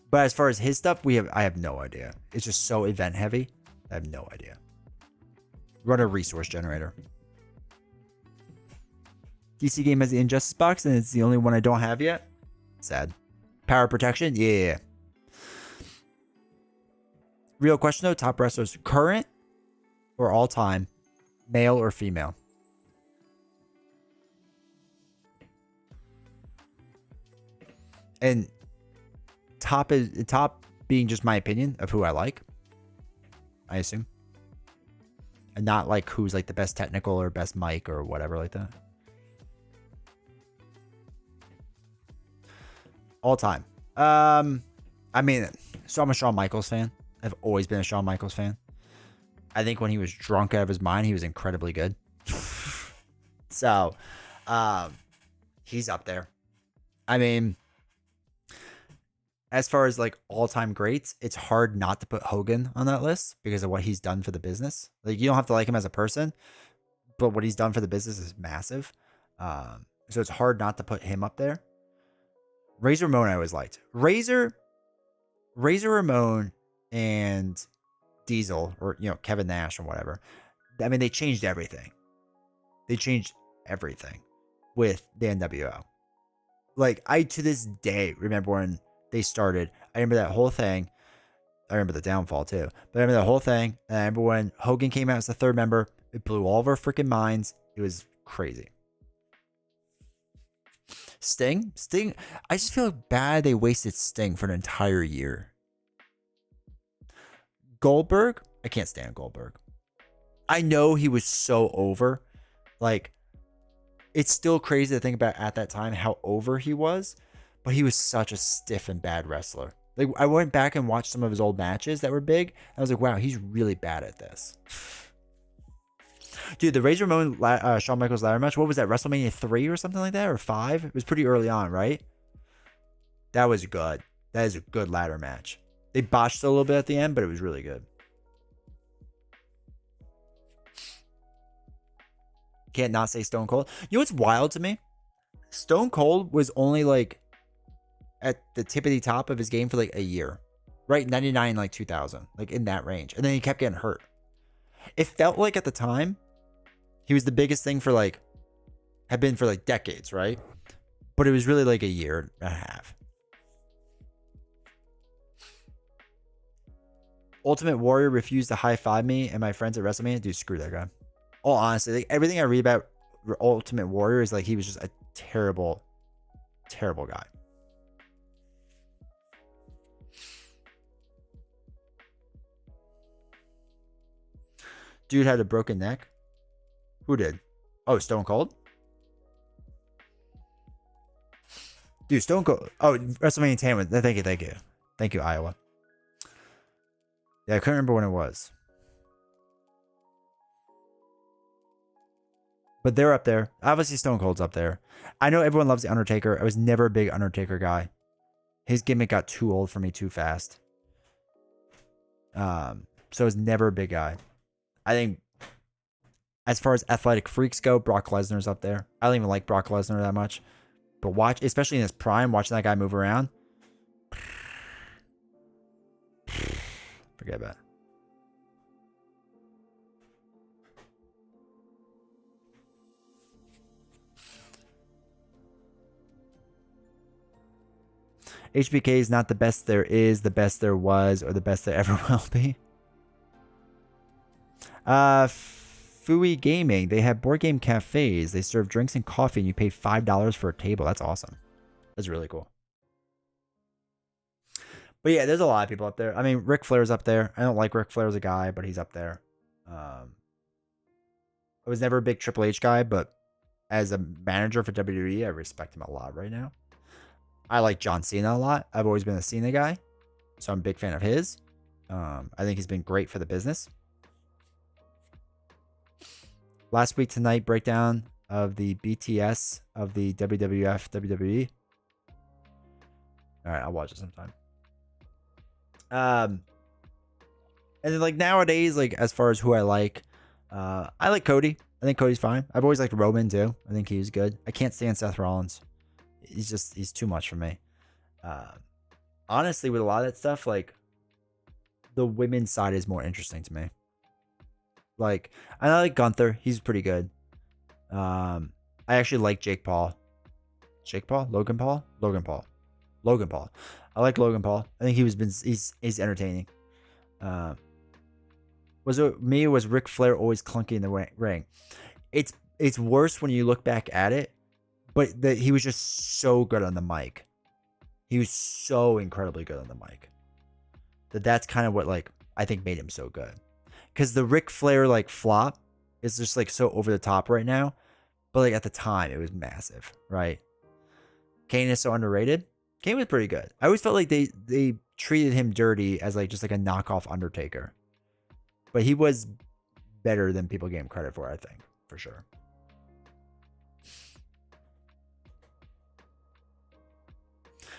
But as far as his stuff, I have no idea. It's just so event heavy. I have no idea. Run a resource generator. DC game has the Injustice box, and it's the only one I don't have yet. Sad. Power protection? Yeah. Real question though, top wrestlers, current or all time, male or female? And top being just my opinion of who I like, I assume. And not like who's like the best technical or best mic or whatever like that. All time. I mean, so I'm a Shawn Michaels fan. I've always been a Shawn Michaels fan. I think when he was drunk out of his mind, he was incredibly good. So, he's up there. I mean, as far as like all-time greats, it's hard not to put Hogan on that list because of what he's done for the business. Like, you don't have to like him as a person, but what he's done for the business is massive. So it's hard not to put him up there. Razor Ramon I always liked. Razor Ramon and Diesel, or Kevin Nash or whatever. I mean, they changed everything. They changed everything with the NWO. Like, I to this day remember when they started. I remember that whole thing. I remember the downfall too. But I remember that whole thing. And I remember when Hogan came out as the third member. It blew all of our freaking minds. It was crazy. Sting. I just feel bad they wasted Sting for an entire year. Goldberg. I can't stand Goldberg. I know he was so over. Like, it's still crazy to think about at that time how over he was. But he was such a stiff and bad wrestler. Like, I went back and watched some of his old matches that were big. And I was like, wow, he's really bad at this. Dude, the Razor Ramon Shawn Michaels ladder match, what was that? WrestleMania 3 or something like that? Or 5? It was pretty early on, right? That was good. That is a good ladder match. They botched a little bit at the end, but it was really good. Can't not say Stone Cold. You know what's wild to me? Stone Cold was only like at the tippity top of his game for like a year, right? 99, like 2000, like in that range. And then he kept getting hurt. It felt like at the time he was the biggest thing for like, had been for like decades, right? But it was really like a year and a half. Ultimate Warrior refused to high five me and my friends at WrestleMania. Dude, screw that guy. Oh, honestly, like everything I read about Ultimate Warrior is like he was just a terrible, terrible guy. Dude had a broken neck. Who did? Oh, Stone Cold? Dude, Stone Cold. Oh, WrestleMania 10. Thank you, thank you. Thank you, Iowa. Yeah, I couldn't remember when it was. But they're up there. Obviously, Stone Cold's up there. I know everyone loves The Undertaker. I was never a big Undertaker guy. His gimmick got too old for me too fast. So I was never a big guy. I think as far as athletic freaks go, Brock Lesnar's up there. I don't even like Brock Lesnar that much. But watch, especially in his prime, watching that guy move around. Forget about it. HBK is not the best there is, the best there was, or the best there ever will be. Fui Gaming. They have board game cafes. They serve drinks and coffee, and you pay $5 for a table. That's awesome. That's really cool. But yeah, there's a lot of people up there. I mean, Ric Flair's up there. I don't like Ric Flair as a guy, but he's up there. I was never a big Triple H guy, but as a manager for WWE, I respect him a lot right now. I like John Cena a lot. I've always been a Cena guy, so I'm a big fan of his. I think he's been great for the business. Last week tonight, breakdown of the BTS of the WWF WWE. All right, I'll watch it sometime. And then like nowadays, like as far as who I like Cody. I think Cody's fine. I've always liked Roman too. I think he's good. I can't stand Seth Rollins. He's too much for me. Honestly, with a lot of that stuff, like the women's side is more interesting to me. Like, I like Gunther. He's pretty good. I actually like Jake Paul. Jake Paul? Logan Paul? Logan Paul. Logan Paul. I like Logan Paul. I think he's entertaining. Was it me or was Ric Flair always clunky in the ring? It's worse when you look back at it, but he was just so good on the mic. He was so incredibly good on the mic. That's kind of what like I think made him so good. Because the Ric Flair like flop is just like so over the top right now. But like at the time it was massive, right? Kane is so underrated. Kane was pretty good. I always felt like they treated him dirty as like just like a knockoff Undertaker. But he was better than people gave him credit for, I think, for sure.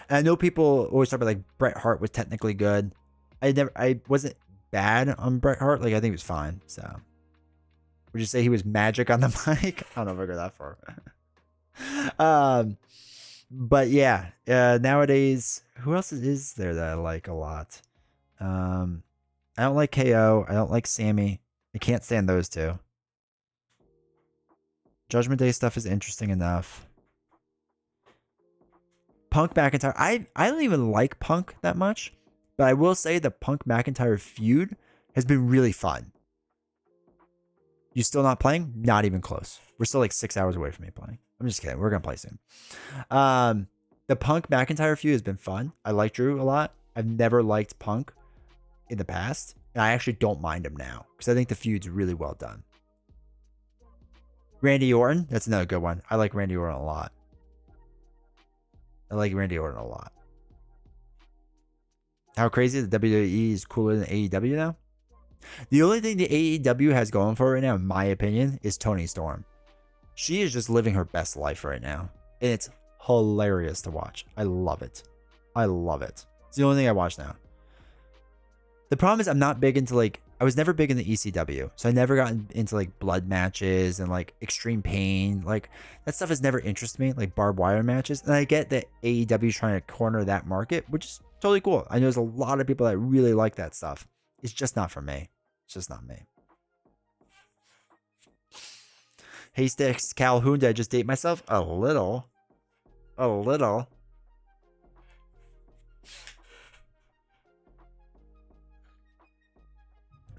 And I know people always talk about like Bret Hart was technically good. I wasn't bad on Bret Hart. Like I think he was fine. So would you say he was magic on the mic? I don't know if I go that far. But yeah, nowadays, who else is there that I like a lot? I don't like KO. I don't like Sammy. I can't stand those two. Judgment Day stuff is interesting enough. Punk McIntyre. I don't even like Punk that much, but I will say the Punk McIntyre feud has been really fun. You still not playing? Not even close. We're still like 6 hours away from me playing. I'm just kidding. We're going to play soon. The Punk McIntyre feud has been fun. I like Drew a lot. I've never liked Punk in the past, and I actually don't mind him now because I think the feud's really well done. Randy Orton, that's another good one. I like Randy Orton a lot. How crazy the WWE is cooler than AEW now? The only thing the AEW has going for it right now, in my opinion, is Toni Storm. She is just living her best life right now. And it's hilarious to watch. I love it. It's the only thing I watch now. The problem is I'm not big into like, I was never big in the ECW. So I never got into like blood matches and like extreme pain. Like that stuff has never interested me, like barbed wire matches. And I get that AEW is trying to corner that market, which is totally cool. I know there's a lot of people that really like that stuff. It's just not for me. It's just not me. Hey, Sticks Calhoun, did I just date myself? A little. A little.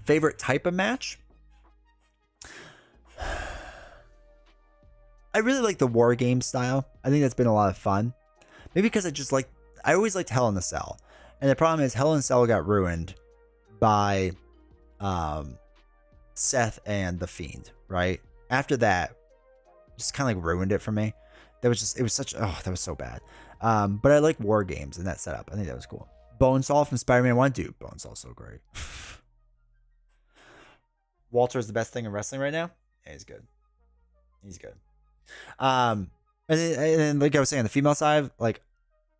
Favorite type of match? I really like the War Game style. I think that's been a lot of fun. Maybe because I always liked Hell in a Cell. And the problem is Hell in a Cell got ruined by Seth and The Fiend, right? After that, just kind of like ruined it for me. That was just, it was such, oh, that was so bad. But I like War Games and that setup. I think that was cool. Bonesaw from Spider-Man 1, dude. Bonesaw's so great. Walter is the best thing in wrestling right now. Yeah, he's good. He's good. And then like I was saying, on the female side, like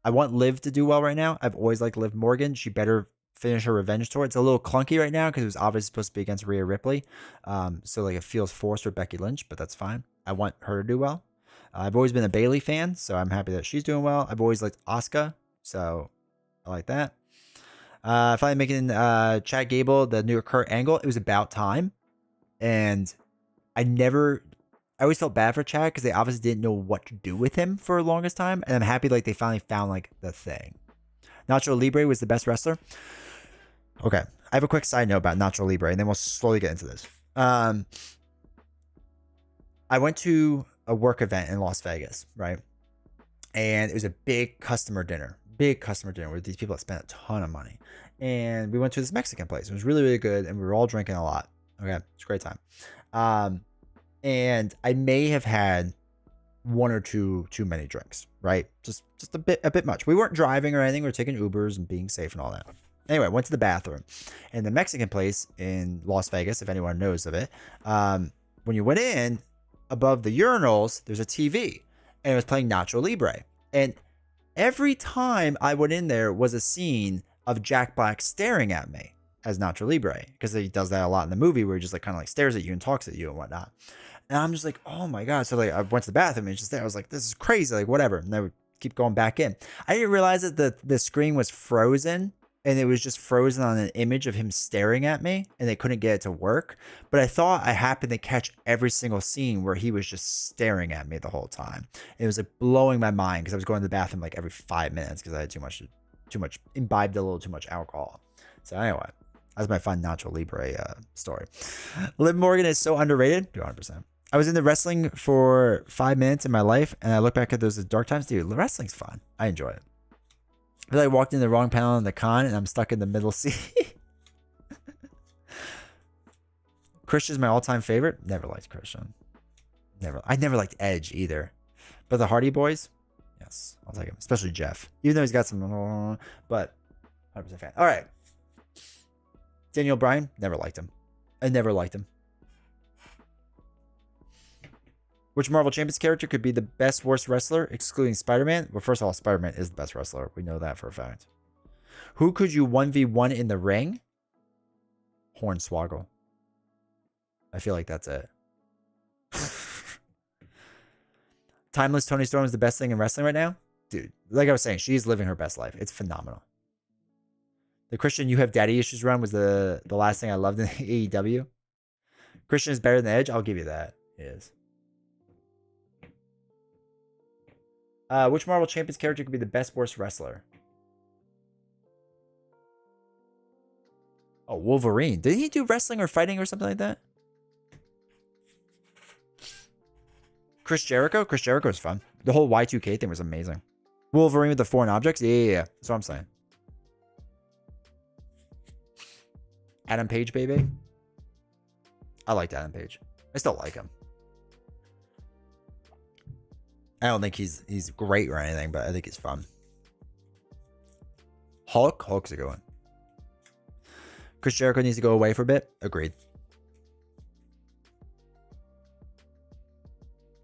I want Liv to do well right now. I've always liked Liv Morgan. She better finish her revenge tour. It's a little clunky right now because it was obviously supposed to be against Rhea Ripley. So like it feels forced for Becky Lynch, but that's fine. I want her to do well. I've always been a Bayley fan, so I'm happy that she's doing well. I've always liked Asuka, so I like that. Finally making Chad Gable the new Kurt Angle. It was about time. And I always felt bad for Chad because they obviously didn't know what to do with him for the longest time. And I'm happy like they finally found like the thing. Nacho Libre was the best wrestler. Okay. I have a quick side note about Nacho Libre and then we'll slowly get into this. I went to a work event in Las Vegas, right? And it was a big customer dinner with these people that spent a ton of money. And we went to this Mexican place. It was really, really good. And we were all drinking a lot. Okay, it's a great time. And I may have had one or two too many drinks, right? Just a bit much. We weren't driving or anything. We were taking Ubers and being safe and all that. Anyway, went to the bathroom. And the Mexican place in Las Vegas, if anyone knows of it, when you went in, above the urinals, there's a TV. And it was playing Nacho Libre. And every time I went in there was a scene of Jack Black staring at me as Nacho Libre, because he does that a lot in the movie where he just like kind of like stares at you and talks at you and whatnot. And I'm just like, oh my god. So like I went to the bathroom and it's just there. I was like, this is crazy, like whatever. And I would keep going back in. I didn't realize that the screen was frozen and it was just frozen on an image of him staring at me and they couldn't get it to work. But I thought I happened to catch every single scene where he was just staring at me the whole time. It was like blowing my mind because I was going to the bathroom like every 5 minutes because I had too much imbibed a little too much alcohol. So anyway, that's my fun Nacho Libre story. Liv Morgan is so underrated. 200%. I was into wrestling for 5 minutes in my life, and I look back at those dark times. Dude, wrestling's fun. I enjoy it. I feel like I walked in the wrong panel in the con, and I'm stuck in the middle seat. Christian's my all-time favorite. Never liked Christian. I never liked Edge either. But the Hardy Boys, yes, I'll take him. Especially Jeff. Even though he's got some, but 100% fan. All right. Daniel Bryan, never liked him. I never liked him. Which Marvel Champions character could be the best, worst wrestler, excluding Spider-Man? Well, first of all, Spider-Man is the best wrestler. We know that for a fact. Who could you 1v1 in the ring? Hornswoggle. I feel like that's it. Timeless Tony Storm is the best thing in wrestling right now? Dude, like I was saying, she's living her best life. It's phenomenal. The Christian You Have Daddy Issues run was the last thing I loved in AEW. Christian is better than Edge. I'll give you that. It is. Which Marvel Champions character could be the best, worst wrestler? Oh, Wolverine. Did he do wrestling or fighting or something like that? Chris Jericho? Chris Jericho is fun. The whole Y2K thing was amazing. Wolverine with the foreign objects? Yeah. That's what I'm saying. Adam Page, baby. I liked Adam Page. I still like him. I don't think he's great or anything, but I think he's fun. Hulk's a good one. Chris Jericho needs to go away for a bit. Agreed.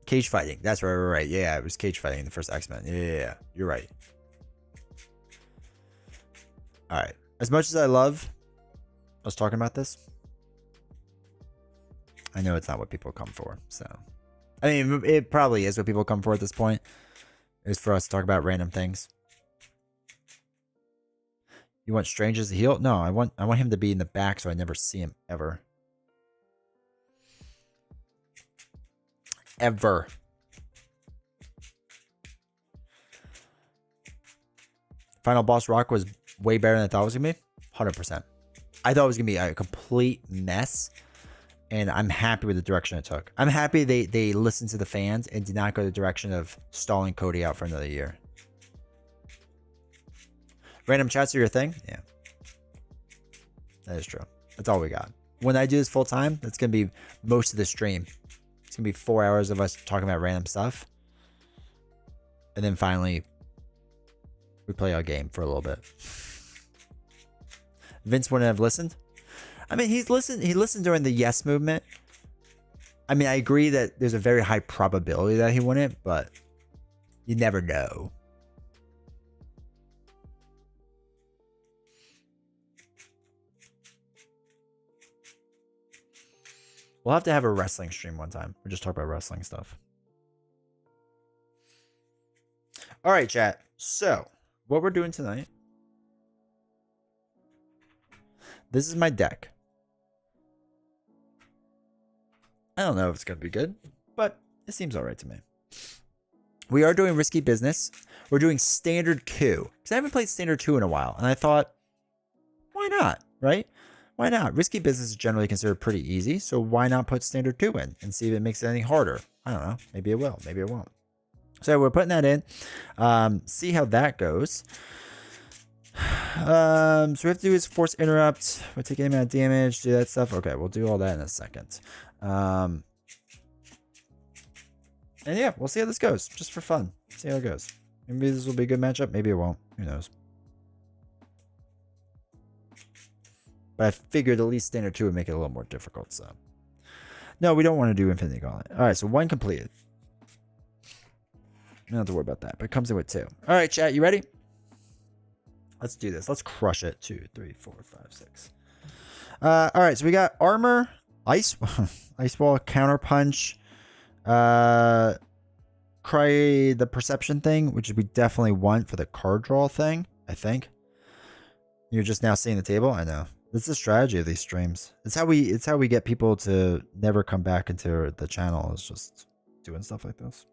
Cage fighting. That's right. Yeah, it was cage fighting in the first X-Men. Yeah, you're right. All right. As much as I love us talking about this. I know it's not what people come for, so I mean, it probably is what people come for at this point. Is for us to talk about random things. You want strangers to heal? No, I want him to be in the back so I never see him ever. Ever. Final boss rock was way better than I thought it was gonna be. 100%. I thought it was gonna be a complete mess, and I'm happy with the direction it took. I'm happy they listened to the fans and did not go the direction of stalling Cody out for another year. Random chats are your thing? Yeah. That is true. That's all we got. When I do this full time, that's gonna be most of the stream. It's gonna be 4 hours of us talking about random stuff. And then finally we play our game for a little bit. Vince wouldn't have listened. I mean, he listened during the yes movement. I mean, I agree that there's a very high probability that he wouldn't, but you never know. We'll have to have a wrestling stream one time. We'll just talk about wrestling stuff. All right, chat. So, what we're doing tonight. This is my deck. I don't know if it's going to be good, but it seems all right to me. We are doing Risky Business. We're doing Standard 2. Because I haven't played Standard 2 in a while. And I thought, why not, right? Why not? Risky Business is generally considered pretty easy. So why not put Standard 2 in and see if it makes it any harder? I don't know. Maybe it will. Maybe it won't. So we're putting that in. See how that goes. So we have to do is force interrupt. We're taking amount of damage. Do that stuff. Okay, we'll do all that in a second. And yeah, we'll see how this goes. Just for fun. See how it goes. Maybe this will be a good matchup. Maybe it won't. Who knows? But I figured at least Standard 2 would make it a little more difficult. So no, we don't want to do Infinity Gauntlet. All right, so 1 completed. You don't have to worry about that, but it comes in with 2. All right, chat, you ready? Let's do this. Let's crush it. 2, 3, 4, 5, 6. All right, so we got armor, ice wall, counter punch, cry the perception thing, which we definitely want for the card draw thing. I think you're just now seeing the table. I know it's the strategy of these streams. It's how we get people to never come back into the channel. Is just doing stuff like this.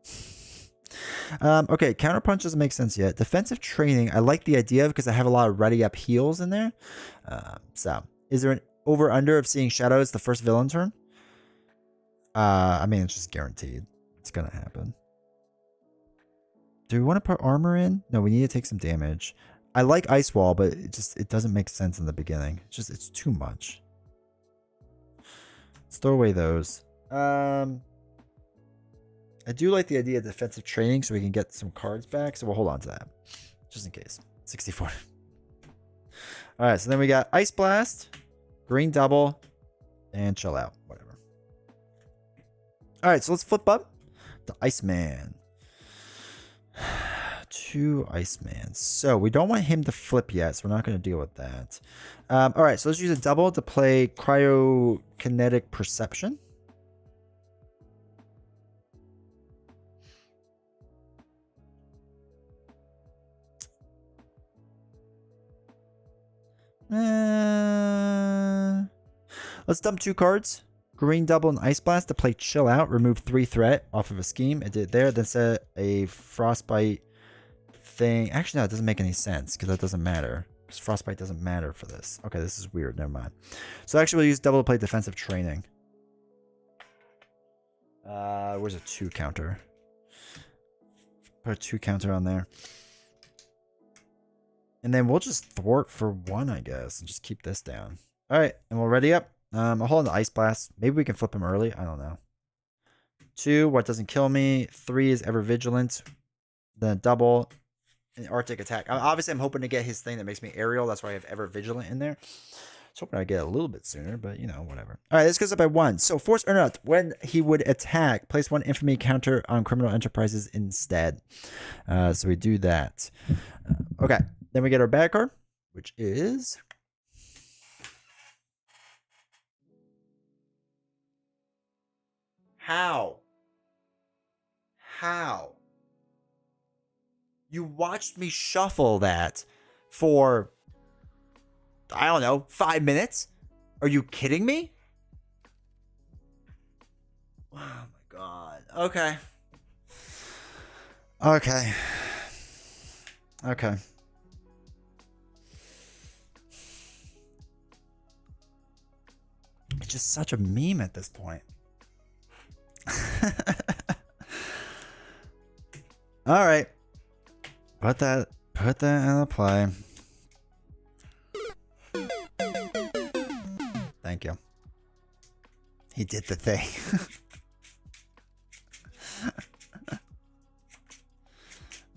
Okay, counterpunch doesn't make sense yet. Defensive training, I like the idea because I have a lot of ready up heals in there. So, is there an over-under of seeing shadows the first villain turn? I mean, it's just guaranteed. It's gonna happen. Do we want to put armor in? No, we need to take some damage. I like Ice Wall, but it doesn't make sense in the beginning. It's too much. Let's throw away those. I do like the idea of defensive training so we can get some cards back. So we'll hold on to that just in case. 64. All right. So then we got Ice Blast, Green Double, and Chill Out. Whatever. All right. So let's flip up to Iceman. 2 Iceman. So we don't want him to flip yet. So we're not going to deal with that. All right. So let's use a double to play Cryokinetic Perception. Let's dump 2 cards. Green Double and Ice Blast to play Chill Out. Remove 3 threat off of a scheme. I did it there. Then set a Frostbite thing. Actually, no, it doesn't make any sense because that doesn't matter. Because Frostbite doesn't matter for this. Okay, this is weird. Never mind. So actually, we'll use double to play Defensive Training. Where's a 2 counter? Put a 2 counter on there. And then we'll just thwart for 1, I guess, and just keep this down. All right, and we'll ready up. I'll hold on to Ice Blast. Maybe we can flip him early. I don't know. 2, what doesn't kill me. 3 is Ever Vigilant. Then double. And Arctic Attack. Obviously, I'm hoping to get his thing that makes me aerial. That's why I have Ever Vigilant in there. I was hoping I'd get a little bit sooner, but, you know, whatever. All right, this goes up by 1. So, Force Interrupt. When he would attack, place 1 Infamy counter on Criminal Enterprises instead. So, we do that. Okay. Then we get our bad card, which is How? How? You watched me shuffle that for, I don't know, 5 minutes? Are you kidding me? Oh my god. Okay. Okay. Okay. It's just such a meme at this point. All right. Put that in play. Thank you. He did the thing.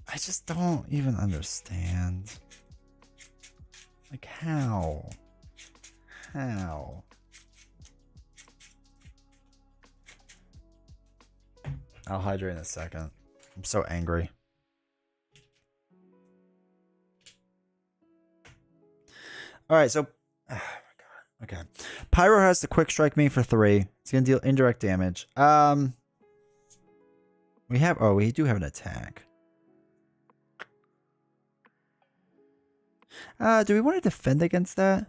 I just don't even understand. Like how? How? I'll hydrate in a second. I'm so angry. All right, so oh my god. Okay. Pyro has to quick strike me for 3. It's gonna deal indirect damage. We do have an attack. Do we want to defend against that?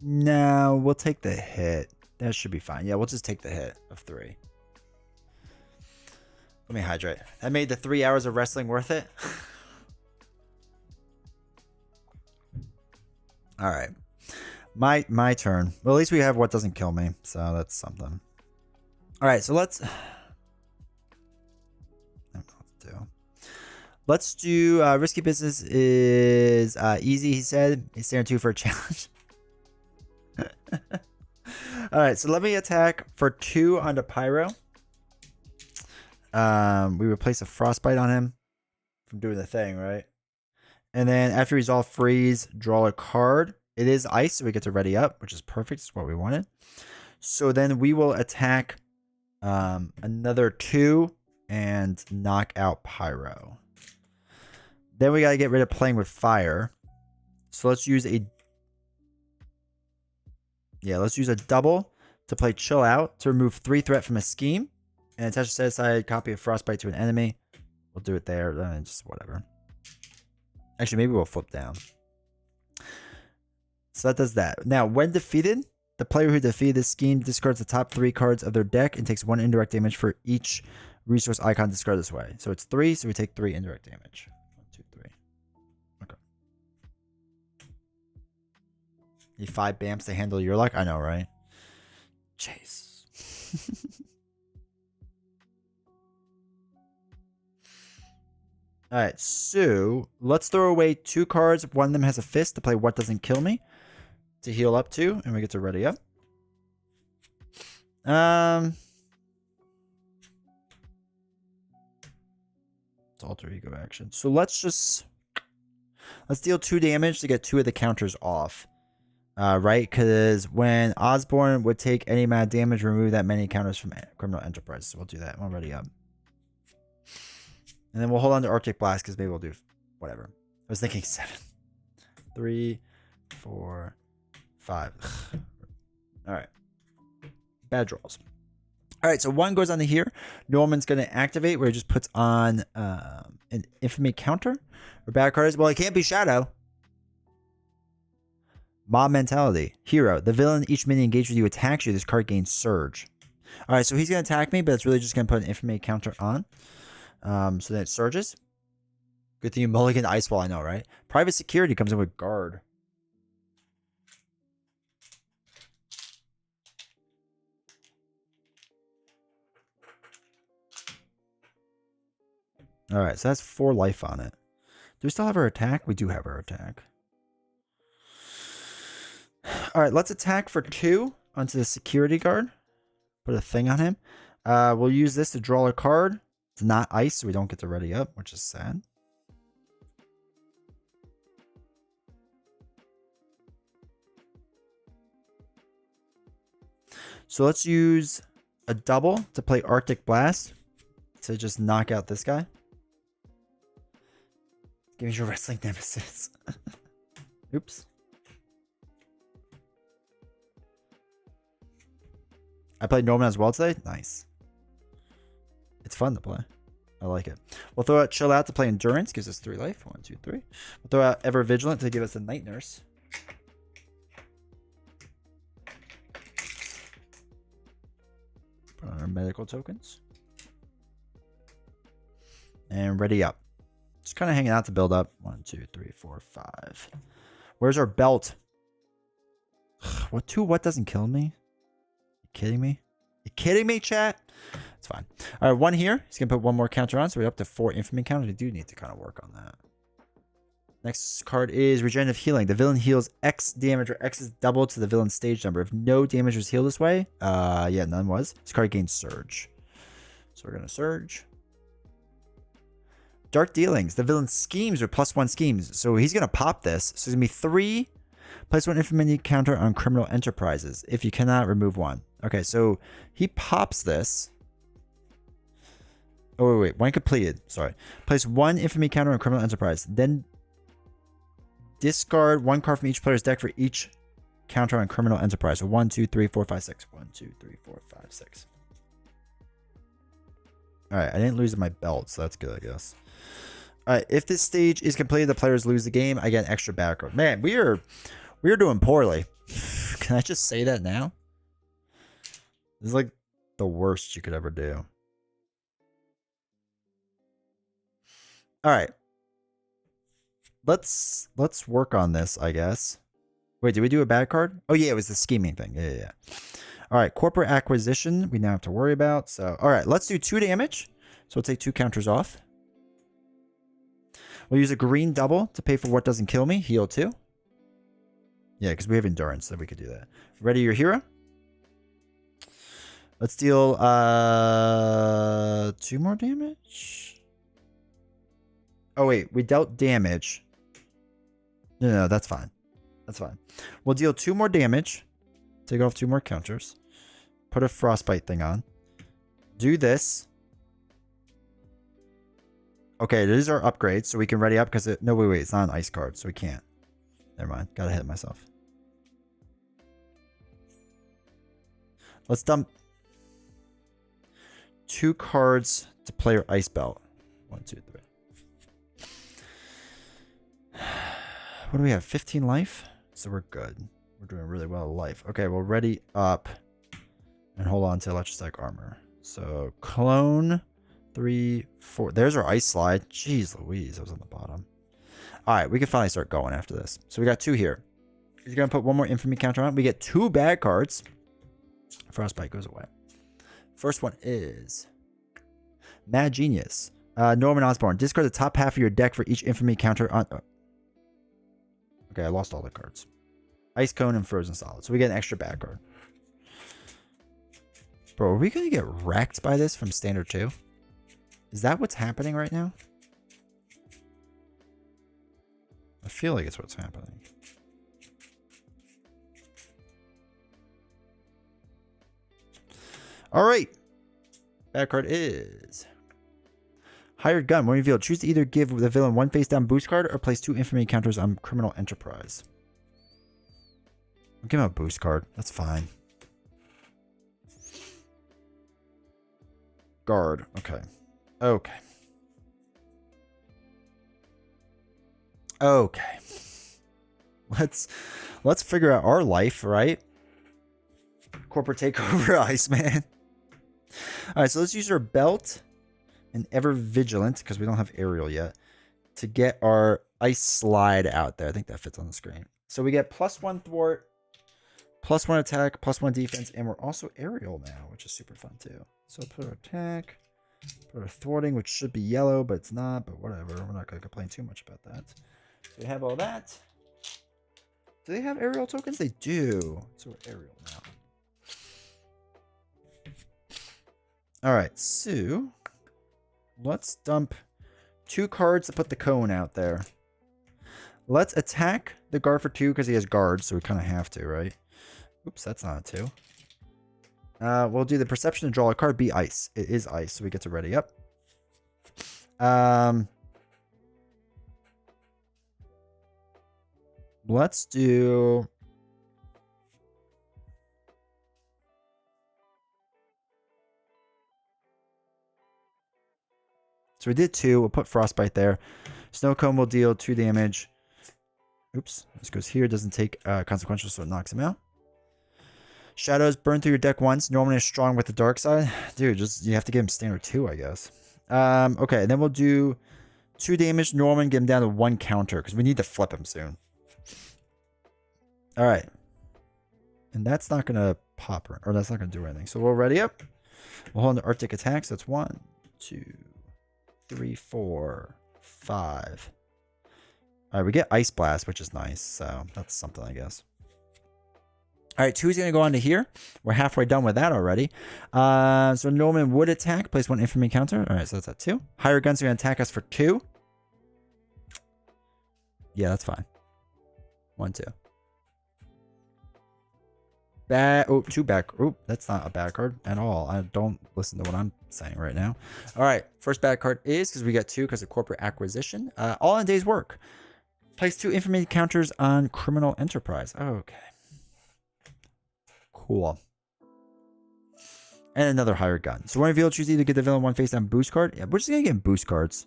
No, we'll take the hit. That should be fine. Yeah, we'll just take the hit of 3. Let me hydrate. That made the 3 hours of wrestling worth it. All right. My turn. Well, at least we have what doesn't kill me, so that's something. All right, so let's... I don't know what to do. Let's do... Risky Business is easy, he said. He's standing 2 for a challenge. All right, so let me attack for 2 onto Pyro. We replace a Frostbite on him from doing the thing, right? And then after resolve freeze, draw a card. It is ice, so we get to ready up, which is perfect. It's what we wanted. So then we will attack another 2 and knock out Pyro. Then we got to get rid of playing with fire. So let's use a... Yeah, let's use a double to play Chill Out to remove 3 threat from a scheme. And attach a set-aside copy of Frostbite to an enemy. We'll do it there. Just whatever. Actually, maybe we'll flip down. So that does that. Now, when defeated, the player who defeated this scheme discards the top 3 cards of their deck and takes 1 indirect damage for each resource icon discarded this way. So it's 3, so we take 3 indirect damage. 1, 2, 3. Okay. Need 5 BAMs to handle your luck? I know, right? Chase. All right, so let's throw away 2 cards. One of them has a fist to play What Doesn't Kill Me to heal up to, and we get to ready up. It's alter ego action. So let's deal 2 damage to get 2 of the counters off. Right? Because when Osborne would take any amount of damage, remove that many counters from Criminal Enterprise. So we'll do that. We're ready up. And then we'll hold on to Arctic Blast because maybe we'll do whatever. I was thinking 7. 3, 4, 5. All right. Bad draws. All right, so 1 goes on to here. Norman's going to activate where he just puts on an infamy counter. Or bad cards. Well, it can't be Shadow. Mob Mentality. Hero. The villain each minion engaged with you attacks you. This card gains Surge. All right, so he's going to attack me, but it's really just going to put an infamy counter on. So then it surges. Good thing you mulligan Ice Wall, I know, right? Private Security comes in with Guard. Alright, so that's 4 life on it. Do we still have our attack? We do have our attack. Alright, let's attack for 2 onto the security guard. Put a thing on him. We'll use this to draw a card. It's not ice, so we don't get to ready up, which is sad. So let's use a double to play Arctic Blast to just knock out this guy. Give me your wrestling nemesis. Oops. I played Norman as well today. Nice. It's fun to play. I like it. We'll throw out Chill Out to play Endurance. Gives us 3 life. 1, 2, 3. We'll throw out Ever Vigilant to give us a Night Nurse. Put on our medical tokens. And ready up. Just kind of hanging out to build up. 1, 2, 3, 4, 5. Where's our belt? What doesn't kill me? You kidding me? You kidding me, chat? It's fine. All right, 1 here. He's going to put 1 more counter on, so we're up to 4 infamy counters. We do need to kind of work on that. Next card is Regenerative Healing. The villain heals X damage, or X is double to the villain's stage number. If no damage was healed this way, yeah, none was. This card gains Surge. So we're going to Surge. Dark Dealings. The villain's schemes are +1 schemes. So he's going to pop this. So it's going to be 3. Place 1 infamy counter on Criminal Enterprises. If you cannot, remove 1. Okay, so he pops this. Oh, wait. 1 completed. Sorry. Place 1 infamy counter on Criminal Enterprise. Then discard 1 card from each player's deck for each counter on Criminal Enterprise. So 1, 2, 3, 4, 5, 6. 1, 2, 3, 4, 5, 6. Alright, I didn't lose my belt, so that's good, I guess. Alright, if this stage is completed, the players lose the game. I get an extra back card. Man, we are doing poorly. Can I just say that now? This is like the worst you could ever do. Alright. Let's work on this, I guess. Wait, did we do a bad card? Oh yeah, it was the scheming thing. Yeah. All right, corporate acquisition. We now have to worry about. So, all right, let's do 2 damage. So we'll take 2 counters off. We'll use a green double to pay for what doesn't kill me. Heal 2. Yeah, because we have endurance, so we could do that. Ready your hero. Let's deal 2 more damage. Oh wait, we dealt damage. No, that's fine. That's fine. We'll deal 2 more damage. Take off 2 more counters. Put a frostbite thing on. Do this. Okay, these are upgrades, so we can ready up because it. No, wait, it's not an ice card, so we can't. Never mind. Gotta hit myself. Let's dump 2 cards to play your ice belt. 1, 2, 3. What do we have? 15 life? So we're good. We're doing really well with life. Okay, we'll ready up and hold on to electrostatic armor. So clone 3, 4. There's our ice slide. Jeez Louise, I was on the bottom. All right, we can finally start going after this. So we got 2 here. He's gonna put 1 more infamy counter on. We get 2 bad cards. Frostbite goes away. First one is Mad Genius. Norman Osborn. Discard the top half of your deck for each infamy counter on. Okay, I lost all the cards. Ice Cone and Frozen Solid. So we get an extra bad card. Bro, are we going to get wrecked by this from Standard 2? Is that what's happening right now? I feel like it's what's happening. All right. Bad card is Hired Gun. When revealed, choose to either give the villain 1 face down boost card or place 2 infamy counters on Criminal Enterprise. I'll give him a boost card. That's fine. Guard. Okay. Okay. Okay. Let's figure out our life, right? Corporate takeover, Iceman. All right, so let's use our belt and Ever Vigilant, because we don't have aerial yet, to get our ice slide out there. I think that fits on the screen. So we get +1 thwart, +1 attack, +1 defense, and we're also aerial now, which is super fun too. So put our attack, put our thwarting, which should be yellow, but it's not, but whatever. We're not going to complain too much about that. So we have all that. Do they have aerial tokens? They do. So we're aerial now. All right, so let's dump 2 cards to put the cone out there. Let's attack the guard for 2 because he has guards, so we kind of have to, right? Oops, that's not a 2. We'll do the perception to draw a card. Be ice. It is ice, so we get to ready up. Let's do So we did 2. We'll put Frostbite there. Snow Cone will deal 2 damage. Oops. This goes here. Doesn't take consequential, so it knocks him out. Shadows burn through your deck once. Norman is strong with the dark side. Dude, just you have to give him standard 2, I guess. Okay, then we'll do 2 damage. Norman, get him down to 1 counter because we need to flip him soon. All right. And that's not going to pop, or that's not going to do anything. So we'll ready up. We'll hold the Arctic attacks. That's 1, 2, 3, 4, 5. All right, we get Ice Blast, which is nice. So that's something, I guess. All right, 2 is going to go on to here. We're halfway done with that already. So Norman would attack. Place 1 infamy counter. All right, so that's at 2. Higher guns are going to attack us for 2. Yeah, that's fine. 1, 2. 2 back. Oh, that's not a bad card at all. I don't listen to what I'm saying right now. All right, first bad card is because we got 2 because of corporate acquisition. All in day's work. Place 2 infamy counters on criminal enterprise. Okay. Cool. And another hired gun. So when revealed, choose either get the villain 1 face down boost card. Yeah, we're just gonna get boost cards.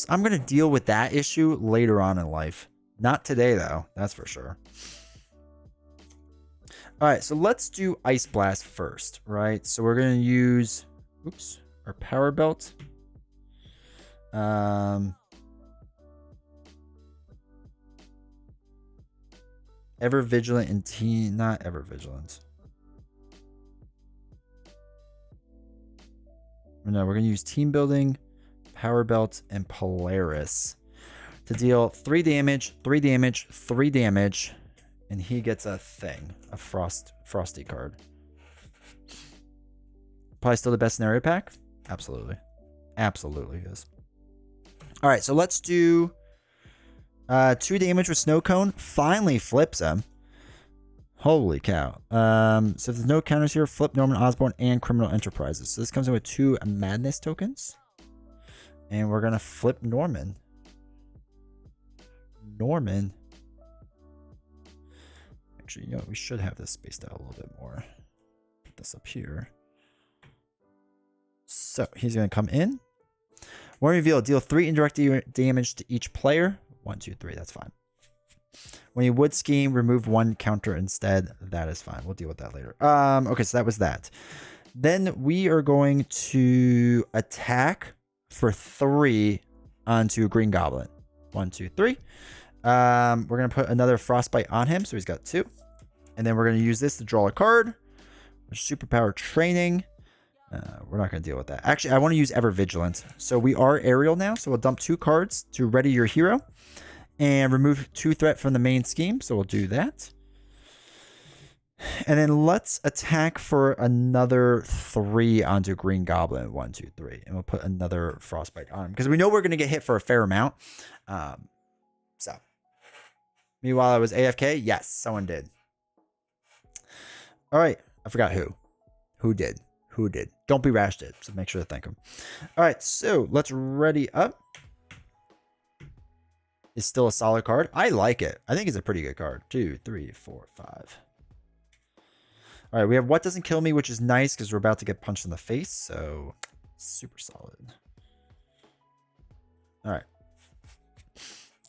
I'm gonna deal with that issue later on in life. Not today though, that's for sure. All right, so let's do Ice Blast first, right? So we're gonna use, our power belt. Ever vigilant and team, not ever vigilant. No, we're gonna use team building, power belt, and Polaris to deal 3 damage, 3 damage, 3 damage, and he gets a thing, a frosty card. Probably still the best scenario pack. Absolutely, absolutely is. All right, so let's do 2 damage with Snow Cone. Finally flips him. Holy cow. So if there's no counters here, flip Norman Osborn and Criminal Enterprises. So this comes in with 2 Madness tokens. And we're going to flip Norman. Actually, you know, we should have this spaced out a little bit more. Put this up here. So he's going to come in. When revealed, deal 3 indirect damage to each player. 1, 2, 3. That's fine. When you would scheme, remove 1 counter instead. That is fine. We'll deal with that later. Okay, so that was that. Then we are going to attack for 3 onto Green Goblin. 1, 2, 3. We're going to put another Frostbite on him, so he's got 2. And then we're going to use this to draw a card. Superpower Training. We're not going to deal with that. Actually, I want to use Ever Vigilant. So we are aerial now, so we'll dump 2 cards to ready your hero. And remove 2 threat from the main scheme. So we'll do that. And then let's attack for another 3 onto Green Goblin. 1, 2, 3. And we'll put another Frostbite on him. Because we know we're going to get hit for a fair amount. So. Meanwhile, I was AFK. Yes, someone did. All right. I forgot who. Who did? Who did? Don't be rash did. So make sure to thank him. All right. So let's ready up. Is still a solid card. I like it. I think it's a pretty good card. 2, 3, 4, 5. All right, we have What Doesn't Kill Me, which is nice because we're about to get punched in the face. So super solid. All right.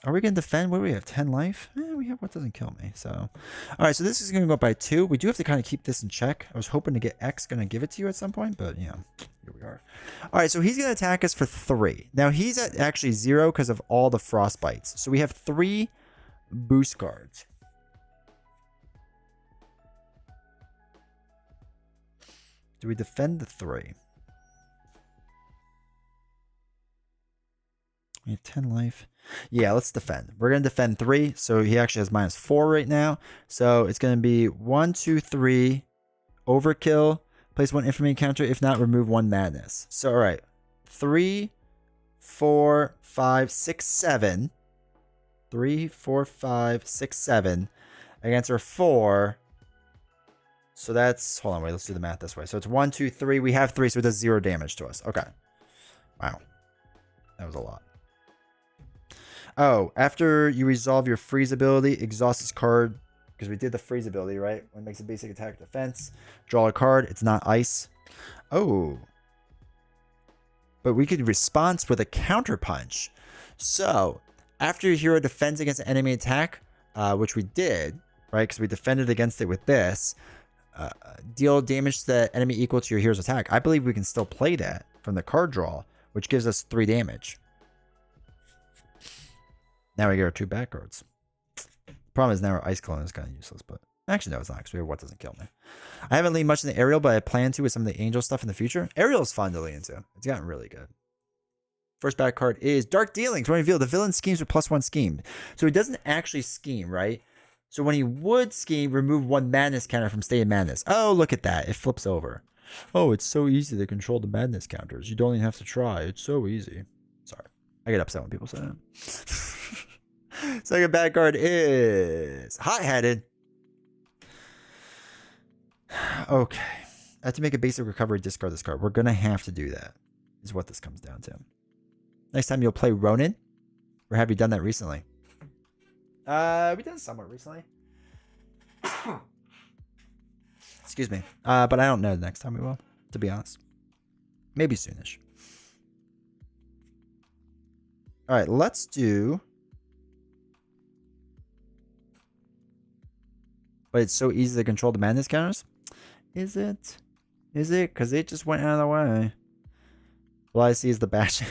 Are we going to defend? What do we have? 10 life? We have What Doesn't Kill Me. So, all right. So this is going to go up by 2. We do have to kind of keep this in check. I was hoping to get X going to give it to you at some point, but yeah, here we are. All right. So he's going to attack us for 3. Now he's at actually 0 because of all the Frostbites. So we have 3 boost cards. Do we defend the 3? We have 10 life. Yeah, let's defend. We're going to defend 3. So he actually has -4 right now. So it's going to be 1, 2, 3. Overkill. Place 1 infamy counter. If not, remove 1 madness. So, all right. 3, 4, 5, 6, 7. 3, 4, 5, 6, 7. Against our 4. So that's, hold on, wait, let's do the math this way. So it's 1, 2, 3. We have 3, so it does 0 damage to us. Okay. Wow. That was a lot. Oh, after you resolve your freeze ability, exhaust this card, because we did the freeze ability, right? When it makes a basic attack defense, draw a card. It's not ice. Oh. but we could respond with a counter punch. So after your hero defends against an enemy attack, which we did, right? Because we defended against it with this, deal damage to the enemy equal to your hero's attack. I believe we can still play that from the card draw, which gives us 3 damage. Now we get our 2 back cards. Problem is now our Ice Clone is kind of useless, but actually no, it's not, because we have What Doesn't Kill Me. I haven't leaned much in the aerial, but I plan to with some of the angel stuff in the future. Aerial is fun to lean into. It's gotten really good. First back card is Dark Dealings. When revealed, the villain schemes with +1 scheme. So he doesn't actually scheme, right? So when he would scheme, remove 1 madness counter from State of Madness. Oh, look at that. It flips over. Oh, it's so easy to control the madness counters. You don't even have to try. It's so easy. Sorry. I get upset when people say that. Second bad card is Hot-Headed. Okay. I have to make a basic recovery, discard this card. We're going to have to do that, is what this comes down to. Next time you'll play Ronin. Or have you done that recently? We did it somewhat recently. Excuse me. But I don't know the next time we will, to be honest. Maybe soonish. All right, let's do... But it's so easy to control the madness counters? Is it? Is it? Because it just went out of the way. All I see is the bashing.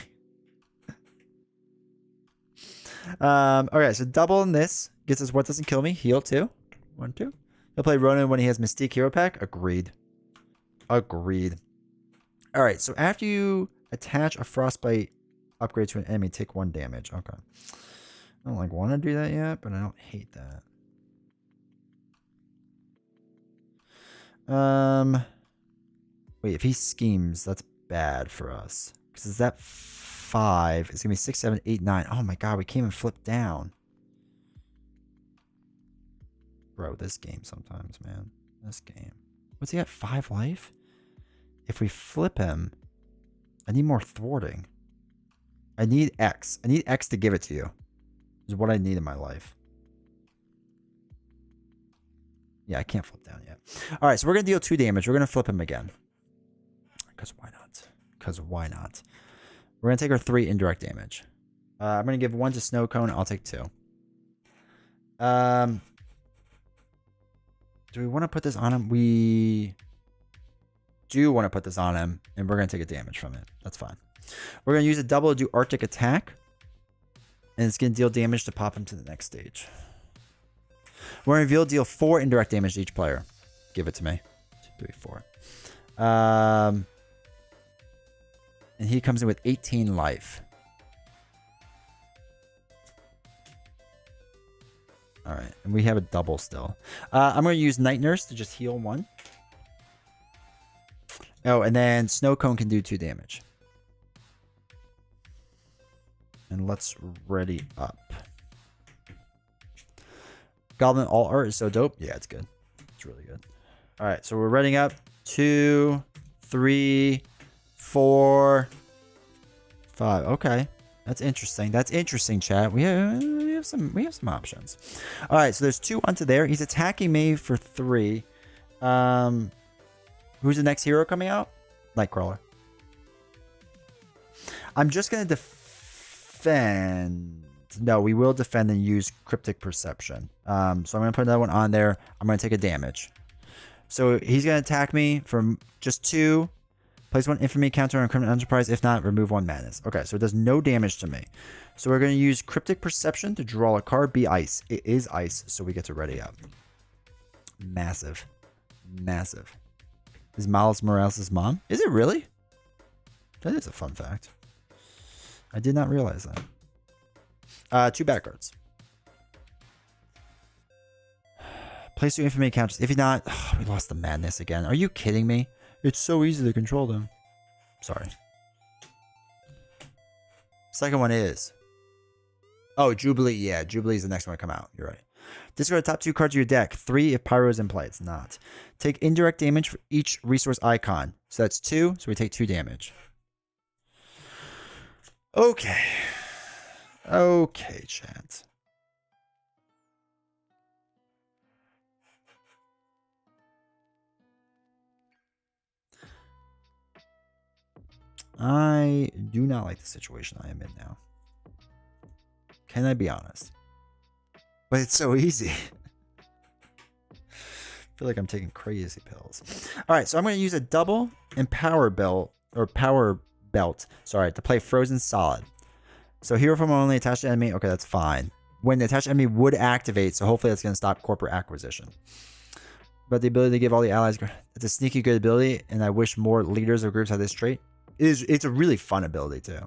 Okay, so double in this gets us What Doesn't Kill Me. Heal 2. 1, 2. He'll play Ronin when he has Mystique Hero Pack. Agreed. Agreed. All right, so after you attach a Frostbite upgrade to an enemy, take 1 damage. Okay. I don't want to do that yet, but I don't hate that. Wait, if he schemes, that's bad for us. Because it's that 5. It's going to be 6, 7, 8, 9. Oh my god, we can't even flip down. Bro, this game sometimes, man. This game. What's he at? 5 life? If we flip him, I need more thwarting. I need X. I need X to give it to you. Is what I need in my life. Yeah, I can't flip down yet. All right, so we're going to deal 2 damage. We're going to flip him again. Because why not? Because why not? We're going to take our 3 indirect damage. I'm going to give 1 to Snow Cone. I'll take 2. Do we want to put this on him? We do want to put this on him, and we're going to take a damage from it. That's fine. We're going to use a double to do Arctic Attack, and it's going to deal damage to pop him to the next stage. We're going to reveal deal 4 indirect damage to each player. Give it to me. 2, 3, 4. And he comes in with 18 life. All right, and we have a double still. I'm going to use Night Nurse to just heal 1. Oh, and then Snow Cone can do 2 damage. And let's ready up. Goblin All Art is so dope. Yeah, it's good. It's really good. All right, so we're readying up. 2, 3, 4, 5. Okay, that's interesting. That's interesting, chat. We have some options. All right, so there's 2 onto there. He's attacking me for 3. Who's the next hero coming out? Nightcrawler. I'm just gonna defend. No, we will defend and use Cryptic Perception. So I'm going to put another one on there. I'm going to take a damage. So he's going to attack me from just 2. Place 1 Infamy counter on Criminal Enterprise. If not, remove 1 madness. Okay, so it does no damage to me. So we're going to use Cryptic Perception to draw a card. Be ice. It is ice, so we get to ready up. Massive. Massive. Is Miles Morales' mom? Is it really? That is a fun fact. I did not realize that. 2 bad cards. Place 2 infamy counters. If you're not... Oh, we lost the madness again. Are you kidding me? It's so easy to control them. Sorry. Second one is... Oh, Jubilee. Yeah, Jubilee is the next one to come out. You're right. Discard the top 2 cards of your deck. 3 if Pyro is in play. It's not. Take indirect damage for each resource icon. So that's 2. So we take 2 damage. Okay. Okay, chat. I do not like the situation I am in now. Can I be honest? But it's so easy. I feel like I'm taking crazy pills. All right, so I'm going to use a double and power belt, sorry, to play Frozen Solid. So hero form only attached to enemy. Okay, that's fine. When the attached enemy would activate, so hopefully that's going to stop corporate acquisition. But the ability to give all the allies, it's a sneaky good ability, and I wish more leaders of groups had this trait. It's a really fun ability too.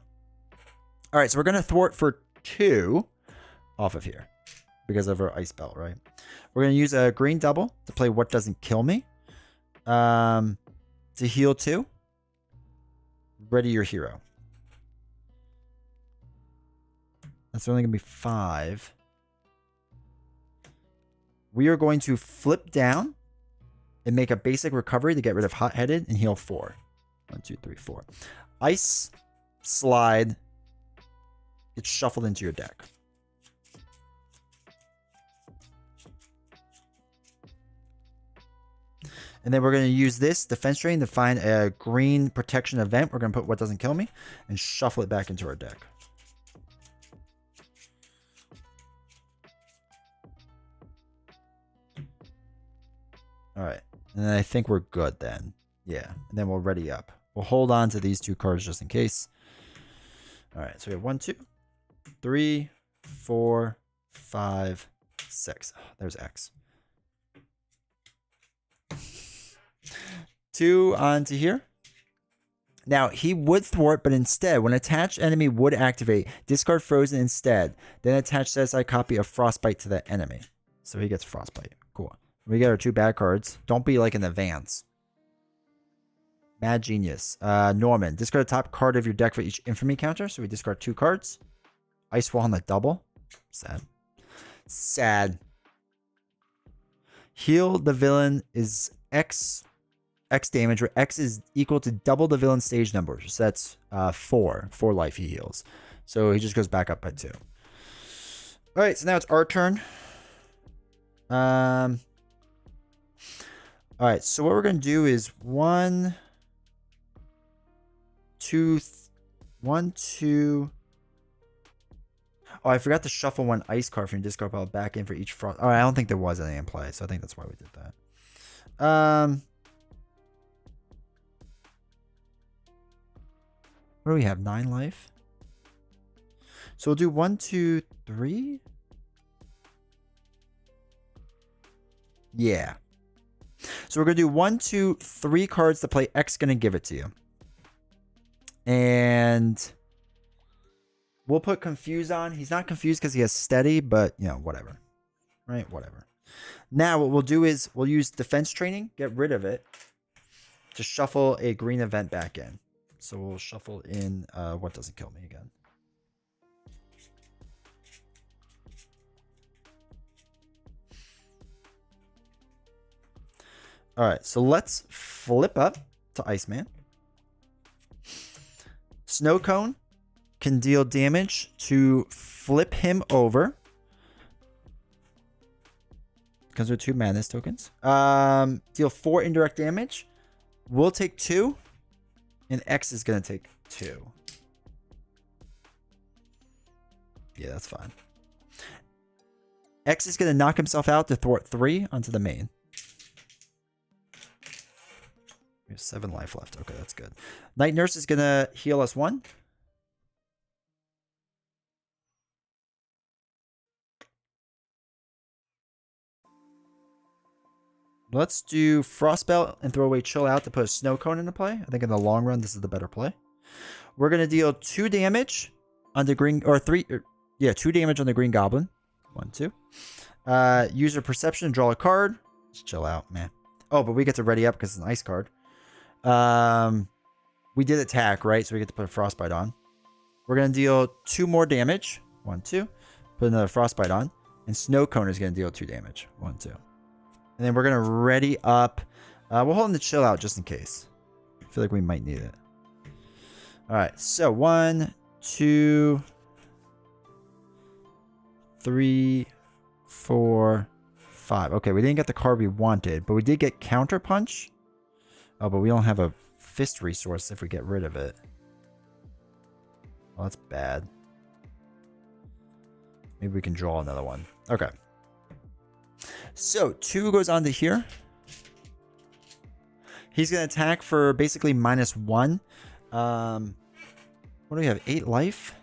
All right, so we're going to thwart for 2 off of here because of our ice belt, right? We're going to use a green double to play What Doesn't Kill Me. To heal 2. Ready your hero. That's only going to be 5. We are going to flip down and make a basic recovery to get rid of hot-headed and heal 4. 1, 2, 3, 4. Ice slide. It's shuffled into your deck. And then we're going to use this defense drain to find a green protection event. We're going to put What Doesn't Kill Me and shuffle it back into our deck. All right. And then I think we're good then. Yeah. And then we'll ready up. We'll hold on to these 2 cards just in case. All right. So we have 1, 2, 3, 4, 5, 6. Oh, there's X. 2 onto here. Now, he would thwart, but instead, when attached enemy would activate, discard Frozen instead. Then attach set aside copy of Frostbite to the enemy. So he gets Frostbite. Cool. We get our 2 bad cards. Don't be like an advance. Mad Genius. Norman. Discard the top card of your deck for each infamy counter. So we discard 2 cards. Ice Wall on the double. Sad. Sad. Heal the villain is X damage, where X is equal to double the villain stage number. So that's 4 life he heals. So he just goes back up by 2. All right, so now it's our turn. All right, so what we're going to do is 1, 2, 1, 2. Oh, I forgot to shuffle 1 ice card from your discard pile back in for each frost. Oh, I don't think there was any in play, so I think that's why we did that. What do we have? 9 life. So we'll do 1, 2, 3. Yeah. So we're going to do 1, 2, 3 cards to play X going to give it to you. And we'll put Confuse on. He's not confused because he has Steady, but, you know, whatever. Right? Whatever. Now what we'll do is we'll use Defense Training, get rid of it, to shuffle a green event back in. So we'll shuffle in What Doesn't Kill Me again. All right, so let's flip up to Iceman. Snow Cone can deal damage to flip him over. Comes with 2 Madness tokens. Deal 4 indirect damage. We'll take 2. And X is going to take 2. Yeah, that's fine. X is going to knock himself out to thwart 3 onto the main. We have 7 life left. Okay, that's good. Night Nurse is going to heal us 1. Let's do Frostbelt and throw away Chill Out to put a Snow Cone into play. I think in the long run, this is the better play. We're going to deal 2 damage on the green, or 3, yeah, 2 damage on the Green Goblin. 1, 2. User Perception, draw a card. Just chill out, man. Oh, but we get to ready up because it's an ice card. We did attack, right? So we get to put a Frostbite on. We're going to deal 2 more damage. 1, 2. Put another Frostbite on. And Snow Cone is going to deal 2 damage. 1, 2. And then we're going to ready up. We'll hold him to Chill Out just in case. I feel like we might need it. All right. So 1, 2, 3, 4, 5. Okay, we didn't get the card we wanted, but we did get Counter Punch. Oh, but we don't have a fist resource if we get rid of it. Well, that's bad. Maybe we can draw another one. Okay. So 2 goes on to here. He's going to attack for basically -1. What do we have? 8 life?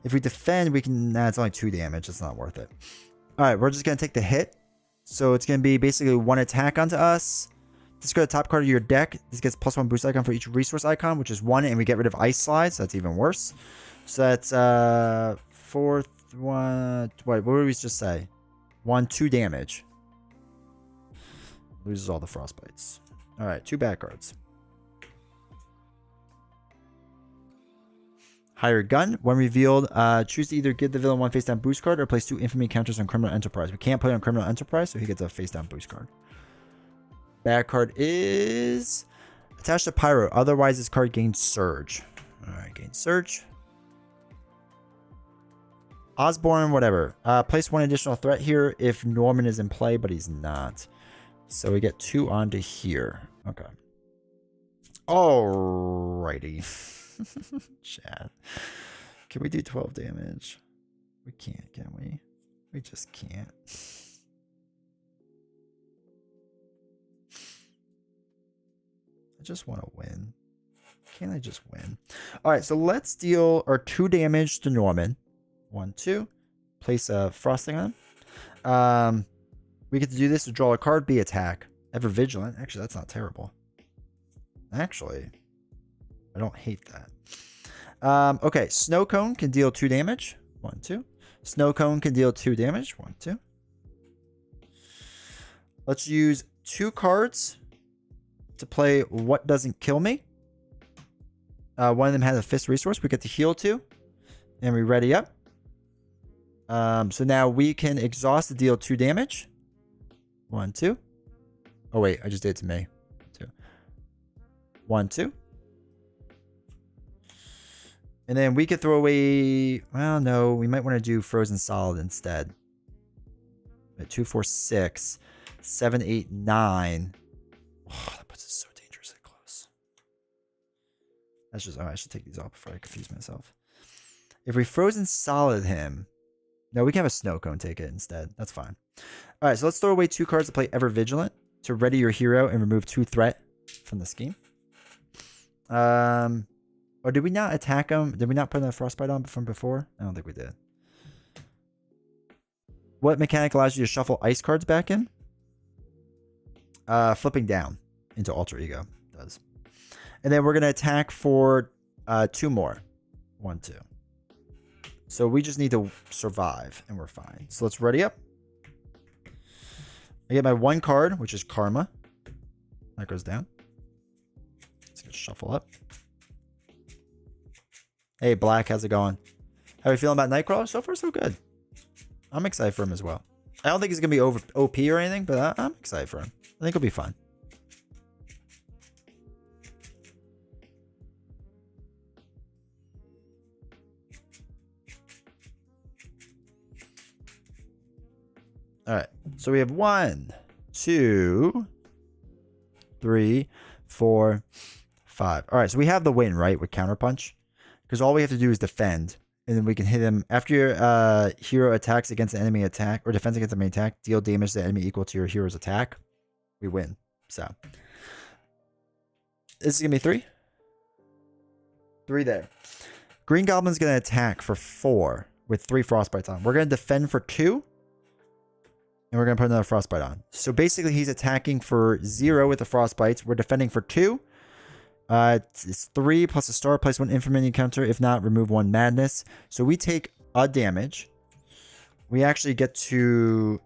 If we defend, we can... Nah, it's only 2 damage. It's not worth it. Alright, we're just going to take the hit. So it's going to be basically 1 attack onto us. Discard the top card of your deck. This gets +1 boost icon for each resource icon, which is 1, and we get rid of Ice Slide, so that's even worse. So that's 4th one... Wait, what did we just say? 1, 2 damage. Loses all the frostbites. Alright, 2 bad cards. Hired Gun. When revealed, choose to either give the villain 1 face down boost card or place 2 infamy counters on Criminal Enterprise. We can't put it on Criminal Enterprise, so he gets a face down boost card. Bad card is attached to Pyro. Otherwise, this card gains Surge. Alright, gains Surge. Osborne, whatever. Place 1 additional threat here if Norman is in play, but he's not. So we get 2 onto here. Okay. Alrighty. Chat. Can we do 12 damage? We can't, can we? We just can't. I just want to win. Can't I just win? Alright, so let's deal our 2 damage to Norman. 1, 2. Place a frosting on him. We get to do this to draw a card, be attack. Ever vigilant. Actually, that's not terrible. Actually, I don't hate that. Okay, Snow Cone can deal 2 damage. 1, 2. Snow Cone can deal 2 damage. 1, 2. Let's use 2 cards to play What Doesn't Kill Me. One of them has a fist resource. We get to heal 2. And we ready up. So now we can exhaust to deal 2 damage. 1, 2. Oh, wait. I just did it to me. 2. 1, 2. And then we could throw away... Well, no. We might want to do Frozen Solid instead. 2, 4, 6. 7, 8, 9. Oh, that puts us so dangerously close. That's just... Oh, I should take these off before I confuse myself. If we Frozen Solid him... No, we can have a Snow Cone take it instead. That's fine. All right, so let's throw away 2 cards to play Ever Vigilant to ready your hero and remove 2 threat from the scheme. Or did we not attack him? Did we not put a Frostbite on from before? I don't think we did. What mechanic allows you to shuffle ice cards back in? Flipping down into Alter Ego does. And then we're going to attack for 2 more. 1, 2. So we just need to survive, and we're fine. So let's ready up. I get my 1 card, which is Karma. That goes down. Let's get shuffle up. Hey, Black, how's it going? How are you feeling about Nightcrawler? So far, so good. I'm excited for him as well. I don't think he's going to be over OP or anything, but I'm excited for him. I think it'll be fun. All right, so we have 1, 2, 3, 4, 5. All right, so we have the win, right, with Counterpunch? Because all we have to do is defend, and then we can hit him. After your hero attacks against an enemy attack, or defends against an enemy attack, deal damage to the enemy equal to your hero's attack. We win. So, this is going to be 3. 3 there. Green Goblin's going to attack for 4 with 3 Frostbites on. We're going to defend for 2. And we're going to put another Frostbite on. So basically, he's attacking for 0 with the Frostbites. We're defending for 2. It's 3 plus a star. Place 1 infamy counter. If not, remove 1 madness. So we take a damage. We actually get to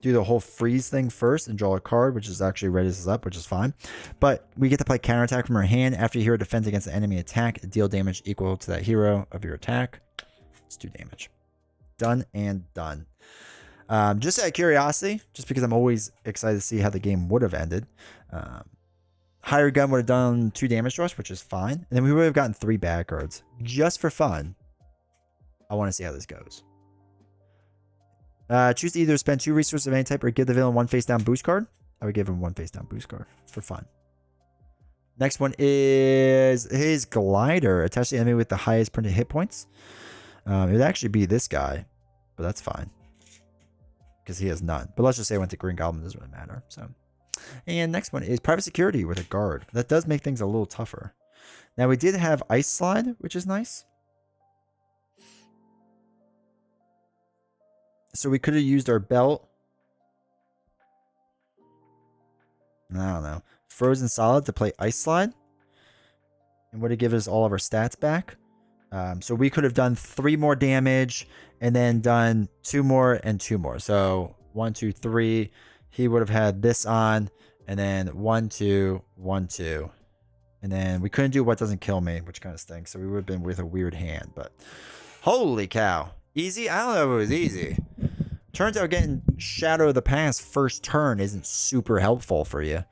do the whole freeze thing first and draw a card, which is actually raises us up, which is fine. But we get to play counterattack from our hand. After your hero defends against an enemy attack, deal damage equal to that hero of your attack. It's 2 damage. Done and done. Just out of curiosity, just because I'm always excited to see how the game would have ended. Hired Gun would have done 2 damage to us, which is fine. And then we would have gotten 3 bad cards. Just for fun, I want to see how this goes. Choose to either spend 2 resources of any type or give the villain 1 face down boost card. I would give him 1 face down boost card for fun. Next one is his glider. Attach the enemy with the highest printed hit points. It would actually be this guy, but that's fine because he has none. But let's just say I went to Green Goblin. Doesn't really matter. So, and next one is private security with a guard. That does make things a little tougher. Now we did have ice slide, which is nice. So we could have used our belt. I don't know. Frozen solid to play ice slide. And would have given us all of our stats back. So we could have done 3 more damage and then done 2 more and 2 more. So 1, 2, 3. He would have had this on. And then 1, 2, 1, 2. And then we couldn't do what doesn't kill me, which kind of stinks. So we would have been with a weird hand. But holy cow. Easy? I don't know if it was easy. Turns out getting Shadow of the Past first turn isn't super helpful for you.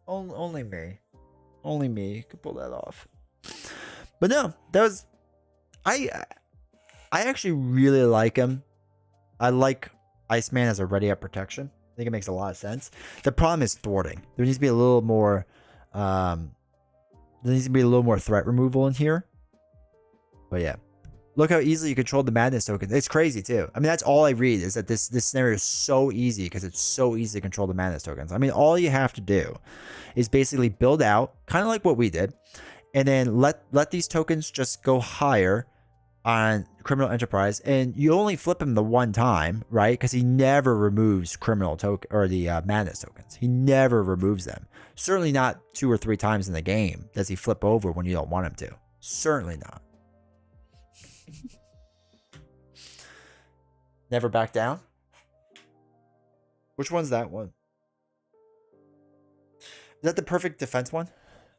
Only me. Only me could pull that off. But no, that was... I actually really like him. I like Iceman as a ready up protection. I think it makes a lot of sense. The problem is thwarting. There needs to be a little more... there needs to be a little more threat removal in here. But yeah. Look how easily you control the madness token. It's crazy too. I mean, that's all I read is that this scenario is so easy because it's so easy to control the madness tokens. I mean, all you have to do is basically build out, kind of like what we did, and then let these tokens just go higher on Criminal Enterprise, and you only flip him the one time, right? Because he never removes criminal token or the madness tokens. He never removes them. Certainly not 2 or 3 times in the game does he flip over when you don't want him to. Certainly not. Never back down? Which one's that one? Is that the perfect defense one?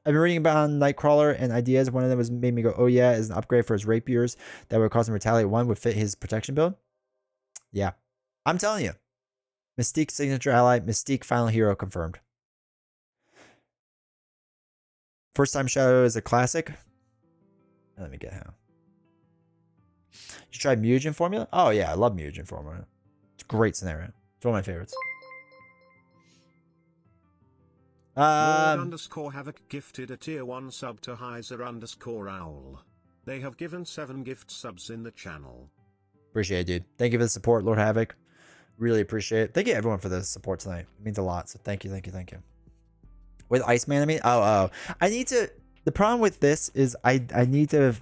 I've been reading about Nightcrawler and ideas. One of them was made me go, oh yeah, is an upgrade for his rapiers that would cause him to retaliate. One would fit his protection build. Yeah. I'm telling you. Mystique signature ally, Mystique final hero confirmed. First time Shadow is a classic. Let me get how. You tried Mutagen Formula? Oh yeah, I love Mutagen Formula. It's a great scenario. It's one of my favorites. Lord_Havoc gifted a tier 1 sub to Heiser_Owl. They have given 7 gift subs in the channel. Appreciate it, dude. Thank you for the support, Lord Havoc. Really appreciate it. Thank you everyone for the support tonight. It means a lot. So thank you, thank you, thank you. With Iceman, I mean, I need to. The problem with this is I need to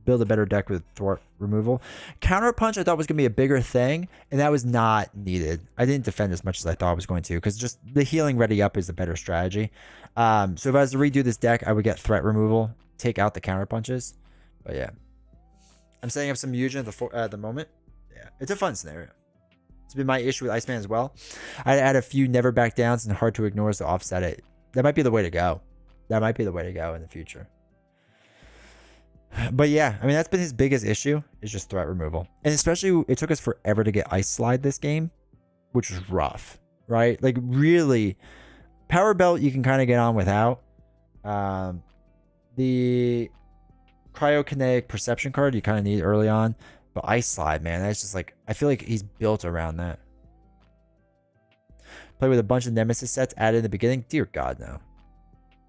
build a better deck with thwart removal. Counter punch I thought was going to be a bigger thing, and that was not needed. I didn't defend as much as I thought I was going to, because just the healing ready up is the better strategy. So if I was to redo this deck, I would get threat removal, take out the counter punches. But yeah, I'm setting up some Mutagen at the moment. Yeah, it's a fun scenario. It's been my issue with Iceman as well. I add a few never back downs and hard to ignore to offset it. That might be the way to go. That might be the way to go in the future. But yeah, I mean, that's been his biggest issue, is just threat removal. And especially, it took us forever to get Ice Slide this game, which was rough, right? Like, really, Power Belt you can kind of get on without. The Cryokinetic Perception card you kind of need early on. But Ice Slide, man, that's just like, I feel like he's built around that. Play with a bunch of Nemesis sets added in the beginning? Dear God, no.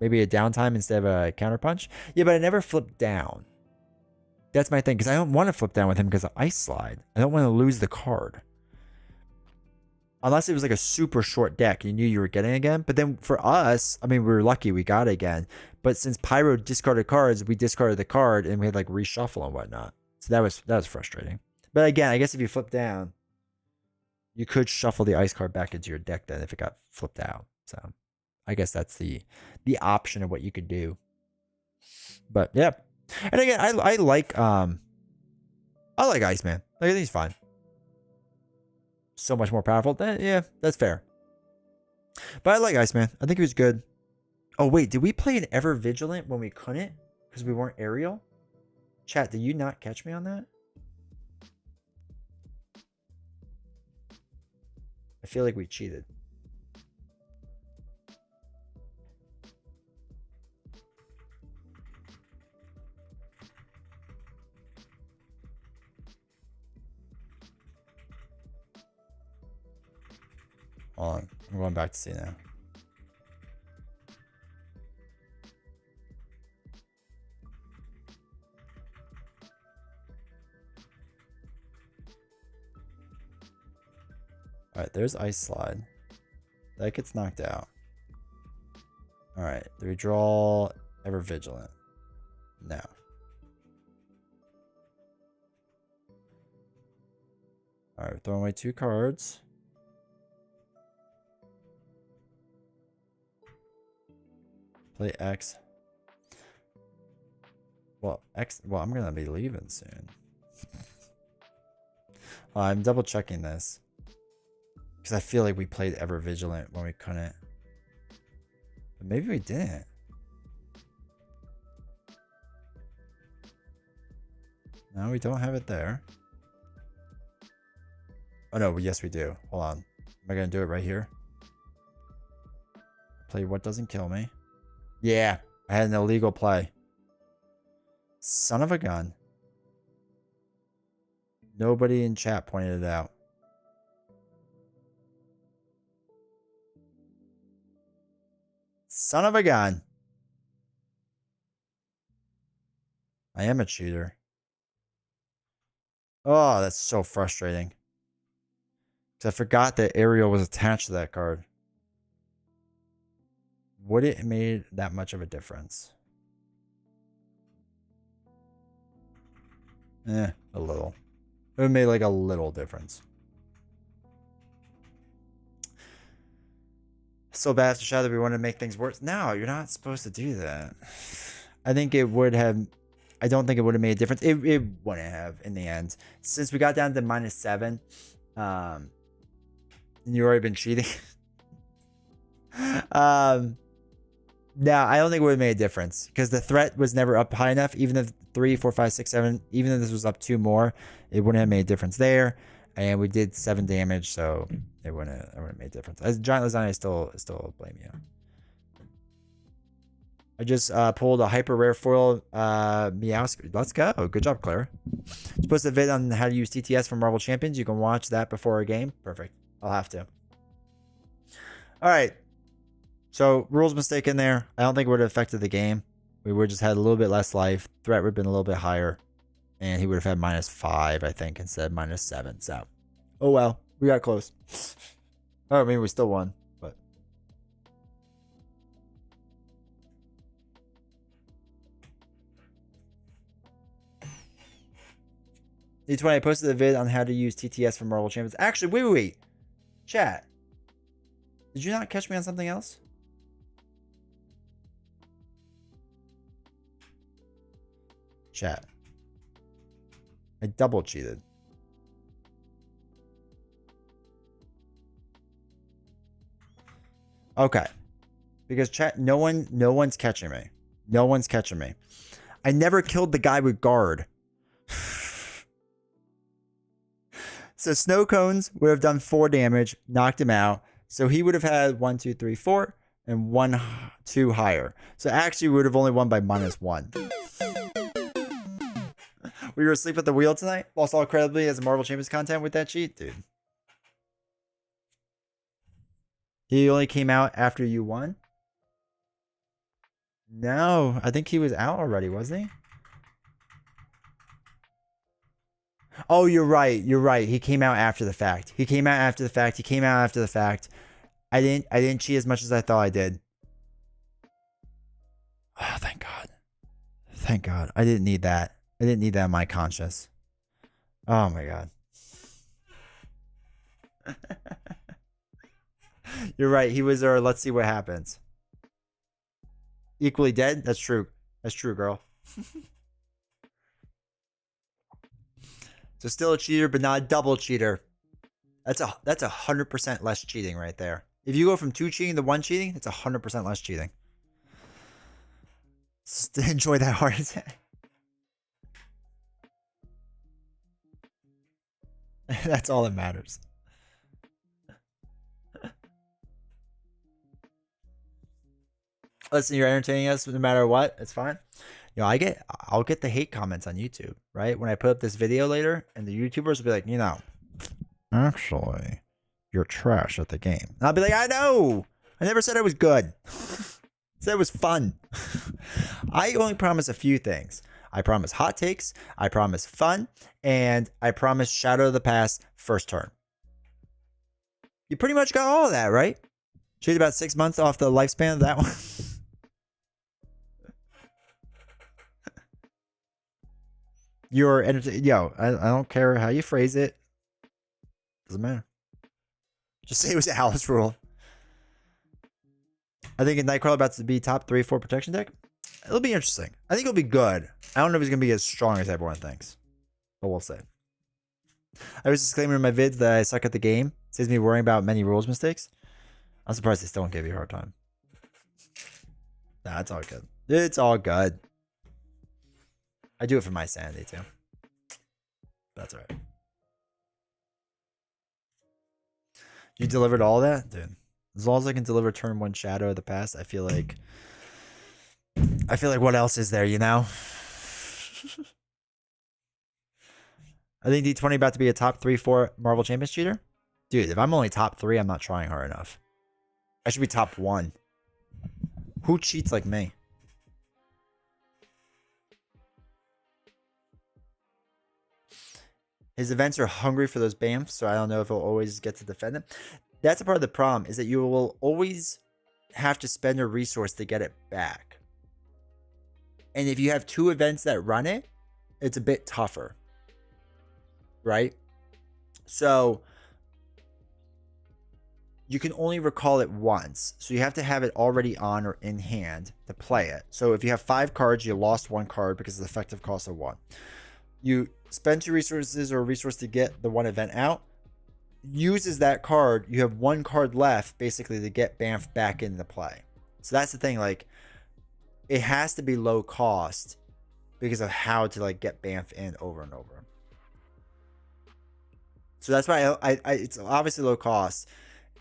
Maybe a downtime instead of a counter punch? Yeah, but I never flipped down. That's my thing, because I don't want to flip down with him because of Ice Slide. I don't want to lose the card. Unless it was like a super short deck, you knew you were getting it again. But then for us, I mean, we were lucky we got it again. But since Pyro discarded cards, we discarded the card and we had like reshuffle and whatnot. So that was frustrating. But again, I guess if you flip down, you could shuffle the ice card back into your deck then if it got flipped out. So I guess that's the option of what you could do. But yeah. And again, I like Iceman. Like, I think he's fine. So much more powerful. Yeah, that's fair. But I like Iceman. I think he was good. Oh wait, did we play an Ever Vigilant when we couldn't? Because we weren't aerial? Chat, did you not catch me on that? I feel like we cheated. Hold on. I'm going back to see now. Alright, there's Ice Slide. That gets knocked out. Alright, do we draw Ever Vigilant? No. Alright, we're throwing away 2 cards. Play X. Well, I'm gonna be leaving soon. I'm double checking this. Because I feel like we played Ever Vigilant when we couldn't. But maybe we didn't. No, we don't have it there. Oh no, yes we do. Hold on. Am I gonna do it right here? Play What Doesn't Kill Me. Yeah, I had an illegal play. Son of a gun. Nobody in chat pointed it out. Son of a gun. I am a cheater. Oh, that's so frustrating. Because I forgot that Ariel was attached to that card. Would it have made that much of a difference? A little. It would have made like a little difference. So bad after shot that we want to make things worse. No, you're not supposed to do that. I think it would have. I don't think it would have made a difference. It wouldn't have in the end. Since we got down to -7, and you already been cheating. No, I don't think it would have made a difference because the threat was never up high enough. Even if 3, 4, 5, 6, 7, even if this was up 2 more, it wouldn't have made a difference there. And we did 7 damage, so it wouldn't have made a difference. As Giant Lasagna, I still blame you. I just pulled a hyper rare foil Meowscarada. Let's go. Good job, Claire. Just posted a vid on how to use TTS for Marvel Champions. You can watch that before a game. Perfect. I'll have to. All right. So, rules mistake in there. I don't think it would have affected the game. We would have just had a little bit less life. Threat would have been a little bit higher. And he would have had -5, I think, instead of -7. So, oh well. We got close. Oh, I mean, we still won. But D20, I posted a vid on how to use TTS for Marvel Champions. Actually, wait. Chat. Did you not catch me on something else? Chat. I double cheated. Okay. Because chat, no one's catching me. No one's catching me. I never killed the guy with guard. So snow cones would have done 4 damage, knocked him out. So he would have had 1, 2, 3, 4, and 1, 2 higher. So actually, we would have only won by -1. We were asleep at the wheel tonight. Lost all credibility as a Marvel Champions content with that cheat, dude. He only came out after you won? No, I think he was out already, wasn't he? Oh, you're right. You're right. He came out after the fact. He came out after the fact. He came out after the fact. I didn't cheat as much as I thought I did. Oh, thank God. Thank God. I didn't need that. I didn't need that in my conscience. Oh my God. You're right. He was there. Let's see what happens. Equally dead? That's true. That's true, girl. So still a cheater, but not a double cheater. That's 100% less cheating right there. If you go from 2 cheating to 1 cheating, it's 100% less cheating. Just enjoy that heart attack. That's all that matters. Listen, you're entertaining us no matter what. It's fine. You know, I'll get the hate comments on YouTube, right? When I put up this video later, and the YouTubers will be like, you know, actually, you're trash at the game. And I'll be like, I know. I never said I was good. I said it was fun. I only promise a few things. I promise hot takes, I promise fun, and I promise Shadow of the Past first turn. You pretty much got all of that, right? She's about 6 months off the lifespan of that one. I don't care how you phrase it. Doesn't matter. Just say it was Alice rule. I think in Nightcrawler about to be top 3 4 protection deck. It'll be interesting. I think it'll be good. I don't know if he's gonna be as strong as everyone thinks, but we'll see. I was disclaimer in my vids that I suck at the game. Saves me worrying about many rules mistakes. I'm surprised they still don't give you a hard time. Nah, it's all good. It's all good. I do it for my sanity too. That's all right. You delivered all that, dude. As long as I can deliver turn 1 Shadow of the Past, I feel like what else is there, you know? I think D20 about to be a top 3 4 Marvel Champions cheater. Dude, if I'm only top 3, I'm not trying hard enough. I should be top 1. Who cheats like me? His events are hungry for those BAMFs, so I don't know if he'll always get to defend them. That's a part of the problem, is that you will always have to spend a resource to get it back. And if you have 2 events that run it, it's a bit tougher. Right? So you can only recall it once. So you have to have it already on or in hand to play it. So if you have 5 cards, you lost 1 card because of the effective cost of 1. You spend 2 resources or a resource to get the 1 event out. Uses that card. You have 1 card left basically to get BAMF back into play. So that's the thing. Like, it has to be low cost because of how to like get BAMF in over and over. So that's why it's obviously low cost.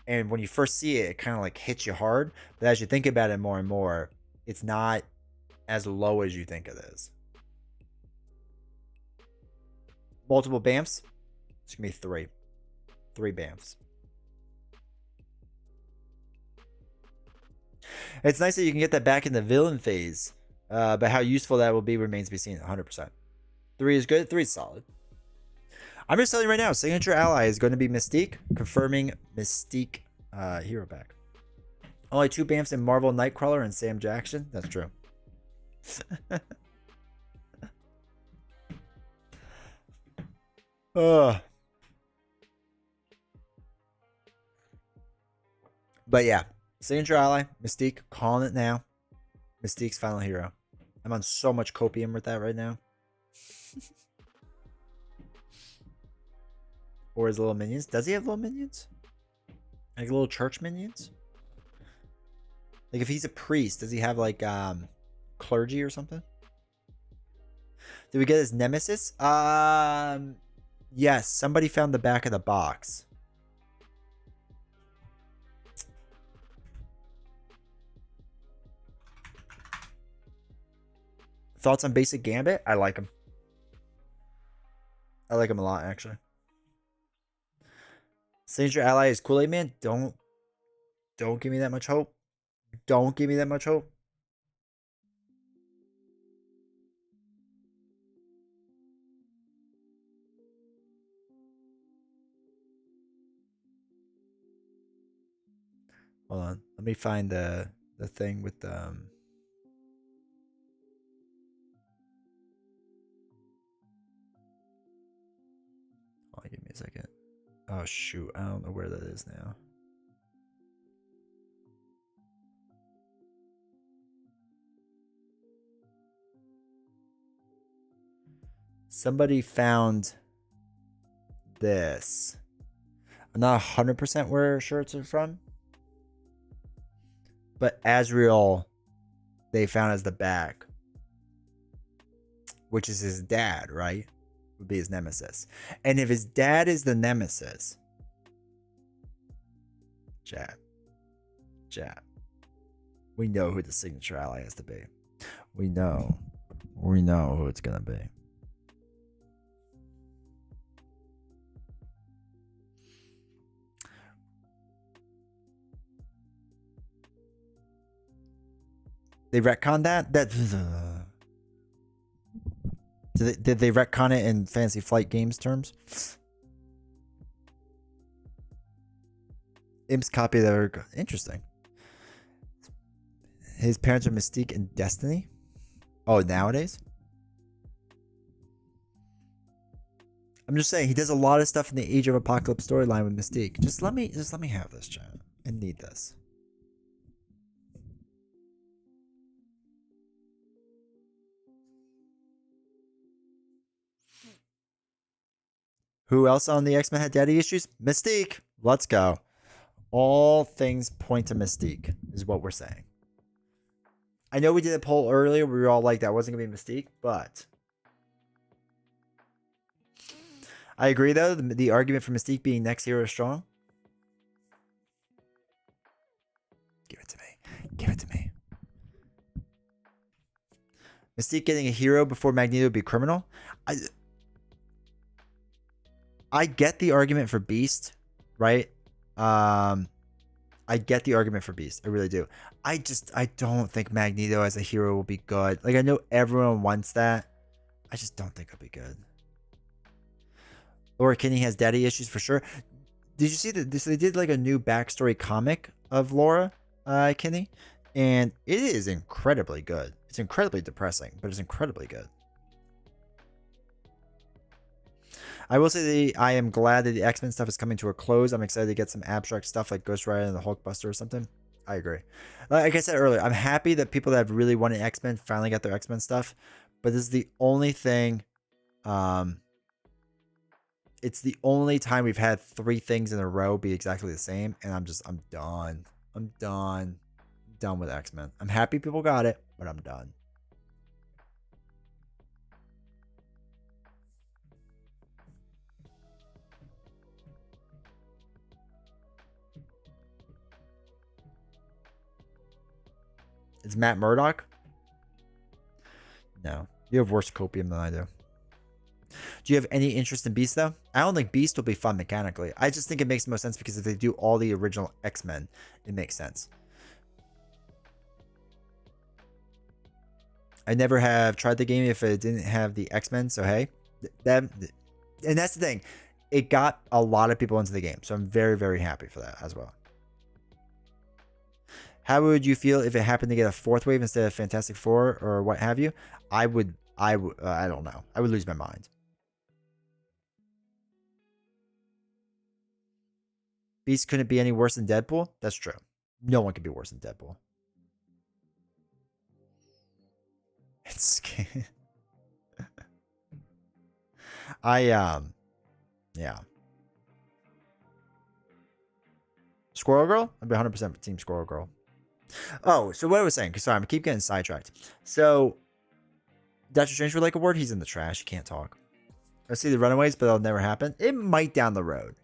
And when you first see it, it kind of like hits you hard. But as you think about it more and more, it's not as low as you think it is. Multiple BAMFs? It's going to be 3. 3 BAMFs. It's nice that you can get that back in the villain phase. But how useful that will be remains to be seen 100%. 3 is good. 3 is solid. I'm just telling you right now, signature ally is going to be Mystique, confirming Mystique hero pack. Only 2 BAMFs in Marvel Nightcrawler and Sam Jackson. That's true. But yeah, signature ally, Mystique, calling it now. Mystique's final hero. I'm on so much copium with that right now. Or his little minions. Does he have little minions? Like little church minions? Like if he's a priest, does he have like clergy or something? Did we get his nemesis? Yes, somebody found the back of the box. Thoughts on basic Gambit? I like him. I like him a lot, actually. Signature ally is Kool-Aid Man. Don't give me that much hope. Don't give me that much hope. Hold on. Let me find the thing with Oh, give me a second. Oh shoot, I don't know where that is now. Somebody found this. I'm not 100% where shirts are from. But Azrael, they found as the back. Which is his dad, right? Would be his nemesis. And if his dad is the nemesis, chat, we know who the signature ally has to be. We know who it's gonna be. They retconned that? Did they retcon it in Fantasy Flight Games terms? Imp's copy that are interesting. His parents are Mystique and Destiny. Oh, nowadays? I'm just saying he does a lot of stuff in the Age of Apocalypse storyline with Mystique. Just let me have this, chat. I need this. Who else on the X-Men had daddy issues? Mystique. Let's go. All things point to Mystique is what we're saying. I know we did a poll earlier. We were all like, that wasn't going to be Mystique, but I agree, though. The argument for Mystique being next hero is strong. Give it to me. Give it to me. Mystique getting a hero before Magneto would be criminal. I get the argument for Beast, right? I get the argument for Beast. I really do. I don't think Magneto as a hero will be good. Like, I know everyone wants that. I just don't think it'll be good. Laura Kinney has daddy issues for sure. Did you see that? They did like a new backstory comic of Laura Kinney, and it is incredibly good. It's incredibly depressing, but it's incredibly good. I will say I am glad that the X-Men stuff is coming to a close. I'm excited to get some abstract stuff like Ghost Rider and the Hulkbuster or something. I agree. Like I said earlier, I'm happy that people that have really wanted X-Men finally got their X-Men stuff. But this is the only thing. It's the only time we've had 3 things in a row be exactly the same. And I'm done. I'm done. Done with X-Men. I'm happy people got it, but I'm done. It's Matt Murdock? No. You have worse copium than I do. Do you have any interest in Beast, though? I don't think Beast will be fun mechanically. I just think it makes the most sense because if they do all the original X-Men, it makes sense. I never have tried the game if it didn't have the X-Men, so hey. And that's the thing. It got a lot of people into the game, so I'm very, very happy for that as well. How would you feel if it happened to get a 4th wave instead of Fantastic Four or what have you? I don't know. I would lose my mind. Beast couldn't be any worse than Deadpool? That's true. No one could be worse than Deadpool. It's yeah. Squirrel Girl? I'd be 100% Team Squirrel Girl. Oh, so what I was saying, because sorry, I keep getting sidetracked. So, Doctor Strange for like award, he's in the trash. He can't talk. I see the Runaways, but that'll never happen. It might down the road.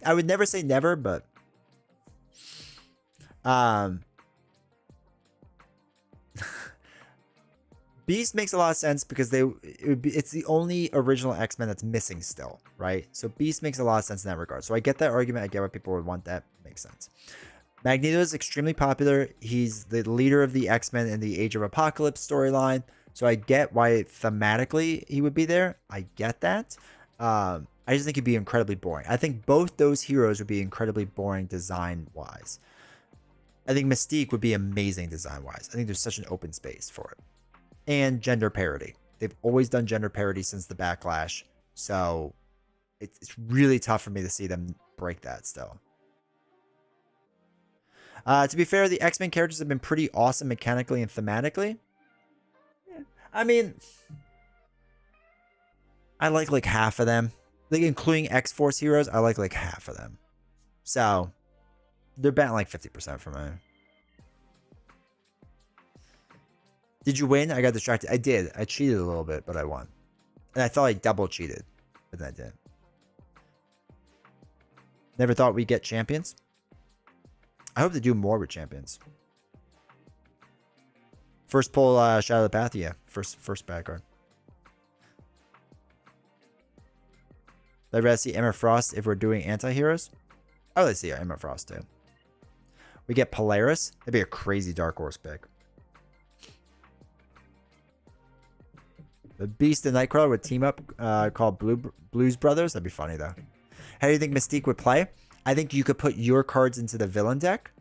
I would never say never, but Beast makes a lot of sense because it's the only original X-Men that's missing still, right? So Beast makes a lot of sense in that regard. So I get that argument. I get why people would want that. Makes sense. Magneto is extremely popular. He's the leader of the X-Men in the Age of Apocalypse storyline. So I get why thematically he would be there. I get that. I just think he'd be incredibly boring. I think both those heroes would be incredibly boring design-wise. I think Mystique would be amazing design-wise. I think there's such an open space for it. And gender parity. They've always done gender parity since the Backlash. So it's really tough for me to see them break that still. To be fair, the X-Men characters have been pretty awesome mechanically and thematically. Yeah. I mean, I like half of them. Like, including X-Force heroes, I like half of them. So, they're batting like 50% for me. Did you win? I got distracted. I did. I cheated a little bit, but I won. And I thought I double cheated, but then I didn't. Never thought we'd get champions. I hope they do more with champions. First pull, Shadow of the Path, yeah. First bad card. I'd rather see Emma Frost if we're doing anti-heroes. I would see Emma Frost too. We get Polaris. That'd be a crazy Dark Horse pick. The Beast and Nightcrawler would team up called Blues Brothers. That'd be funny though. How do you think Mystique would play? I think you could put your cards into the villain deck,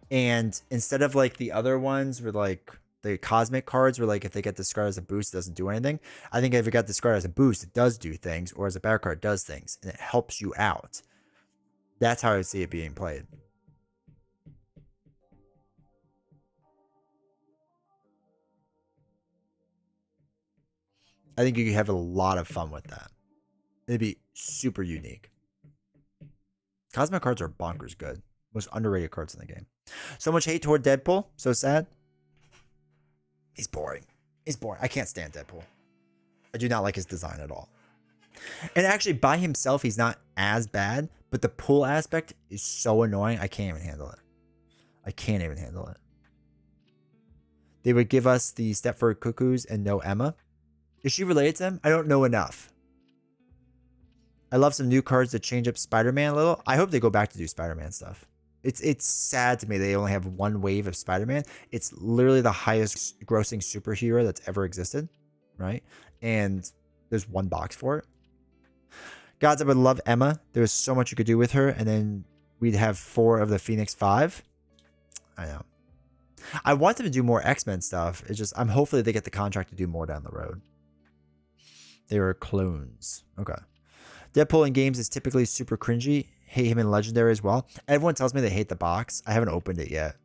and instead of like the other ones where like the cosmic cards where like if they get discarded as a boost, it doesn't do anything. I think if it got discarded as a boost, it does do things, or as a battle card, it does things, and it helps you out. That's how I see it being played. I think you could have a lot of fun with that. It'd be super unique. Cosmic cards are bonkers good. Most underrated cards in the game. So much hate toward Deadpool. So sad. He's boring. He's boring. I can't stand Deadpool. I do not like his design at all. And actually, by himself, he's not as bad. But the pull aspect is so annoying. I can't even handle it. I can't even handle it. They would give us the Stepford Cuckoos and no Emma. Is she related to him? I don't know enough. I love some new cards to change up Spider-Man a little. I hope they go back to do Spider-Man stuff. It's sad to me they only have one wave of Spider-Man. It's literally the highest grossing superhero that's ever existed, right? And there's one box for it. Gods, I would love Emma. There was so much you could do with her, and then we'd have 4 of the Phoenix 5. I know. I want them to do more X-Men stuff. It's just, I'm hopefully they get the contract to do more down the road. They were clones. Okay. Deadpool in games is typically super cringy. Hate him in Legendary as well. Everyone tells me they hate the box. I haven't opened it yet.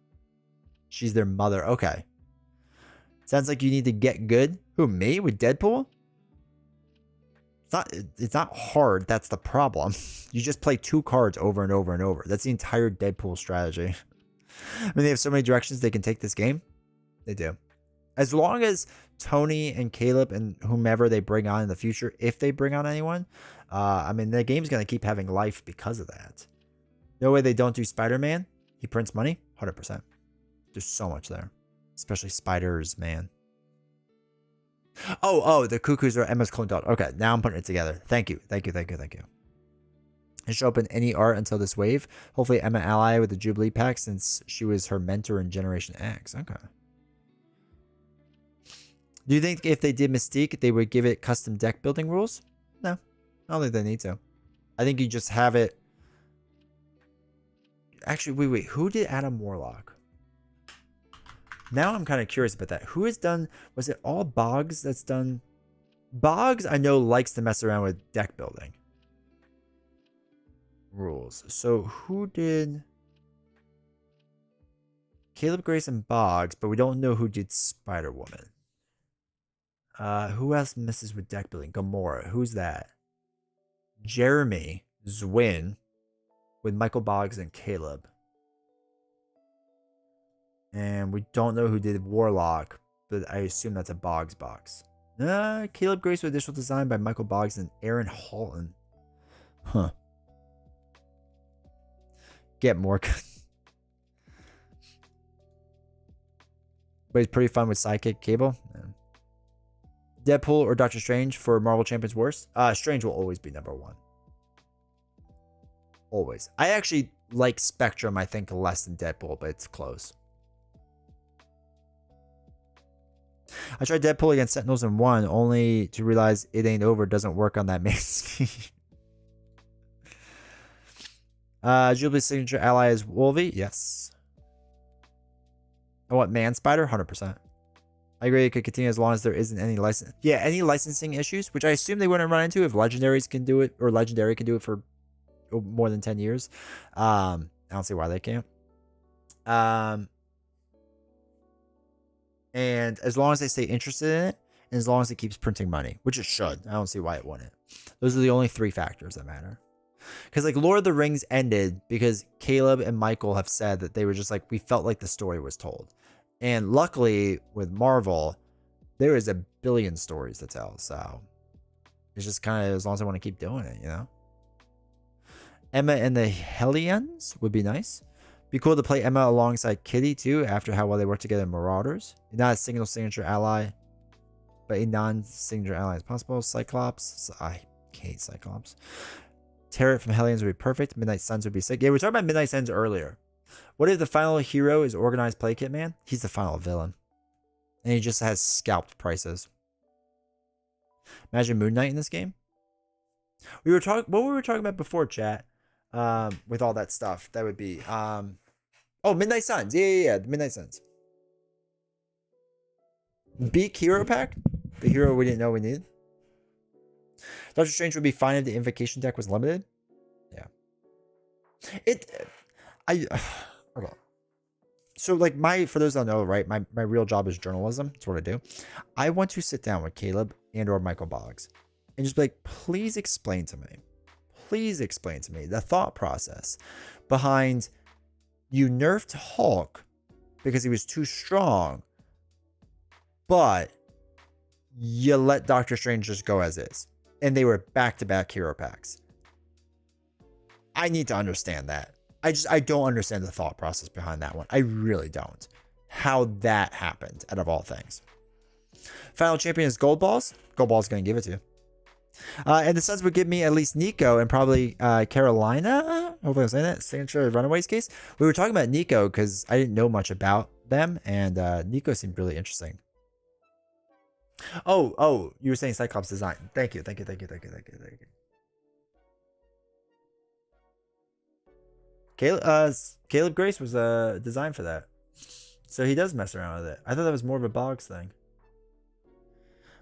She's their mother. Okay. Sounds like you need to get good. Who, me? With Deadpool? It's not hard. That's the problem. You just play 2 cards over and over and over. That's the entire Deadpool strategy. I mean, they have so many directions they can take this game. They do. As long as Tony and Caleb and whomever they bring on in the future, if they bring on anyone, I mean, the game's going to keep having life because of that. No way they don't do Spider-Man. He prints money. 100%. There's so much there. Especially spiders, man. Oh, the Cuckoos are Emma's clone daughter. Okay, now I'm putting it together. Thank you. It should open any art until this wave. Hopefully Emma ally with the Jubilee pack since she was her mentor in Generation X. Okay. Do you think if they did Mystique, they would give it custom deck building rules? No. I don't think they need to. I think you just have it. Actually, wait. Who did Adam Warlock? Now I'm kind of curious about that. Who has done... Was it all Boggs that's done... Boggs, I know, likes to mess around with deck building rules. So who did... Caleb Grace and Boggs, but we don't know who did Spider-Woman. Who else messes with deck building? Gamora. Who's that? Jeremy Zwin with Michael Boggs and Caleb. And we don't know who did Warlock, but I assume that's a Boggs box. Caleb Grace with additional design by Michael Boggs and Aaron Halton. Huh. Get more. But he's pretty fun with Sidekick Cable. Yeah. Deadpool or Doctor Strange for Marvel Champions Wars? Strange will always be number 1. Always. I actually like Spectrum, I think, less than Deadpool, but it's close. I tried Deadpool against Sentinels in 1, only to realize it ain't over. Doesn't work on that main scheme. Jubilee's signature ally is Wolvie. Yes. I want Man Spider. 100%. I agree it could continue as long as there isn't any license. Yeah, any licensing issues, which I assume they wouldn't run into if Legendaries can do it, or Legendary can do it for more than 10 years. I don't see why they can't. And as long as they stay interested in it, and as long as it keeps printing money, which it should, I don't see why it wouldn't. Those are the only 3 factors that matter. Because like Lord of the Rings ended because Caleb and Michael have said that they were just like, we felt like the story was told. And luckily with Marvel, there is a billion stories to tell. So it's just kind of as long as I want to keep doing it, you know? Emma and the Hellions would be nice. Be cool to play Emma alongside Kitty too, after how well they work together in Marauders. Not a single signature ally, but a non-signature ally is possible. Cyclops. I hate Cyclops. Terror from Hellions would be perfect. Midnight Suns would be sick. Yeah, we were talking about Midnight Suns earlier. What if the final hero is Organized Play Kit Man? He's the final villain. And he just has scalped prices. Imagine Moon Knight in this game. What we were talking about before, chat. with all that stuff. That would be oh, Midnight Suns. Yeah, the Midnight Suns. Beak Hero Pack? The hero we didn't know we needed. Doctor Strange would be fine if the invocation deck was limited. Yeah. Okay. So like for those that don't know, right, my real job is journalism. That's what I do. I want to sit down with Caleb and or Michael Boggs and just be like, please explain to me the thought process behind you nerfed Hulk because he was too strong, but you let Doctor Strange just go as is. And they were back-to-back hero packs. I need to understand that. I don't understand the thought process behind that one. I really don't. How that happened, out of all things. Final champion is Gold Balls. Gold Balls going to give it to you. And the Suns would give me at least Nico and probably Carolina. Hopefully I'm saying that. Signature Runaways case. We were talking about Nico because I didn't know much about them. And Nico seemed really interesting. Oh, you were saying Cyclops design. Thank you. Caleb Grace was designed for that. So he does mess around with it. I thought that was more of a Boggs thing.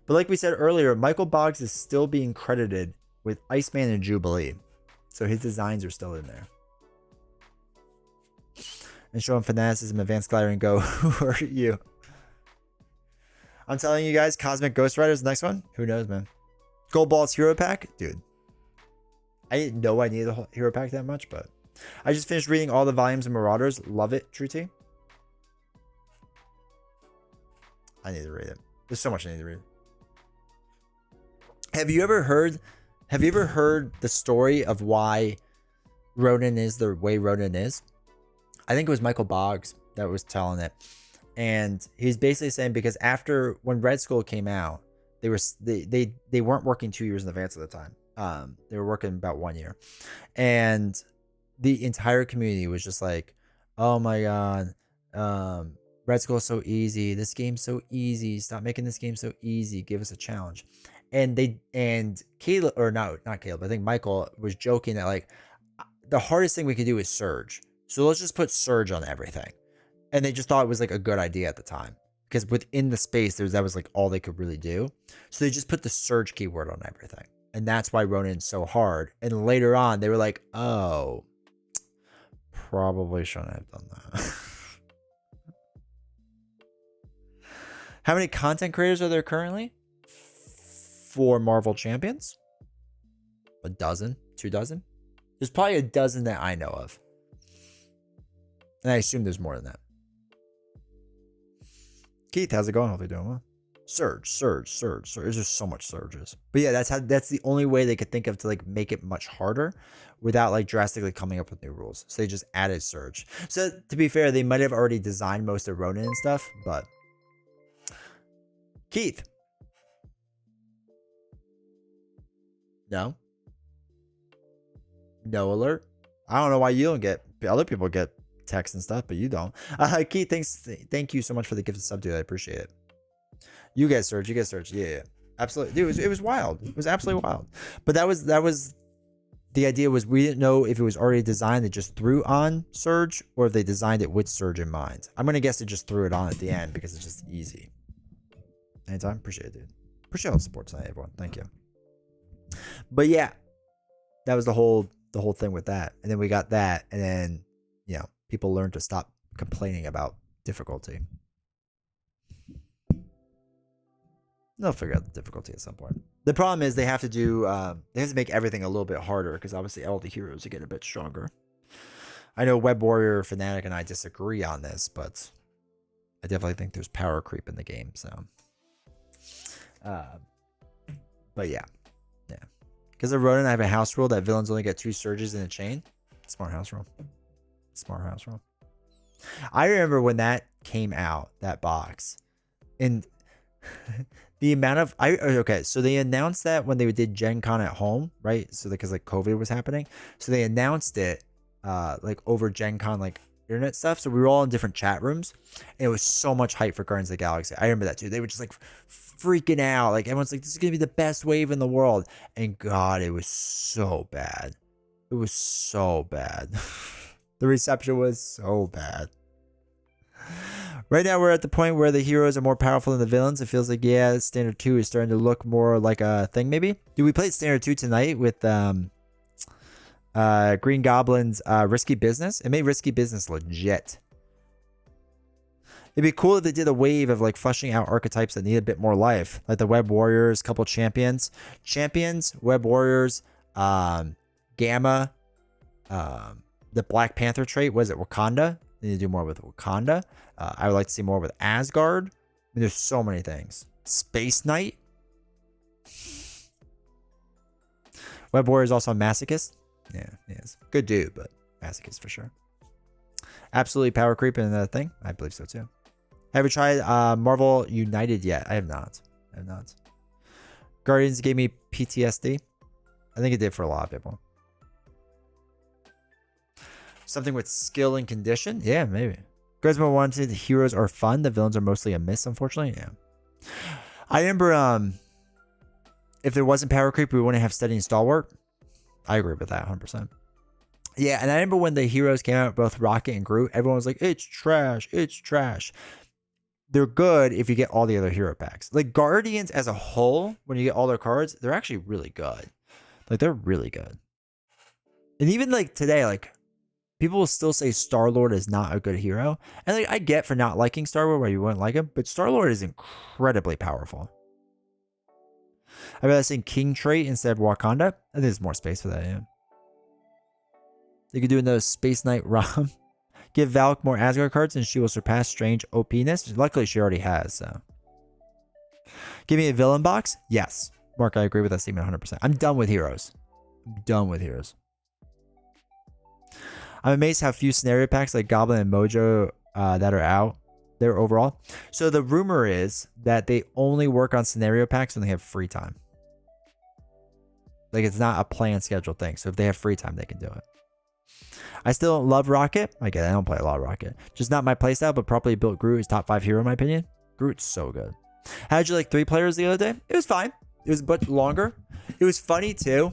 But like we said earlier, Michael Boggs is still being credited with Iceman and Jubilee. So his designs are still in there. And show him fanaticism, advanced glider, and go, who are you? I'm telling you guys, Cosmic Ghost Rider is the next one. Who knows, man? Gold Balls Hero Pack? Dude. I didn't know I needed a Hero Pack that much, but I just finished reading all the volumes of Marauders. Love it, True T. I need to read it. There's so much I need to read. Have you ever heard the story of why Ronan is the way Ronan is? I think it was Michael Boggs that was telling it. And he's basically saying because when Red Skull came out, they weren't working 2 years in advance at the time. They were working about 1 year. And the entire community was just like, oh my God, Red Skull is so easy. This game's so easy. Stop making this game so easy. Give us a challenge. And Caleb, or not Caleb, I think Michael was joking that like the hardest thing we could do is Surge. So let's just put Surge on everything. And they just thought it was like a good idea at the time. Because within the space, that was like all they could really do. So they just put the Surge keyword on everything. And that's why Ronan's so hard. And later on, they were like, oh, probably shouldn't have done that. How many content creators are there currently for Marvel Champions? A dozen? 2 dozen? There's probably a dozen that I know of. And I assume there's more than that. Keith, how's it going? Hopefully doing well. Surge. There's just so much surges. But yeah, that's the only way they could think of to like make it much harder without like drastically coming up with new rules. So they just added Surge. So to be fair, they might have already designed most of Ronin and stuff, but Keith. No alert. I don't know why you don't get, other people get text and stuff, but you don't. Keith, thank you so much for the gift of sub, dude. I appreciate it. You get Surge. Yeah. Absolutely. Dude, it was wild. It was absolutely wild. But that was the idea was we didn't know if it was already designed, they just threw on Surge, or if they designed it with Surge in mind. I'm going to guess they just threw it on at the end because it's just easy. Anytime. Appreciate it, dude. Appreciate all the support tonight, everyone. Thank you. But yeah, that was the whole thing with that. And then we got that. And then, you know, people learned to stop complaining about difficulty. They'll figure out the difficulty at some point. The problem is they have to make everything a little bit harder because obviously all the heroes are getting a bit stronger. I know Web Warrior, Fnatic, and I disagree on this, but I definitely think there's power creep in the game. So, but yeah. Because of Ronin, I have a house rule that villains only get 2 surges in a chain. Smart house rule. I remember when that came out, that box, and the amount of so they announced that when they did Gen Con at home, right? So because like COVID was happening, so they announced it like over Gen Con like internet stuff. So we were all in different chat rooms, and it was so much hype for Guardians of the Galaxy. I remember that too. They were just like freaking out, like everyone's like, this is gonna be the best wave in the world, and God, it was so bad. It was so bad. The reception was so bad. Right now, we're at the point where the heroes are more powerful than the villains. It feels like, yeah, Standard 2 is starting to look more like a thing, maybe. Dude, we played Standard 2 tonight with Green Goblin's Risky Business. It made Risky Business legit. It'd be cool if they did a wave of like fleshing out archetypes that need a bit more life. Like the Web Warriors, couple champions. Champions, Web Warriors, Gamma, the Black Panther trait. Was it Wakanda? They need to do more with Wakanda. I would like to see more with Asgard. I mean, there's so many things. Space Knight. Web Warrior is also a masochist. Yeah, he is. Good dude, but masochist for sure. Absolutely power creep in that thing. I believe so too. Have you tried Marvel United yet? I have not. I have not. Guardians gave me PTSD. I think it did for a lot of people. Something with skill and condition? Yeah, maybe. Guardsman wanted the heroes are fun. The villains are mostly a miss, unfortunately. Yeah. I remember if there wasn't power creep, we wouldn't have Steady and Stalwart. I agree with that 100%. Yeah, and I remember when the heroes came out, both Rocket and Groot, everyone was like, it's trash, it's trash. They're good if you get all the other hero packs. Like Guardians as a whole, when you get all their cards, they're actually really good. Like they're really good. And even like today, like people will still say Star-Lord is not a good hero. And like I get for not liking Star-Lord why you wouldn't like him, but Star-Lord is incredibly powerful. I'd rather say King trait instead of Wakanda. I think there's more space for that, yeah. You could do another Space Knight ROM. Give Valk more Asgard cards and she will surpass Strange OP-ness. Luckily, she already has, so. Give me a villain box? Yes. Mark, I agree with that statement 100%. I'm done with heroes. I'm done with heroes. I'm amazed how few scenario packs like Goblin and Mojo that are out there overall. So the rumor is that they only work on scenario packs when they have free time. Like it's not a planned scheduled thing. So if they have free time, they can do it. I still don't love Rocket. I get it. I don't play a lot of Rocket. Just not my playstyle, but properly built Groot is top 5 hero in my opinion. Groot's so good. How did you like 3 players the other day? It was fine. It was but longer. It was funny too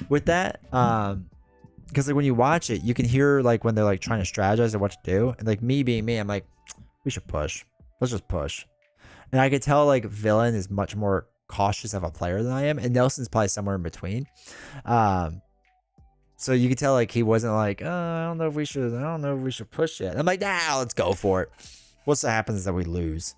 with that. Because like when you watch it, you can hear like when they're like trying to strategize and what to do. And like me being me, I'm like, we should push. Let's just push. And I could tell like Villain is much more cautious of a player than I am. And Nelson's probably somewhere in between. So you could tell like he wasn't like, I don't know if we should push it. And I'm like, nah, let's go for it. What's that happens is that we lose.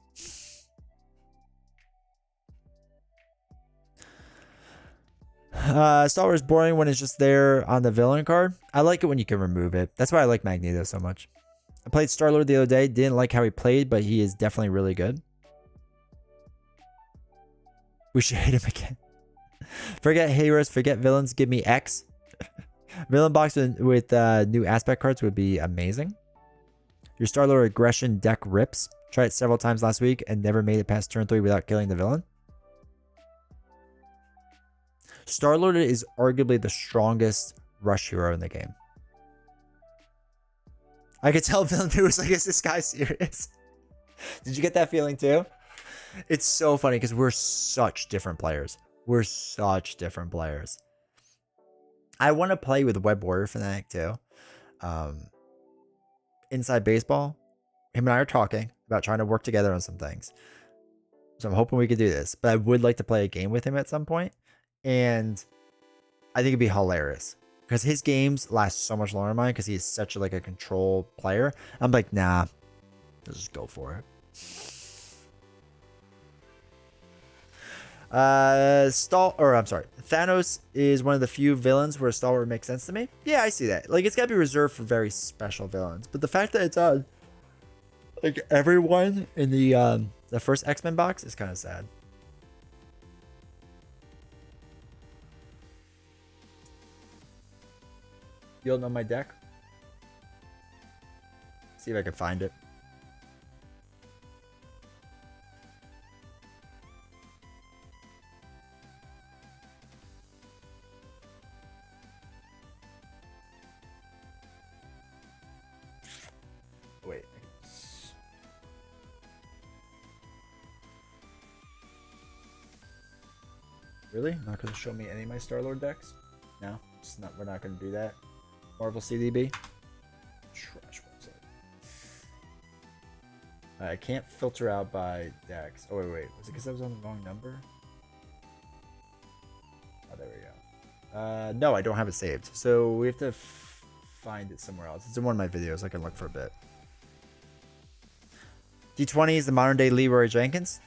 Star Wars boring when it's just there on the villain card. I like it when you can remove it. That's why I like Magneto so much. I played Star-Lord the other day. Didn't like how he played, but he is definitely really good. We should hit him again. Forget heroes, forget villains. Give me X. Villain box with new aspect cards would be amazing. Your Star-Lord aggression deck rips. Tried it several times last week and never made it past turn 3 without killing the villain. Star-Lord is arguably the strongest rush hero in the game. I could tell Villain 2 was like, is this guy serious? Did you get that feeling too? It's so funny because we're such different players. We're such different players. I want to play with Web Warrior Fanatic too. Inside Baseball, him and I are talking about trying to work together on some things. So I'm hoping we could do this. But I would like to play a game with him at some point. And I think it'd be hilarious. Because his games last so much longer than mine because he's such a control player. I'm like, nah. Let's just go for it. Thanos is one of the few villains where Star-Lord makes sense to me. Yeah, I see that. Like, it's got to be reserved for very special villains. But the fact that it's on like everyone in the first X-Men box is kind of sad. You don't know my deck? See if I can find it. Wait. Really? Not going to show me any of my Star-Lord decks? No? We're not going to do that. Marvel CDB. Trash website. I can't filter out by Dex. Oh, wait. Was it because I was on the wrong number? Oh, there we go. No, I don't have it saved. So we have to find it somewhere else. It's in one of my videos. I can look for a bit. D20 is the modern day Leroy Jenkins.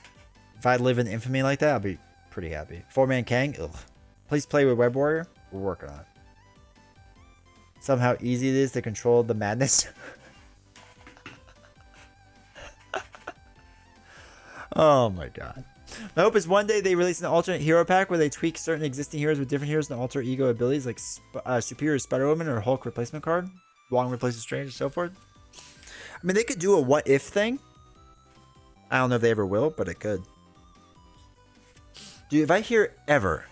If I live in infamy like that, I'll be pretty happy. 4-man Kang. Ugh. Please play with Web Warrior. We're working on it. Somehow easy it is to control the madness. Oh my god. My hope is one day they release an alternate hero pack where they tweak certain existing heroes with different heroes and alter ego abilities like Superior Spider-Woman or Hulk replacement card. Wong replaces Strange and so forth. I mean, they could do a what if thing. I don't know if they ever will, but it could. Dude, if I hear ever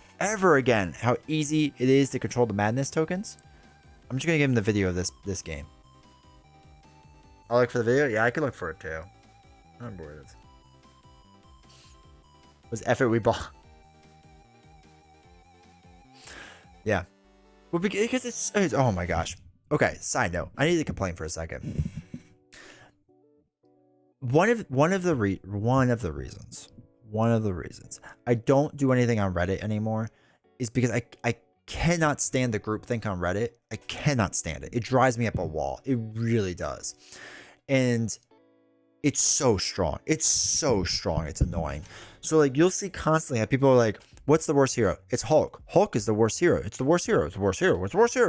again how easy it is to control the madness tokens, I'm just gonna give him the video of this game. I'll look for the video? Yeah, I could look for it too. I don't know where it is. Was effort we bought. Yeah. Well, because it's oh my gosh. Okay, side note. I need to complain for a second. One of the reasons I don't do anything on Reddit anymore is because I cannot stand the groupthink on Reddit. I cannot stand it. It drives me up a wall. It really does. And it's so strong. It's so strong. It's annoying. So like you'll see constantly how people are like, what's the worst hero? It's Hulk. Hulk is the worst hero. It's the worst hero. It's the worst hero. What's the worst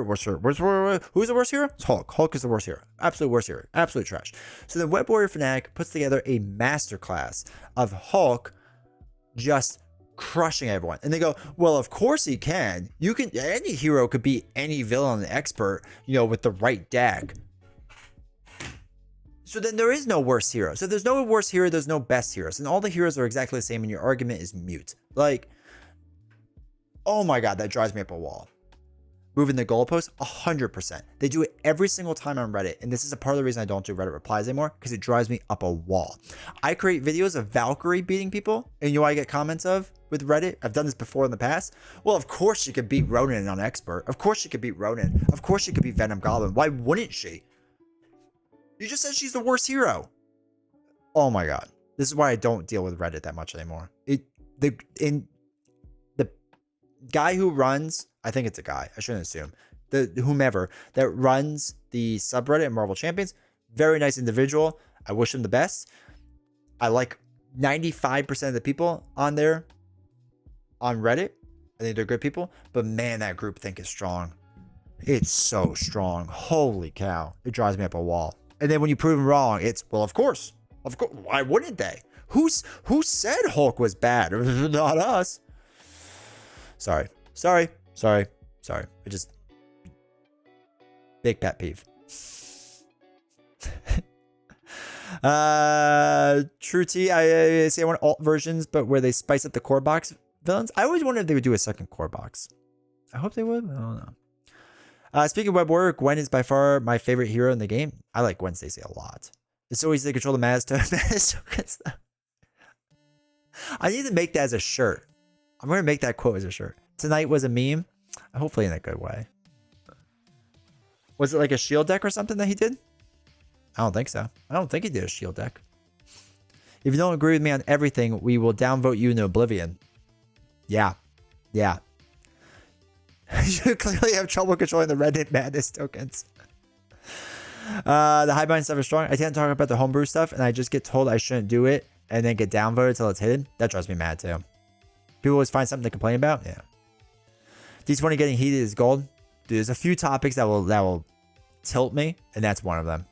hero? Who's the worst hero? It's Hulk. Hulk is the worst hero. Absolute worst hero. Absolute trash. So then Web Warrior Fanatic puts together a masterclass of Hulk just crushing everyone. And they go, well, of course he can. Any hero could beat any villain and expert, with the right deck. So then there is no worse hero. So if there's no worse hero, there's no best heroes. And all the heroes are exactly the same and your argument is mute. Like, oh my god, that drives me up a wall. Moving the goalpost, 100%. They do it every single time on Reddit. And this is a part of the reason I don't do Reddit replies anymore, because it drives me up a wall. I create videos of Valkyrie beating people, and you know what I get comments of with Reddit? I've done this before in the past. Well, of course she could beat Ronin on Expert. Of course she could beat Ronin. Of course she could beat Venom Goblin. Why wouldn't she? You just said she's the worst hero. Oh my god. This is why I don't deal with Reddit that much anymore. The guy who runs, I think it's a guy, I shouldn't assume, whomever that runs the subreddit Marvel Champions, very nice individual. I wish him the best. I like 95% of the people on there on Reddit. I think they're good people, but man, that groupthink is strong. It's so strong. Holy cow. It drives me up a wall. And then when you prove them wrong, it's, well, of course. Why wouldn't they? Who said Hulk was bad? Not us. Sorry. I just... Big pet peeve. True T, I say I want alt versions, but where they spice up the core box villains. I always wondered if they would do a second core box. I hope they would. I don't know. Speaking of Web Warrior, Gwen is by far my favorite hero in the game. I like Gwen Stacy a lot. It's so easy to control the Madness tokens. I need to make that as a shirt. I'm going to make that quote as a shirt. Tonight was a meme. Hopefully in a good way. Was it like a shield deck or something that he did? I don't think so. I don't think he did a shield deck. If you don't agree with me on everything, we will downvote you into oblivion. Yeah. You clearly have trouble controlling the Reddit Madness tokens. The highbind stuff is strong. I can't talk about the homebrew stuff, and I just get told I shouldn't do it, and then get downvoted until it's hidden. That drives me mad too. People always find something to complain about. Yeah. D20 getting heated is gold. Dude, there's a few topics that will tilt me, and that's one of them.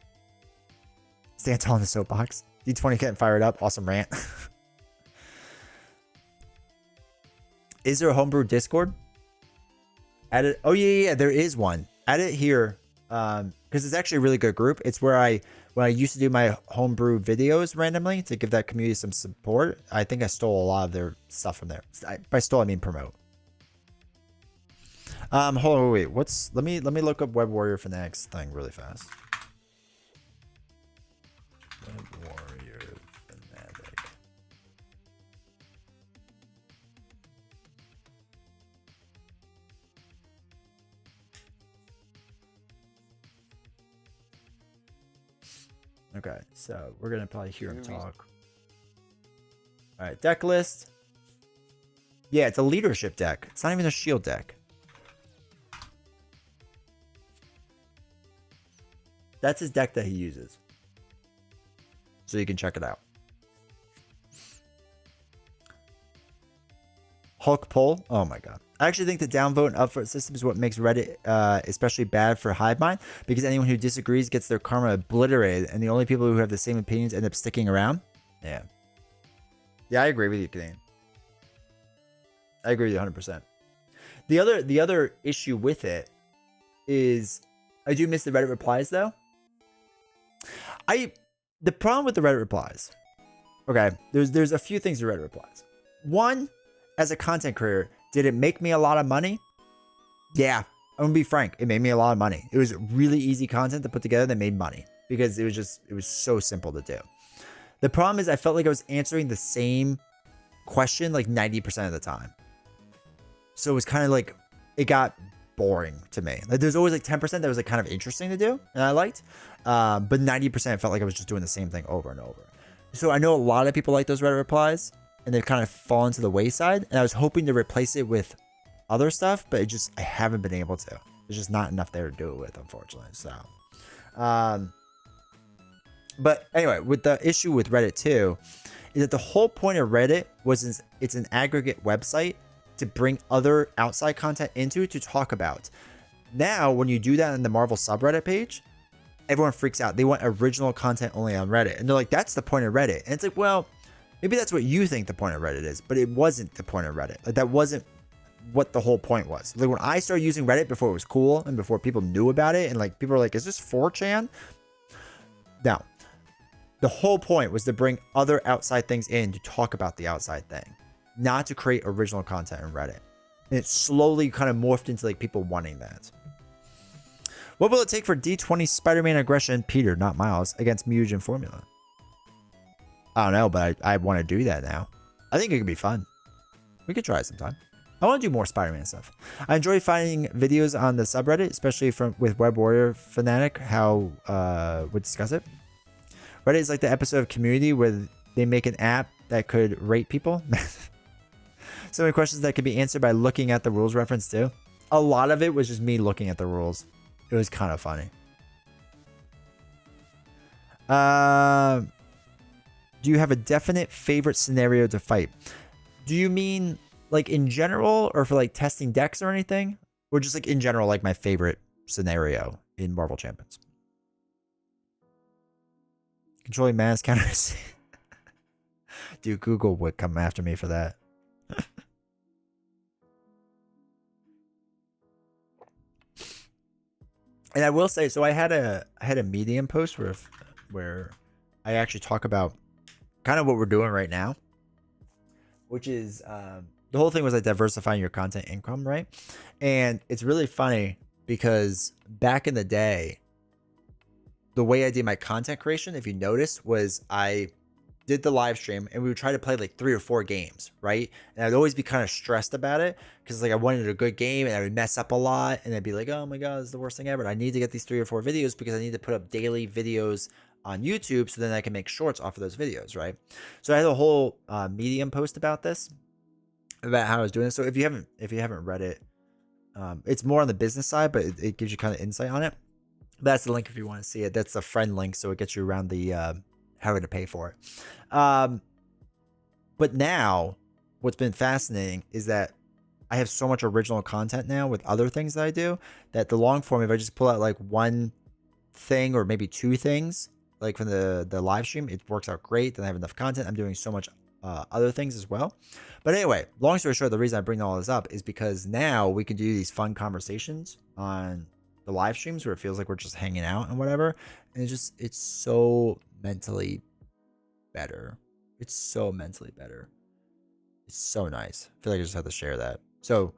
Stand tall in the soapbox. D20 getting fired up. Awesome rant. Is there a homebrew Discord? Add it. Oh yeah, there is one. Add it here, because it's actually a really good group. It's where when I used to do my homebrew videos randomly to give that community some support. I think I stole a lot of their stuff from there. By stole, I mean promote. Hold on, wait. Let me look up Web Warrior Fanatics thing really fast. Web Warrior Fanatic. Okay, so we're gonna probably hear him talk. All right, deck list. Yeah, it's a leadership deck. It's not even a shield deck. That's his deck that he uses. So you can check it out. Hulk poll. Oh my god. I actually think the downvote and upvote system is what makes Reddit especially bad for hive mind, because anyone who disagrees gets their karma obliterated, and the only people who have the same opinions end up sticking around. Yeah. Yeah, I agree with you, Canadian. I agree with you 100%. The other issue with it is I do miss the Reddit replies though. The problem with the Reddit replies. Okay, there's a few things to Reddit replies. One, as a content creator, did it make me a lot of money? Yeah, I'm gonna be frank. It made me a lot of money. It was really easy content to put together that made money because it was so simple to do. The problem is I felt like I was answering the same question like 90% of the time. So it was kind of like, it got boring to me. Like there's always like 10% that was like kind of interesting to do and I liked. But 90% felt like I was just doing the same thing over and over. So I know a lot of people like those Reddit replies and they've kind of fallen to the wayside. And I was hoping to replace it with other stuff, but I haven't been able to. There's just not enough there to do it with, unfortunately. So, but anyway, with the issue with Reddit too, is that the whole point of Reddit was it's an aggregate website to bring other outside content into to talk about. Now, when you do that on the Marvel subreddit page, everyone freaks out. They want original content only on Reddit. And they're like, that's the point of Reddit. And it's like, well, maybe that's what you think the point of Reddit is, but it wasn't the point of Reddit. Like that wasn't what the whole point was. Like when I started using Reddit before it was cool and before people knew about it and like people were like, is this 4chan? No. The whole point was to bring other outside things in to talk about the outside thing, not to create original content on Reddit. And it slowly kind of morphed into like people wanting that. What will it take for D20 Spider-Man aggression, Peter, not Miles, against Mugen Formula? I don't know, but I want to do that now. I think it could be fun. We could try it sometime. I want to do more Spider-Man stuff. I enjoy finding videos on the subreddit, especially with Web Warrior Fanatic, how would discuss it. Reddit is like the episode of Community where they make an app that could rate people. So many questions that could be answered by looking at the rules reference too. A lot of it was just me looking at the rules. It was kind of funny. Do you have a definite favorite scenario to fight? Do you mean like in general or for like testing decks or anything? Or just like in general, like my favorite scenario in Marvel Champions? Controlling mass counters. Dude, Google would come after me for that. And I will say, so I had a Medium post where I actually talk about kind of what we're doing right now, which is the whole thing was like diversifying your content income, right? And it's really funny because back in the day, the way I did my content creation, if you notice, was I did the live stream and we would try to play like 3 or 4 games, right? And I'd always be kind of stressed about it because like I wanted a good game and I would mess up a lot and I'd be like, oh my god, this is the worst thing ever. And I need to get these 3 or 4 videos because I need to put up daily videos on YouTube so then I can make shorts off of those videos, right? So I had a whole Medium post about this, about how I was doing this. So if you haven't read it, it's more on the business side, but it gives you kind of insight on it. That's the link if you want to see it. That's the friend link, so it gets you around the how to pay for it. But now, what's been fascinating is that I have so much original content now with other things that I do that the long form, if I just pull out like one thing or maybe 2 things, like from the live stream, it works out great. Then I have enough content. I'm doing so much other things as well. But anyway, long story short, the reason I bring all this up is because now we can do these fun conversations on the live streams where it feels like we're just hanging out and whatever. And it's so mentally better. It's so mentally better. It's so nice. I feel like I just have to share that. So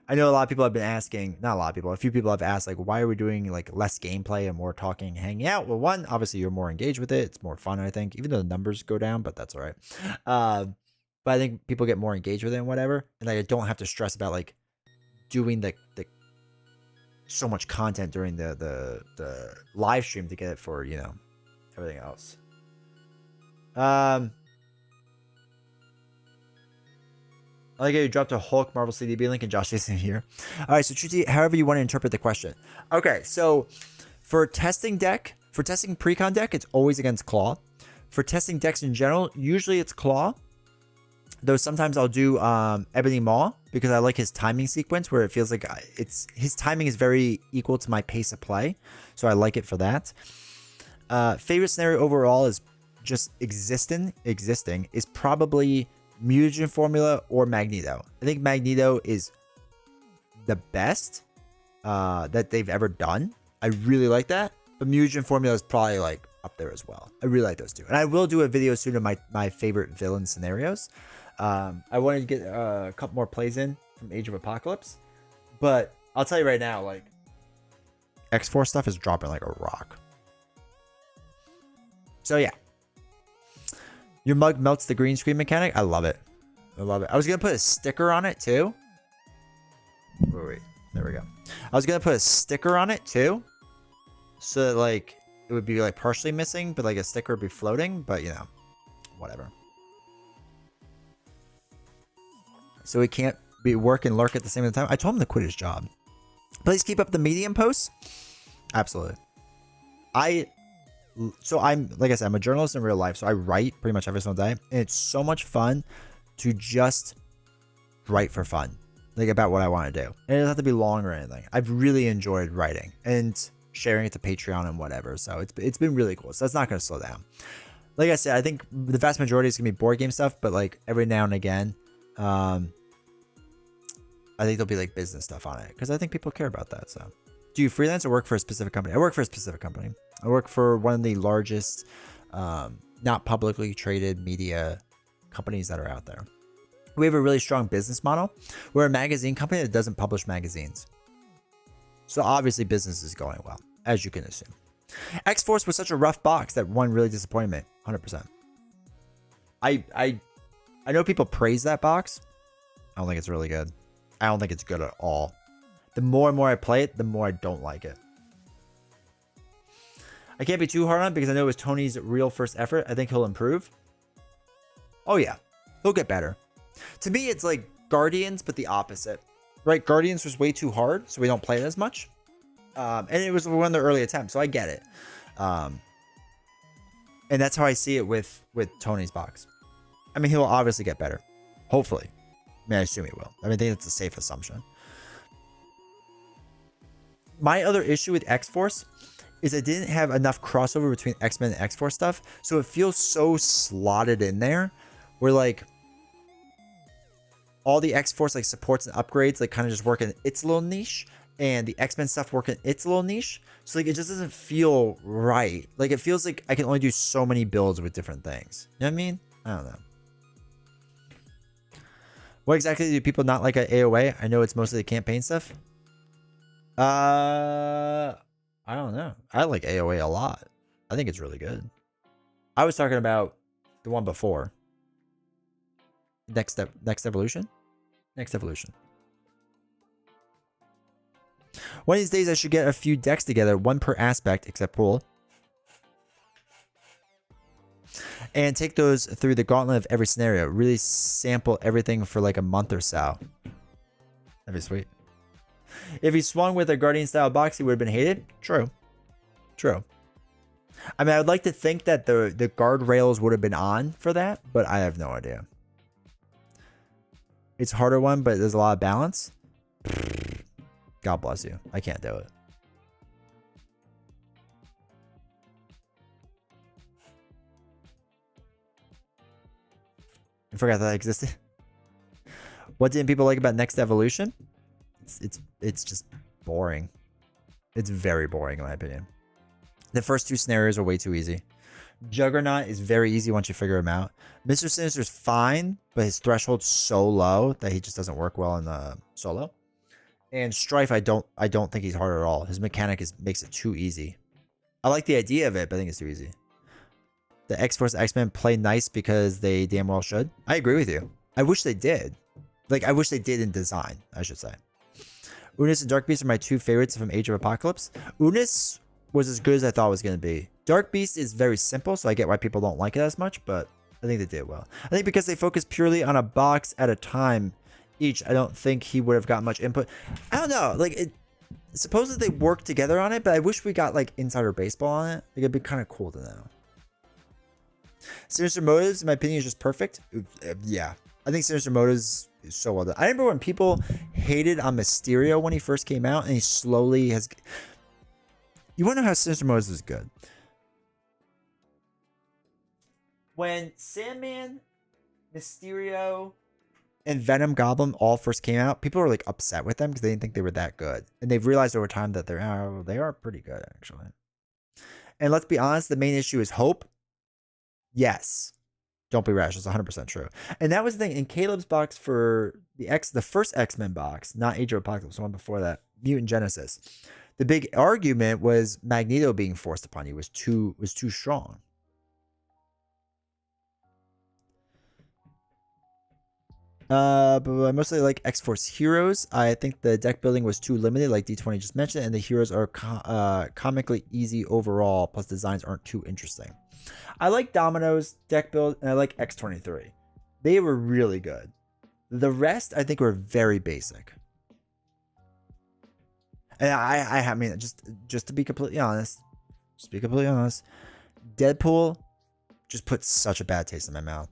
I know a lot of people have been asking, not a lot of people, a few people have asked like, why are we doing like less gameplay and more talking, hanging out? Well, one, obviously you're more engaged with it. It's more fun, I think, even though the numbers go down, but that's all right. But I think people get more engaged with it and whatever. And like, I don't have to stress about like doing the so much content during the live stream to get it for, you know, everything else. I like how you dropped a Hulk Marvel CDB link and Josh isn't here. All right, so Chuti, however you want to interpret the question. Okay, so for testing precon deck, it's always against Claw. For testing decks in general, usually it's Claw. Though sometimes I'll do Ebony Maw because I like his timing sequence where it feels like his timing is very equal to my pace of play. So I like it for that. Favorite scenario overall is just existing is probably Mutagen Formula or Magneto. I think Magneto is the best that they've ever done. I really like that. But Mutagen Formula is probably like up there as well. I really like those two. And I will do a video soon of my favorite villain scenarios. I wanted to get a couple more plays in from Age of Apocalypse. But I'll tell you right now, like X4 stuff is dropping like a rock. So yeah. Your mug melts the green screen mechanic. I love it. I love it. I was going to put a sticker on it too. Wait. There we go. I was going to put a sticker on it too. So that like it would be like partially missing, but like a sticker would be floating. But you know, whatever. So he can't be work and lurk at the same time. I told him to quit his job. Please keep up the medium posts. Absolutely. So I'm, like I said, I'm a journalist in real life. So I write pretty much every single day. And it's so much fun to just write for fun. Like about what I want to do. And it doesn't have to be long or anything. I've really enjoyed writing and sharing it to Patreon and whatever. So it's been really cool. So that's not going to slow down. Like I said, I think the vast majority is going to be board game stuff. But like every now and again, I think there'll be like business stuff on it. Because I think people care about that. So do you freelance or work for a specific company? I work for a specific company. I work for one of the largest, not publicly traded media companies that are out there. We have a really strong business model. We're a magazine company that doesn't publish magazines. So obviously business is going well, as you can assume. X-Force was such a rough box that one really disappointed me, 100%. I know people praise that box. I don't think it's really good. I don't think it's good at all. The more and more I play it, the more I don't like it. I can't be too hard on it because I know it was Tony's real first effort. I think he'll improve. Oh yeah, he'll get better. To me, it's like Guardians, but the opposite. Right? Guardians was way too hard, so we don't play it as much. And it was one of the early attempts, so I get it. And that's how I see it with Tony's box. I mean, he'll obviously get better. Hopefully. I mean, I assume he will. I think that's a safe assumption. My other issue with X-Force is I didn't have enough crossover between X-Men and X-Force stuff. So it feels so slotted in there. Where like all the X-Force like supports and upgrades like kind of just work in its little niche. And the X-Men stuff work in its little niche. So like it just doesn't feel right. Like it feels like I can only do so many builds with different things. You know what I mean? I don't know. What exactly do people not like at AOA? I know it's mostly the campaign stuff. I don't know. I like AOA a lot. I think it's really good. I was talking about the one before. Next Evolution? Next Evolution. One of these days I should get a few decks together, one per aspect, except pool. And take those through the gauntlet of every scenario. Really sample everything for like a month or so. That'd be sweet. If he swung with a Guardian style box, he would have been hated. True. True. I mean, I would like to think that the guardrails would have been on for that, but I have no idea. It's a harder one, but there's a lot of balance. God bless you. I can't do it. I forgot that existed. What didn't people like about Next Evolution? It's just boring. It's very boring in my opinion. The first two scenarios are way too easy. Juggernaut is very easy once you figure him out. Mr. Sinister's fine, but his threshold's so low that he just doesn't work well in the solo. And Strife, I don't think he's hard at all. His mechanic makes it too easy. I like the idea of it, but I think it's too easy. The X-Force X-Men play nice because they damn well should. I agree with you. I wish they did. Like, I wish they did in design, I should say. Unis and Dark Beast are my two favorites from Age of Apocalypse. Unis was as good as I thought it was going to be. Dark Beast is very simple, so I get why people don't like it as much, but I think they did well. I think because they focused purely on a box at a time each, I don't think he would have gotten much input. I don't know. Like, supposedly they worked together on it, but I wish we got, like, insider baseball on it. Like, it'd be kind of cool to know. Sinister Motives, in my opinion, is just perfect. Yeah. I think Sinister Motives is so well done. I remember when people hated on Mysterio when he first came out, and he slowly has... You want to know how Sinister Motives is good? When Sandman, Mysterio, and Venom Goblin all first came out, people were like upset with them because they didn't think they were that good. And they've realized over time that they are pretty good, actually. And let's be honest, the main issue is hope. Yes. Don't be rash. It's 100% true. And that was the thing in Caleb's box for the first X-Men box, not Age of Apocalypse, the one before that, Mutant Genesis. The big argument was Magneto being forced upon you was too strong. But I mostly like X-Force Heroes. I think the deck building was too limited, like D20 just mentioned, and the heroes are comically easy overall, plus designs aren't too interesting. I like Domino's deck build, and I like X23. They were really good. The rest, I think, were very basic. And I mean, just to be completely honest, Deadpool just put such a bad taste in my mouth.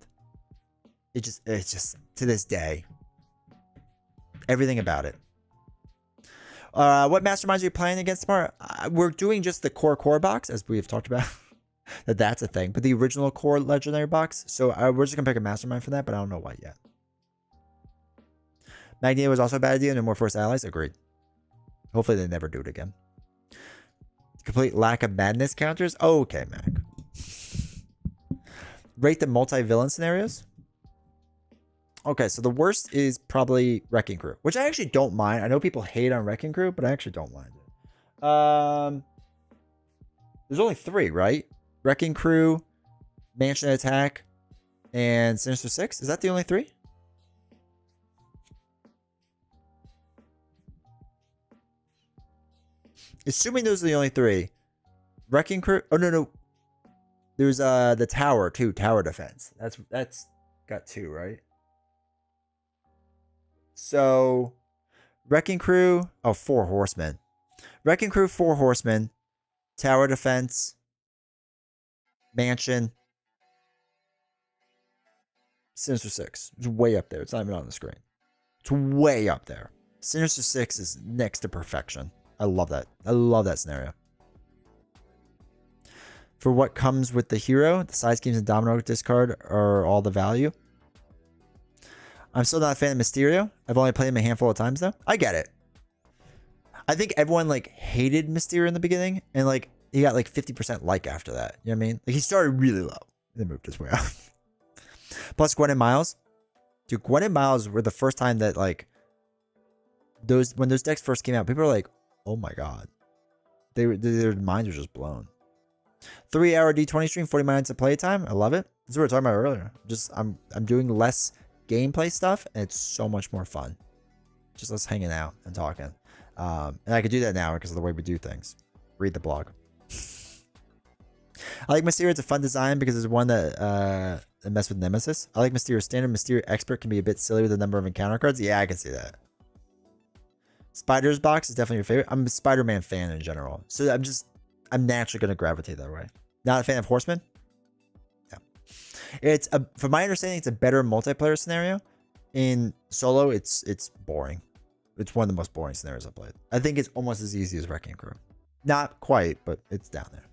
It's just to this day, everything about it. What masterminds are you playing against tomorrow? We're doing just the core box, as we've talked about. That's a thing, but the original core legendary box. So we're just gonna pick a mastermind for that, but I don't know why yet. Magneto was also a bad idea. No more Force allies. Agreed. Hopefully they never do it again. Complete lack of madness counters. Oh, okay, Mac. Rate the multi-villain scenarios. Okay, so the worst is probably Wrecking Crew, which I actually don't mind. I know people hate on Wrecking Crew, but I actually don't mind it. There's only 3, right? Wrecking Crew, Mansion Attack, and Sinister Six. Is that the only 3? Assuming those are the only 3. Wrecking Crew. Oh no. There's the tower too. Tower defense. That's got 2, right? So, Wrecking Crew, 4 horsemen. Wrecking Crew, 4 horsemen. Tower defense. Mansion. Sinister Six. It's way up there. It's not even on the screen. It's way up there. Sinister Six is next to perfection. I love that. I love that scenario. For what comes with the hero, the side schemes and domino discard are all the value. I'm still not a fan of Mysterio. I've only played him a handful of times though. I get it. I think everyone like hated Mysterio in the beginning, and like he got like 50% like after that. You know what I mean? Like he started really low, then moved his way up. Plus Gwen and Miles. Dude, Gwen and Miles were the first time that like when those decks first came out, people were like, oh my god. Their minds were just blown. 3-hour D20 stream, 40 minutes of playtime. I love it. That's what we were talking about earlier. I'm doing less gameplay stuff, and it's so much more fun. Just us hanging out and talking. And I could do that now because of the way we do things. Read the blog. I like Mysterio. It's a fun design because it's one that mess with Nemesis. I like Mysterio Standard. Mysterio Expert can be a bit silly with the number of encounter cards. Yeah, I can see that. Spider's box is definitely your favorite. I'm a Spider-Man fan in general, so I'm naturally going to gravitate that way. Not a fan of Horseman. It's from my understanding, it's a better multiplayer scenario. In solo, it's boring. It's one of the most boring scenarios I've played. I think it's almost as easy as Wrecking Crew. Not quite, but it's down there.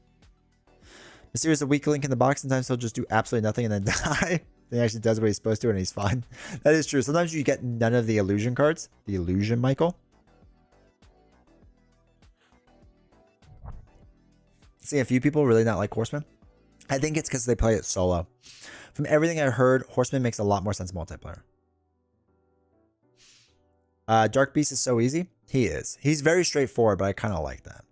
Mysterio's a weak link in the box. Sometimes he'll just do absolutely nothing and then die. Then he actually does what he's supposed to, and he's fine. That is true. Sometimes you get none of the illusion cards. The illusion, Michael. See, a few people really not like Horseman. I think it's because they play it solo. From everything I heard, Horseman makes a lot more sense multiplayer. Dark Beast is so easy. He is. He's very straightforward, but I kind of like that.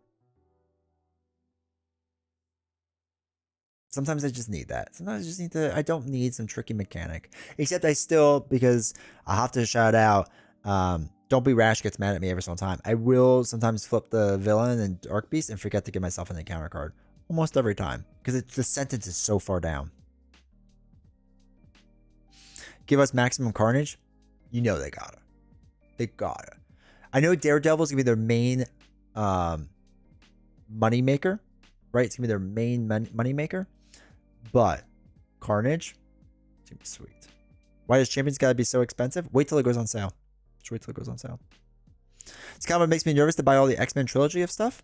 Sometimes I just need that. Sometimes I just need to... I don't need some tricky mechanic. Except I still, because I have to shout out, Don't Be Rash gets mad at me every single time. I will sometimes flip the villain and Dark Beast and forget to give myself an encounter card. almost every time, because the sentence is so far down. Give us maximum carnage. You know they gotta. They gotta. I know Daredevil's gonna be their main money maker, right? It's gonna be their main money maker, but Carnage, it's gonna be sweet. Why does Champions gotta be so expensive? Wait till it goes on sale. Just wait till it goes on sale. It's kind of what makes me nervous to buy all the X-Men trilogy of stuff.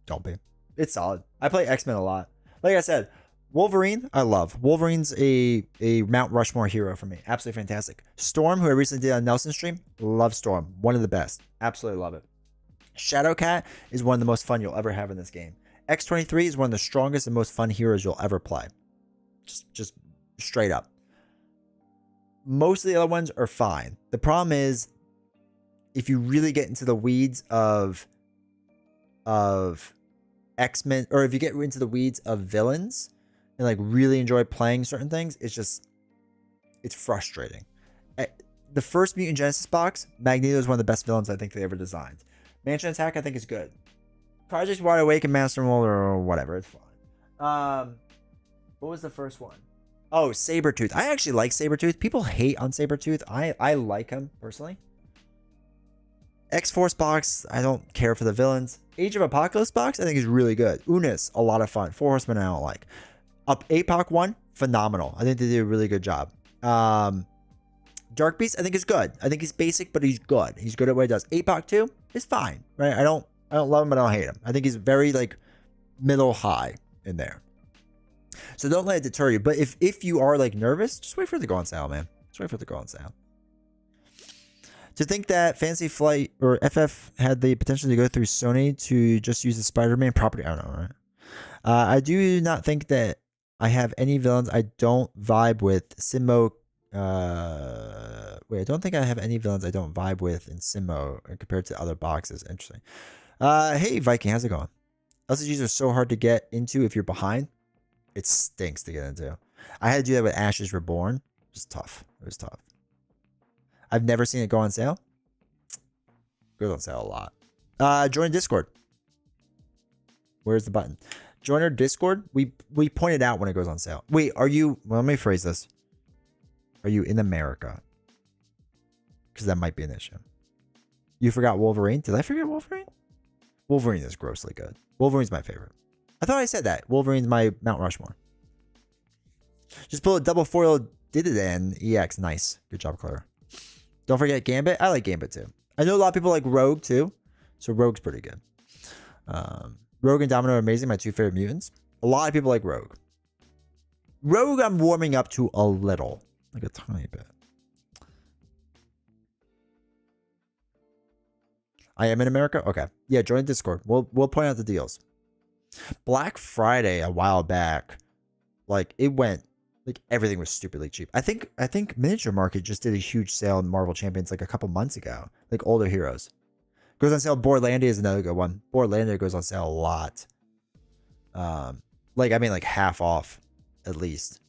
Don't be. It's solid. I play X-Men a lot. Like I said, Wolverine, I love. Wolverine's a Mount Rushmore hero for me. Absolutely fantastic. Storm, who I recently did on Nelson stream, love Storm. One of the best. Absolutely love it. Shadowcat is one of the most fun you'll ever have in this game. X-23 is one of the strongest and most fun heroes you'll ever play. Just straight up. Most of the other ones are fine. The problem is, if you really get into the weeds of X-Men, or if you get into the weeds of villains and like really enjoy playing certain things, it's frustrating. The first Mutant Genesis box, Magneto is one of the best villains I think they ever designed. Mansion Attack I think is good. Project Wide Awake and Master Mold or whatever, it's fine. What was the first one? Oh, Sabretooth. I actually like Sabretooth. People hate on Sabretooth. I like him personally. X-Force box, I don't care for the villains. Age of Apocalypse box, I think is really good. Unis, a lot of fun. Four Horsemen, I don't like. Up APOC 1, phenomenal. I think they did a really good job. Dark Beast, I think is good. I think he's basic, but he's good. He's good at what he does. APOC 2 is fine, right? I don't love him, but I don't hate him. I think he's very like middle high in there. So don't let it deter you. But if you are like nervous, just wait for it to go on sale, man. Just wait for it to go on sale. To think that Fantasy Flight or FF had the potential to go through Sony to just use the Spider-Man property, I don't know, right? I do not think that I have any villains I don't vibe with. Sinmo. Wait, I don't think I have any villains I don't vibe with in Sinmo compared to other boxes. Interesting. Hey, Viking, how's it going? LCGs are so hard to get into if you're behind. It stinks to get into. I had to do that with Ashes Reborn. It was tough. It was tough. I've never seen it go on sale. Goes on sale a lot. Join Discord. Where's the button? Join our Discord. We point it out when it goes on sale. Wait, are you... Well, let me phrase this. Are you in America? Because that might be an issue. You forgot Wolverine? Did I forget Wolverine? Wolverine is grossly good. Wolverine's my favorite. I thought I said that. Wolverine's my Mount Rushmore. Just pull a double foil Dididan EX. Nice. Good job, Clara. Don't forget Gambit. I like Gambit too. I know a lot of people like Rogue too. So Rogue's pretty good. Rogue and Domino are amazing. My two favorite mutants. A lot of people like Rogue. Rogue I'm warming up to a little. Like a tiny bit. I am in America? Okay. Yeah, join Discord. We'll point out the deals. Black Friday a while back, like it went, like everything was stupidly cheap. I think Miniature Market just did a huge sale in Marvel Champions like a couple months ago. Like older heroes. Goes on sale. Borlandia is another good one. Borlandia goes on sale a lot. Like I mean like half off at least.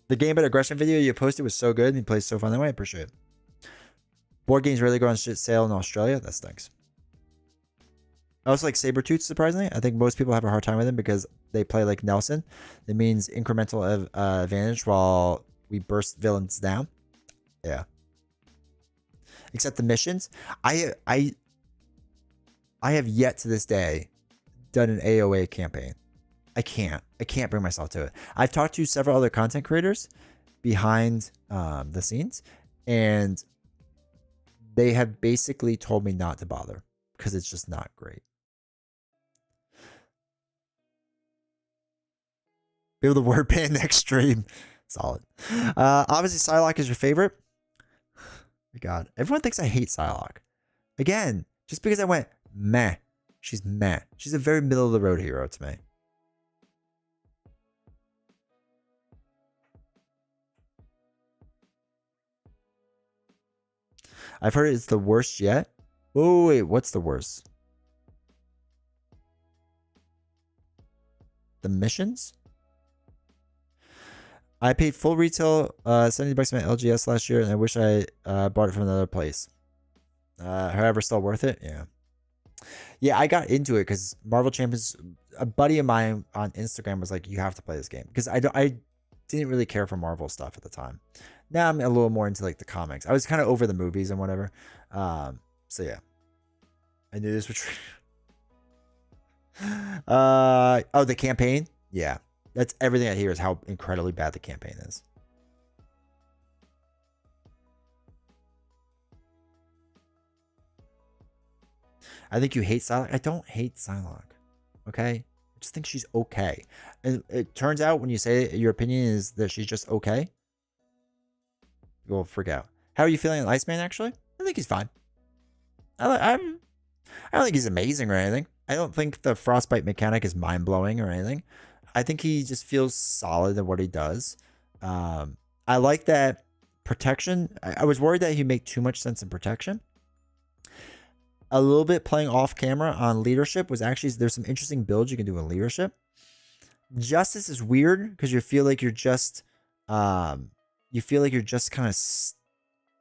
The Gambit aggression video you posted was so good and he plays so fun that way. I appreciate it. Board games really go on sale in Australia. That stinks. I also like Sabretooth, surprisingly. I think most people have a hard time with him because they play like Nelson. That means incremental advantage while we burst villains down. Yeah. Except the missions. I have yet to this day done an AOA campaign. I can't bring myself to it. I've talked to several other content creators behind the scenes, and they have basically told me not to bother because it's just not great. Be able to word ban next stream. Solid. Obviously, Psylocke is your favorite. My God, everyone thinks I hate Psylocke. Again, just because I went meh. She's meh. She's a very middle of the road hero to me. I've heard it's the worst yet. Oh, wait, what's the worst? The missions? I paid full retail $70 on my LGS last year, and I wish I bought it from another place. However, still worth it? Yeah. Yeah, I got into it because Marvel Champions. A buddy of mine on Instagram was like, "You have to play this game," because I didn't really care for Marvel stuff at the time. Now I'm a little more into like the comics. I was kind of over the movies and whatever. So yeah, I knew this was. Oh, the campaign. Yeah, that's everything I hear is how incredibly bad the campaign is. I think you hate Psylocke. I don't hate Psylocke. Okay, I just think she's okay. And it turns out when you say your opinion is that she's just okay, you'll freak out. How are you feeling on Iceman? Actually, I think he's fine. I don't think he's amazing or anything. I don't think the frostbite mechanic is mind blowing or anything. I think he just feels solid at what he does. I like that protection. I was worried that he'd make too much sense in protection. A little bit playing off camera on leadership was actually, there's some interesting builds you can do in leadership. Justice is weird because you feel like you're just kind of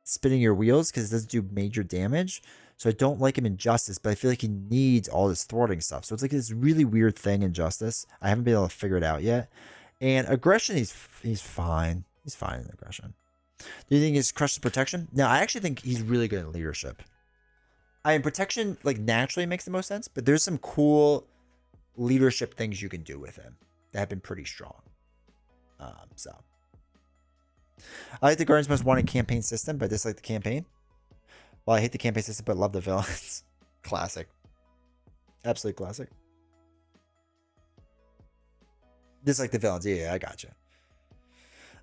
spinning your wheels because it doesn't do major damage. So I don't like him in Justice, but I feel like he needs all this thwarting stuff. So it's like this really weird thing in Justice. I haven't been able to figure it out yet. And aggression, he's fine. He's fine in aggression. Do you think he's crushes protection? No, I actually think he's really good in leadership. I mean, protection like naturally makes the most sense, but there's some cool leadership things you can do with him that have been pretty strong. So I like the Guardians Most Wanted campaign system, but dislike the campaign. Well, I hate the campaign system, but love the villains. Classic. Absolute classic. Dislike the villains. Yeah, I gotcha.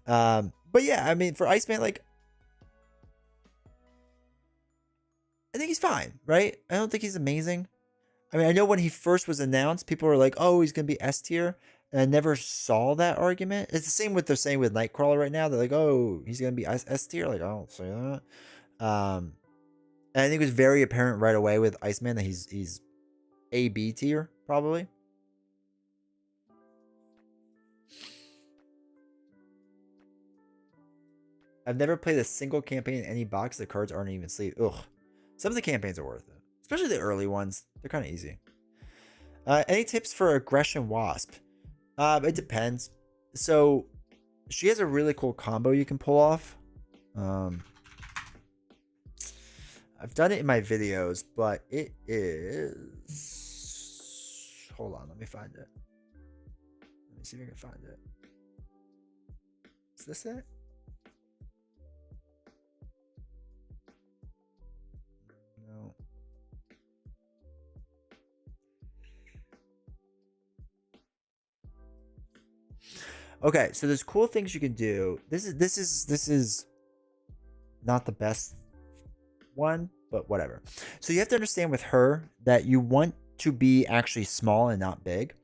But yeah, I mean, for Iceman, like, I think he's fine, right? I don't think he's amazing. I mean, I know when he first was announced, people were like, "Oh, he's gonna be S tier," and I never saw that argument. It's the same with they're saying with Nightcrawler right now. They're like, "Oh, he's gonna be S tier." Like, I don't say that. And I think it was very apparent right away with Iceman that he's A B tier probably. I've never played a single campaign in any box. The cards aren't even sleeved. Ugh. Some of the campaigns are worth it, especially the early ones. They're kind of easy. Any tips for Aggression Wasp? It depends. So she has a really cool combo you can pull off. I've done it in my videos, but it is. Hold on, let me find it. Let me see if I can find it. Is this it? No. Okay, so there's cool things you can do. This is not the best one, but whatever. So you have to understand with her that you want to be actually small and not big,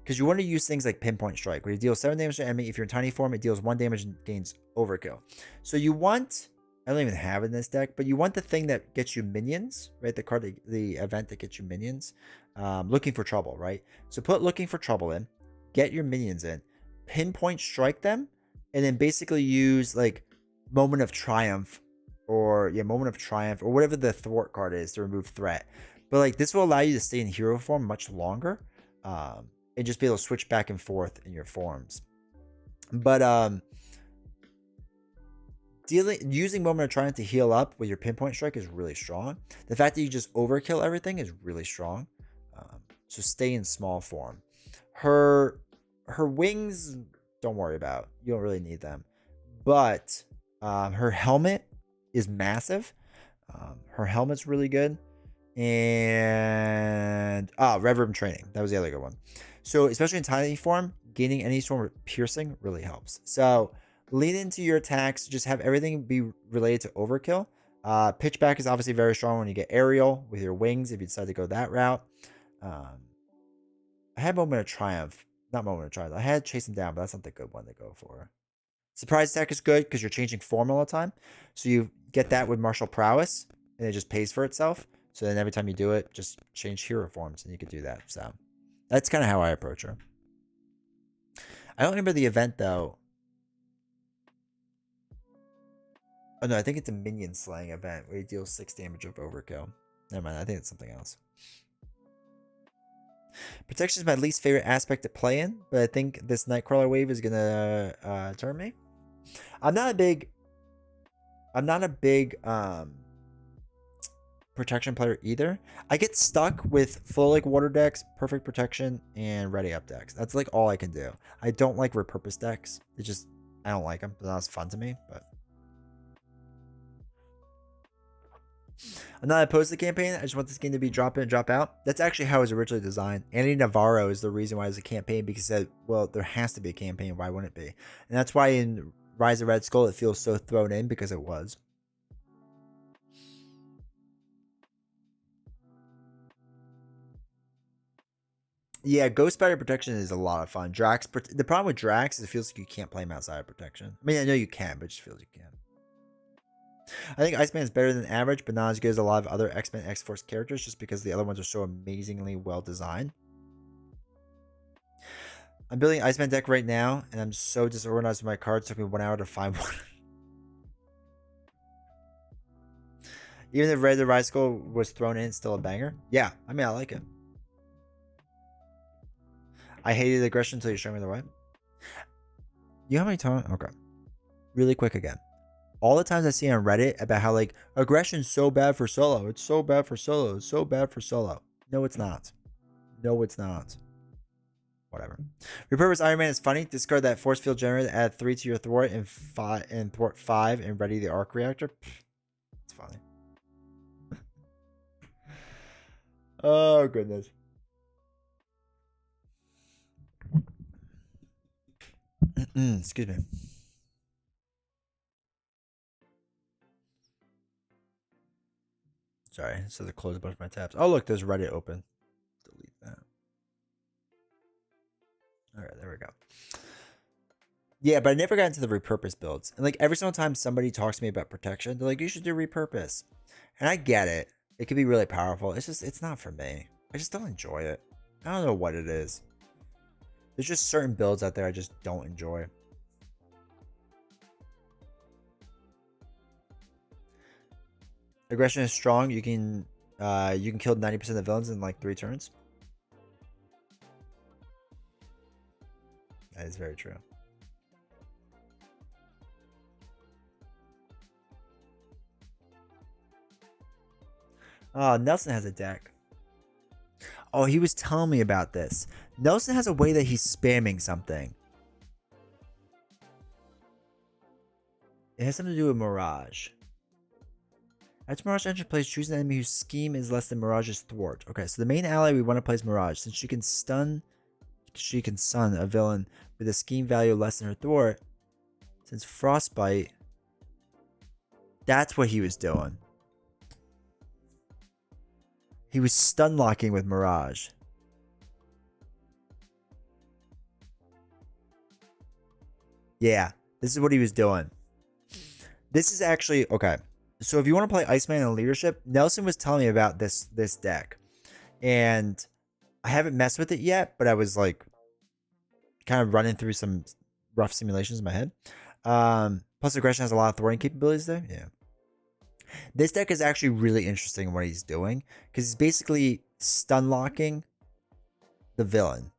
because you want to use things like Pinpoint Strike, where you deal 7 damage to enemy. If you're in tiny form, it deals 1 damage and gains overkill. So you want, I don't even have it in this deck, but you want the thing that gets you minions, right? The card, the event that gets you minions. Looking for Trouble, right? So put Looking for Trouble in, get your minions in, Pinpoint Strike them, and then basically use like Moment of Triumph or Moment of Triumph or whatever the thwart card is to remove threat. But like this will allow you to stay in hero form much longer, and just be able to switch back and forth in your forms. But using Moment of Triumph to heal up with your Pinpoint Strike is really strong. The fact that you just overkill everything is really strong. So stay in small form. Her wings, don't worry about. You don't really need them. But her helmet is massive. Her helmet's really good. And Reverb Training. That was the other good one. So especially in tiny form, gaining any sort of piercing really helps. So lean into your attacks. Just have everything be related to overkill. Pitchback is obviously very strong when you get aerial with your wings, if you decide to go that route. I had Moment of Triumph. Not Moment of Triumph. I had Chase Him Down, but that's not the good one to go for. Surprise Attack is good because you're changing form all the time. So you get that with Martial Prowess, and it just pays for itself. So then every time you do it, just change hero forms, and you can do that. So that's kind of how I approach her. I don't remember the event, though. Oh, no, I think it's a minion slaying event where you deal 6 damage of overkill. Never mind, I think it's something else. Protection is my least favorite aspect to play in, but I think this Nightcrawler wave is gonna turn me. I'm not a big protection player either. I get stuck with full like water decks, perfect protection, and ready up decks. That's like all I can do. I don't like repurposed decks. I don't like them. They're not as fun to me, but I'm not opposed to the campaign. I just want this game to be drop in, drop out. That's actually how it was originally designed. Andy Navarro is the reason why it's a campaign, because he said, well, there has to be a campaign. Why wouldn't it be? And that's why in Rise of Red Skull, it feels so thrown in, because it was. Yeah, Ghost Spider Protection is a lot of fun. Drax, the problem with Drax is it feels like you can't play him outside of protection. I mean, I know you can, but it just feels you can. I think Iceman is better than average, but not as good as a lot of other X-Men X-Force characters, just because the other ones are so amazingly well designed. I'm building Iceman deck right now, and I'm so disorganized with my cards. It took me 1 hour to find one. Even if Red the Rise Skull was thrown in, still a banger. Yeah, I mean, I like it. I hated aggression until you showed me the way. You know how many times? Okay. Really quick again. All the times I see on Reddit about how like aggression's so bad for solo. It's so bad for solo. It's so bad for solo. No, it's not. No, it's not. Whatever. Repurpose Iron Man is funny. Discard that force field generator, add 3 to your thwart and thwart 5 and ready the arc reactor. It's funny. Oh goodness. Excuse me. Sorry, so to close a bunch of my tabs. Oh look, there's Reddit open. Delete that. Alright, there we go. Yeah, but I never got into the repurpose builds. And like every single time somebody talks to me about protection, they're like, you should do repurpose. And I get it. It can be really powerful. It's not for me. I just don't enjoy it. I don't know what it is. There's just certain builds out there I just don't enjoy. Aggression is strong. You can kill 90% of the villains in like 3 turns. That is very true. Oh, Nelson has a deck. Oh, he was telling me about this. Nelson has a way that he's spamming something. It has something to do with Mirage. After Mirage entry plays, choose an enemy whose scheme is less than Mirage's thwart. Okay, so the main ally we want to play is Mirage. Since she can stun a villain with a scheme value less than her thwart. Since Frostbite, that's what he was doing. He was stun locking with Mirage. Yeah, this is what he was doing. This is actually okay. So if you want to play Iceman in leadership, Nelson was telling me about this deck, and I haven't messed with it yet, but I was like kind of running through some rough simulations in my head. Plus aggression has a lot of thwarting capabilities there. Yeah. This deck is actually really interesting in what he's doing, because he's basically stun locking the villain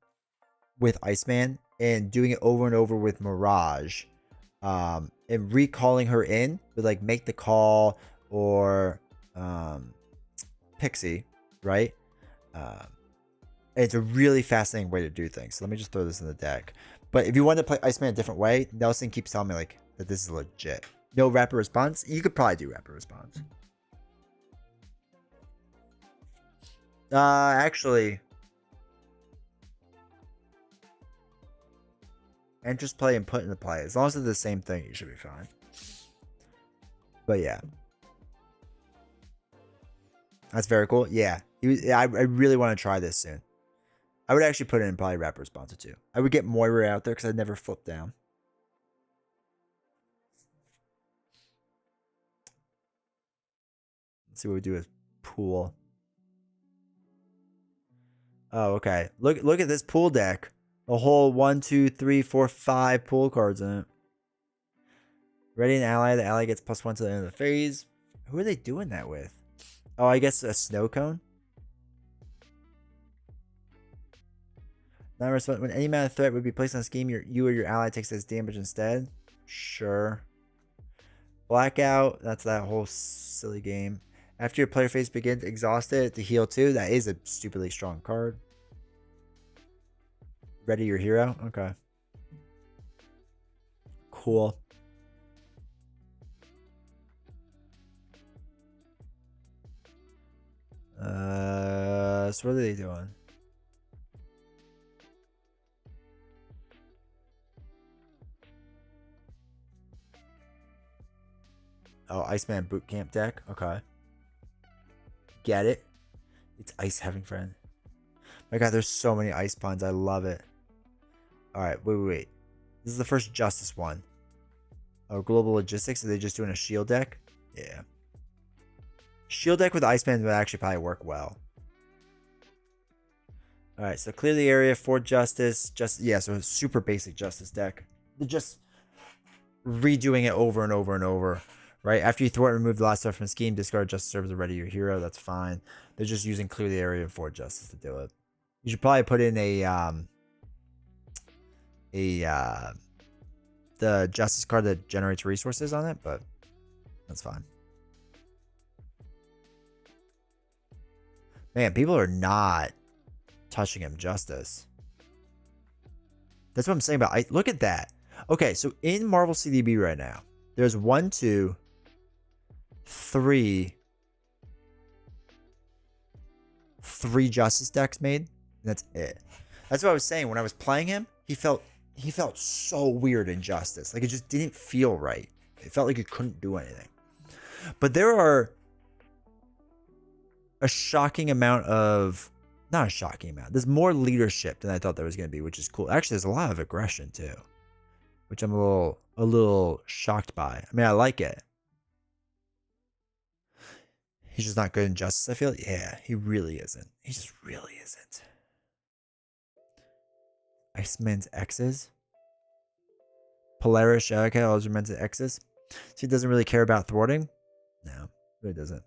with Iceman and doing it over and over with Mirage, and recalling her in with like Make the Call or Pixie, right? It's a really fascinating way to do things. So let me just throw this in the deck. But if you want to play Iceman a different way, Nelson keeps telling me like that this is legit. No rapid response. You could probably do rapid response. Actually, and just play and put into play. As long as it's the same thing, you should be fine. But yeah, that's very cool. Yeah, I really want to try this soon. I would actually put it in probably rapid response too. I would get Moira out there because I'd never flip down. Let's see what we do with pool. Oh, okay. Look at this pool deck. A whole 1, 2, 3, 4, 5 pool cards in it. Ready an ally. The ally gets +1 to the end of the phase. Who are they doing that with? Oh, I guess a snow cone. When any amount of threat would be placed on a scheme, you or your ally takes as damage instead. Sure. Blackout. That's that whole silly game. After your player phase begins, exhausted to heal 2. That is a stupidly strong card. Ready your hero. Okay. Cool. So what are they doing? Oh, Iceman Bootcamp deck. Okay. Get it? It's Ice Having Friend. My god, there's so many ice puns. I love it. Alright, wait. This is the first Justice one. Oh, Global Logistics. Are they just doing a shield deck? Yeah. Shield deck with Iceman would actually probably work well. Alright, so clear the area for Justice. Yeah, so a super basic Justice deck. They're just redoing it over and over and over. Right? After you thwart and remove the last stuff from the scheme, discard Justice serves ready your hero. That's fine. They're just using clear the area for Justice to do it. You should probably put in the Justice card that generates resources on it, but that's fine. Man, people are not touching him Justice. That's what I'm saying about look at that. Okay, so in Marvel CDB right now, there's 1, 2, 3 Justice decks made. That's it. That's what I was saying. When I was playing him, he felt so weird in Justice. Like, it just didn't feel right. It felt like he couldn't do anything. But there are a shocking amount of... Not a shocking amount. There's more leadership than I thought there was going to be, which is cool. Actually, there's a lot of aggression, too. Which I'm a little shocked by. I mean, I like it. He's just not good in Justice, I feel. Yeah, he really isn't. He just really isn't. Iceman's X's. Polaris, okay, all those are meant to X's. So he doesn't really care about thwarting? No, really doesn't.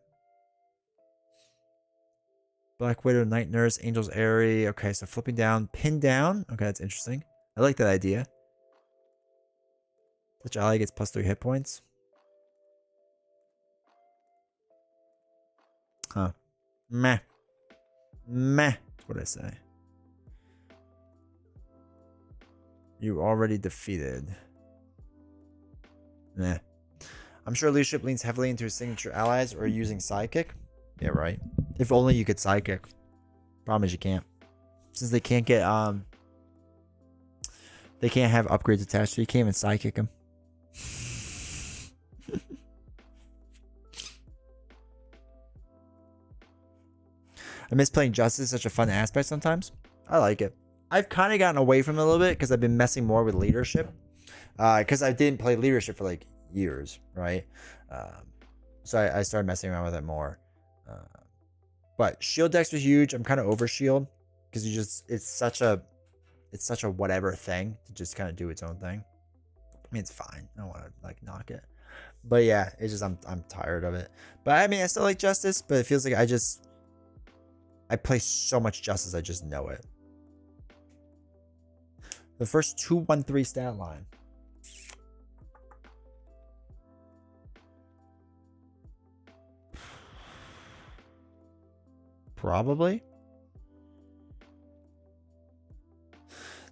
Black Widow, Night Nurse, Angel's Airy. Okay, so flipping down, pin down. Okay, that's interesting. I like that idea. Such ally gets +3 hit points. Huh. Meh. That's what I say. You already defeated. Meh. I'm sure leadership leans heavily into his signature allies or using sidekick. Yeah, right. If only you could sidekick. Problem is you can't. Since they can't get they can't have upgrades attached, so you can't even sidekick them. I miss playing Justice, such a fun aspect sometimes. I like it. I've kind of gotten away from it a little bit because I've been messing more with leadership. Because I didn't play leadership for like years, right? So I started messing around with it more. But shield decks were huge. I'm kind of over shield because it's such a whatever thing to just kind of do its own thing. I mean, it's fine. I don't want to like knock it. But yeah, it's just I'm tired of it. But I mean, I still like Justice, but it feels like I play so much Justice, I just know it. The first 2-1-3 stat line. Probably.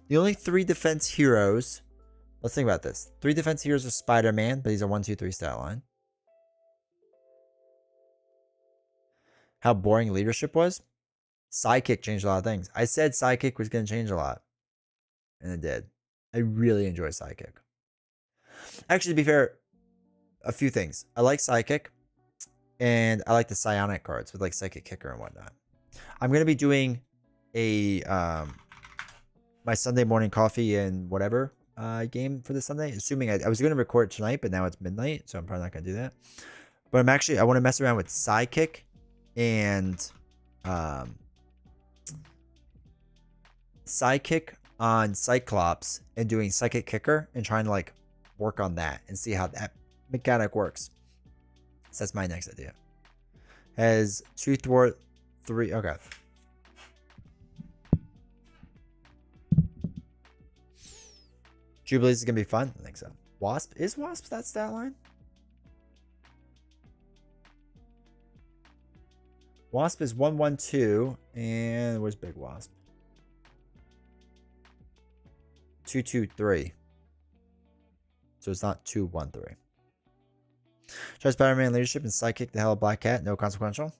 The only 3 defense heroes. Let's think about this. 3 defense heroes are Spider-Man, but he's a 1-2-3 stat line. How boring leadership was? Sidekick changed a lot of things. I said Sidekick was going to change a lot. And it did. I really enjoy Sidekick. Actually, to be fair, a few things. I like Sidekick. And I like the psionic cards with like Psychic Kicker and whatnot. I'm going to be doing a my Sunday morning coffee and whatever game for this Sunday. Assuming I was going to record tonight, but now it's midnight. So I'm probably not going to do that. But I want to mess around with Sidekick and Sidekick on Cyclops and doing Psychic Kicker and trying to like work on that and see how that mechanic works. So that's my next idea. Has 2 thwart, 3. Okay. Jubilees is going to be fun. I think so. Wasp? Is Wasp that stat line? Wasp is 112. And where's Big Wasp? 223. So it's not 213. Try Spider-Man leadership and sidekick the hell of Black Cat. No consequential.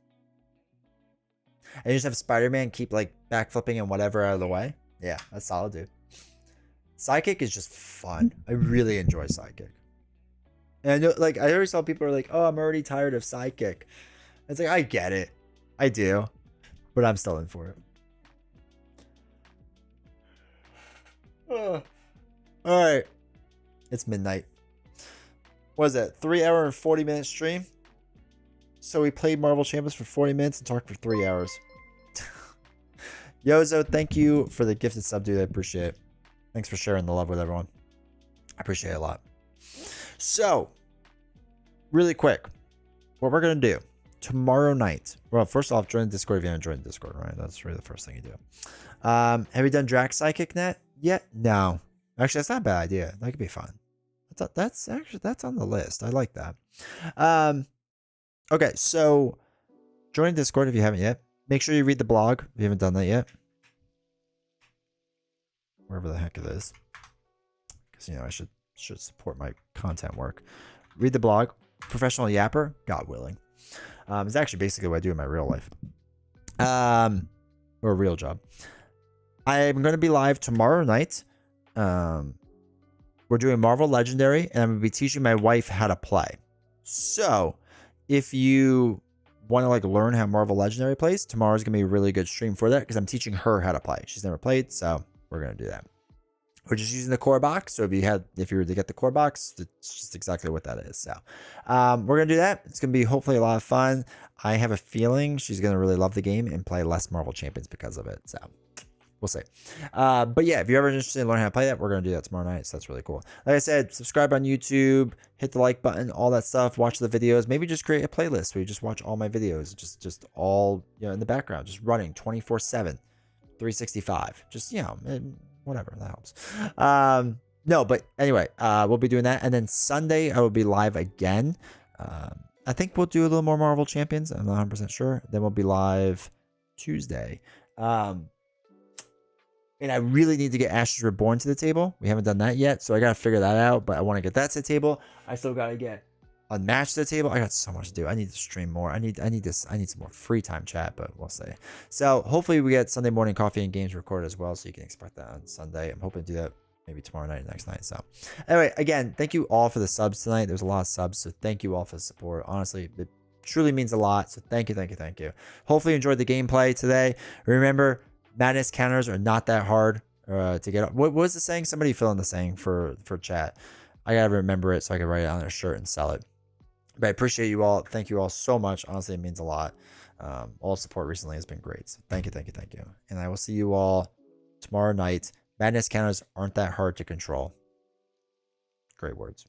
And you just have Spider-Man keep like backflipping and whatever out of the way. Yeah, that's solid, dude. Sidekick is just fun. I really enjoy Sidekick. And I know, like, I always saw people are like, "Oh, I'm already tired of Sidekick." It's like, I get it, I do, but I'm still in for it. All right, it's midnight. What is that? 3-hour and 40-minute stream. So we played Marvel Champions for 40 minutes and talked for 3 hours. Yozo, thank you for the gifted sub, dude. I appreciate it. Thanks for sharing the love with everyone. I appreciate it a lot. So, really quick, what we're going to do tomorrow night. Well, first off, join the Discord if you haven't joined the Discord, right? That's really the first thing you do. Have you done Drax Psychic Net yet? No. Actually, that's not a bad idea. That could be fun. That's on the list. I like that. Okay, so join Discord if you haven't yet. Make sure you read the blog if you haven't done that yet. Wherever the heck it is. Because, you know, I should support my content work. Read the blog. Professional Yapper, God willing. It's actually basically what I do in my real life. Or a real job. I'm going to be live tomorrow night. We're doing Marvel Legendary, and I'm going to be teaching my wife how to play. So, if you want to like learn how Marvel Legendary plays, tomorrow's going to be a really good stream for that because I'm teaching her how to play. She's never played, so we're going to do that. We're just using the core box. So if you were to get the core box, it's just exactly what that is. So we're going to do that. It's going to be hopefully a lot of fun. I have a feeling she's going to really love the game and play less Marvel Champions because of it. So we'll see. But yeah, if you're ever interested in learning how to play that, we're going to do that tomorrow night. So that's really cool. Like I said, subscribe on YouTube, hit the like button, all that stuff. Watch the videos. Maybe just create a playlist where you just watch all my videos, just all, you know, in the background, just running 24/7, 365. Just, you know, whatever, that helps. No, but anyway, we'll be doing that. And then Sunday, I will be live again. I think we'll do a little more Marvel Champions. I'm not 100% sure. Then we'll be live Tuesday. And I really need to get Ashes Reborn to the table. We haven't done that yet, so I got to figure that out. But I want to get that to the table. I still got to get Unmatched to the table. I got so much to do. I need to stream more. I need some more free time chat, but we'll see. So hopefully we get Sunday morning coffee and games recorded as well, so you can expect that on Sunday. I'm hoping to do that maybe tomorrow night, next night. So anyway, again, thank you all for the subs tonight. There's a lot of subs, so thank you all for the support. Honestly, it truly means a lot. So thank you. Hopefully you enjoyed the gameplay today. Remember, madness counters are not that hard to get. What was the saying? Somebody fill in the saying for chat. I gotta remember it so I can write it on a shirt and sell it. But I appreciate you all. Thank you all so much. Honestly, it means a lot. All support recently has been great. So thank you. And I will see you all tomorrow night. Madness counters aren't that hard to control. Great words.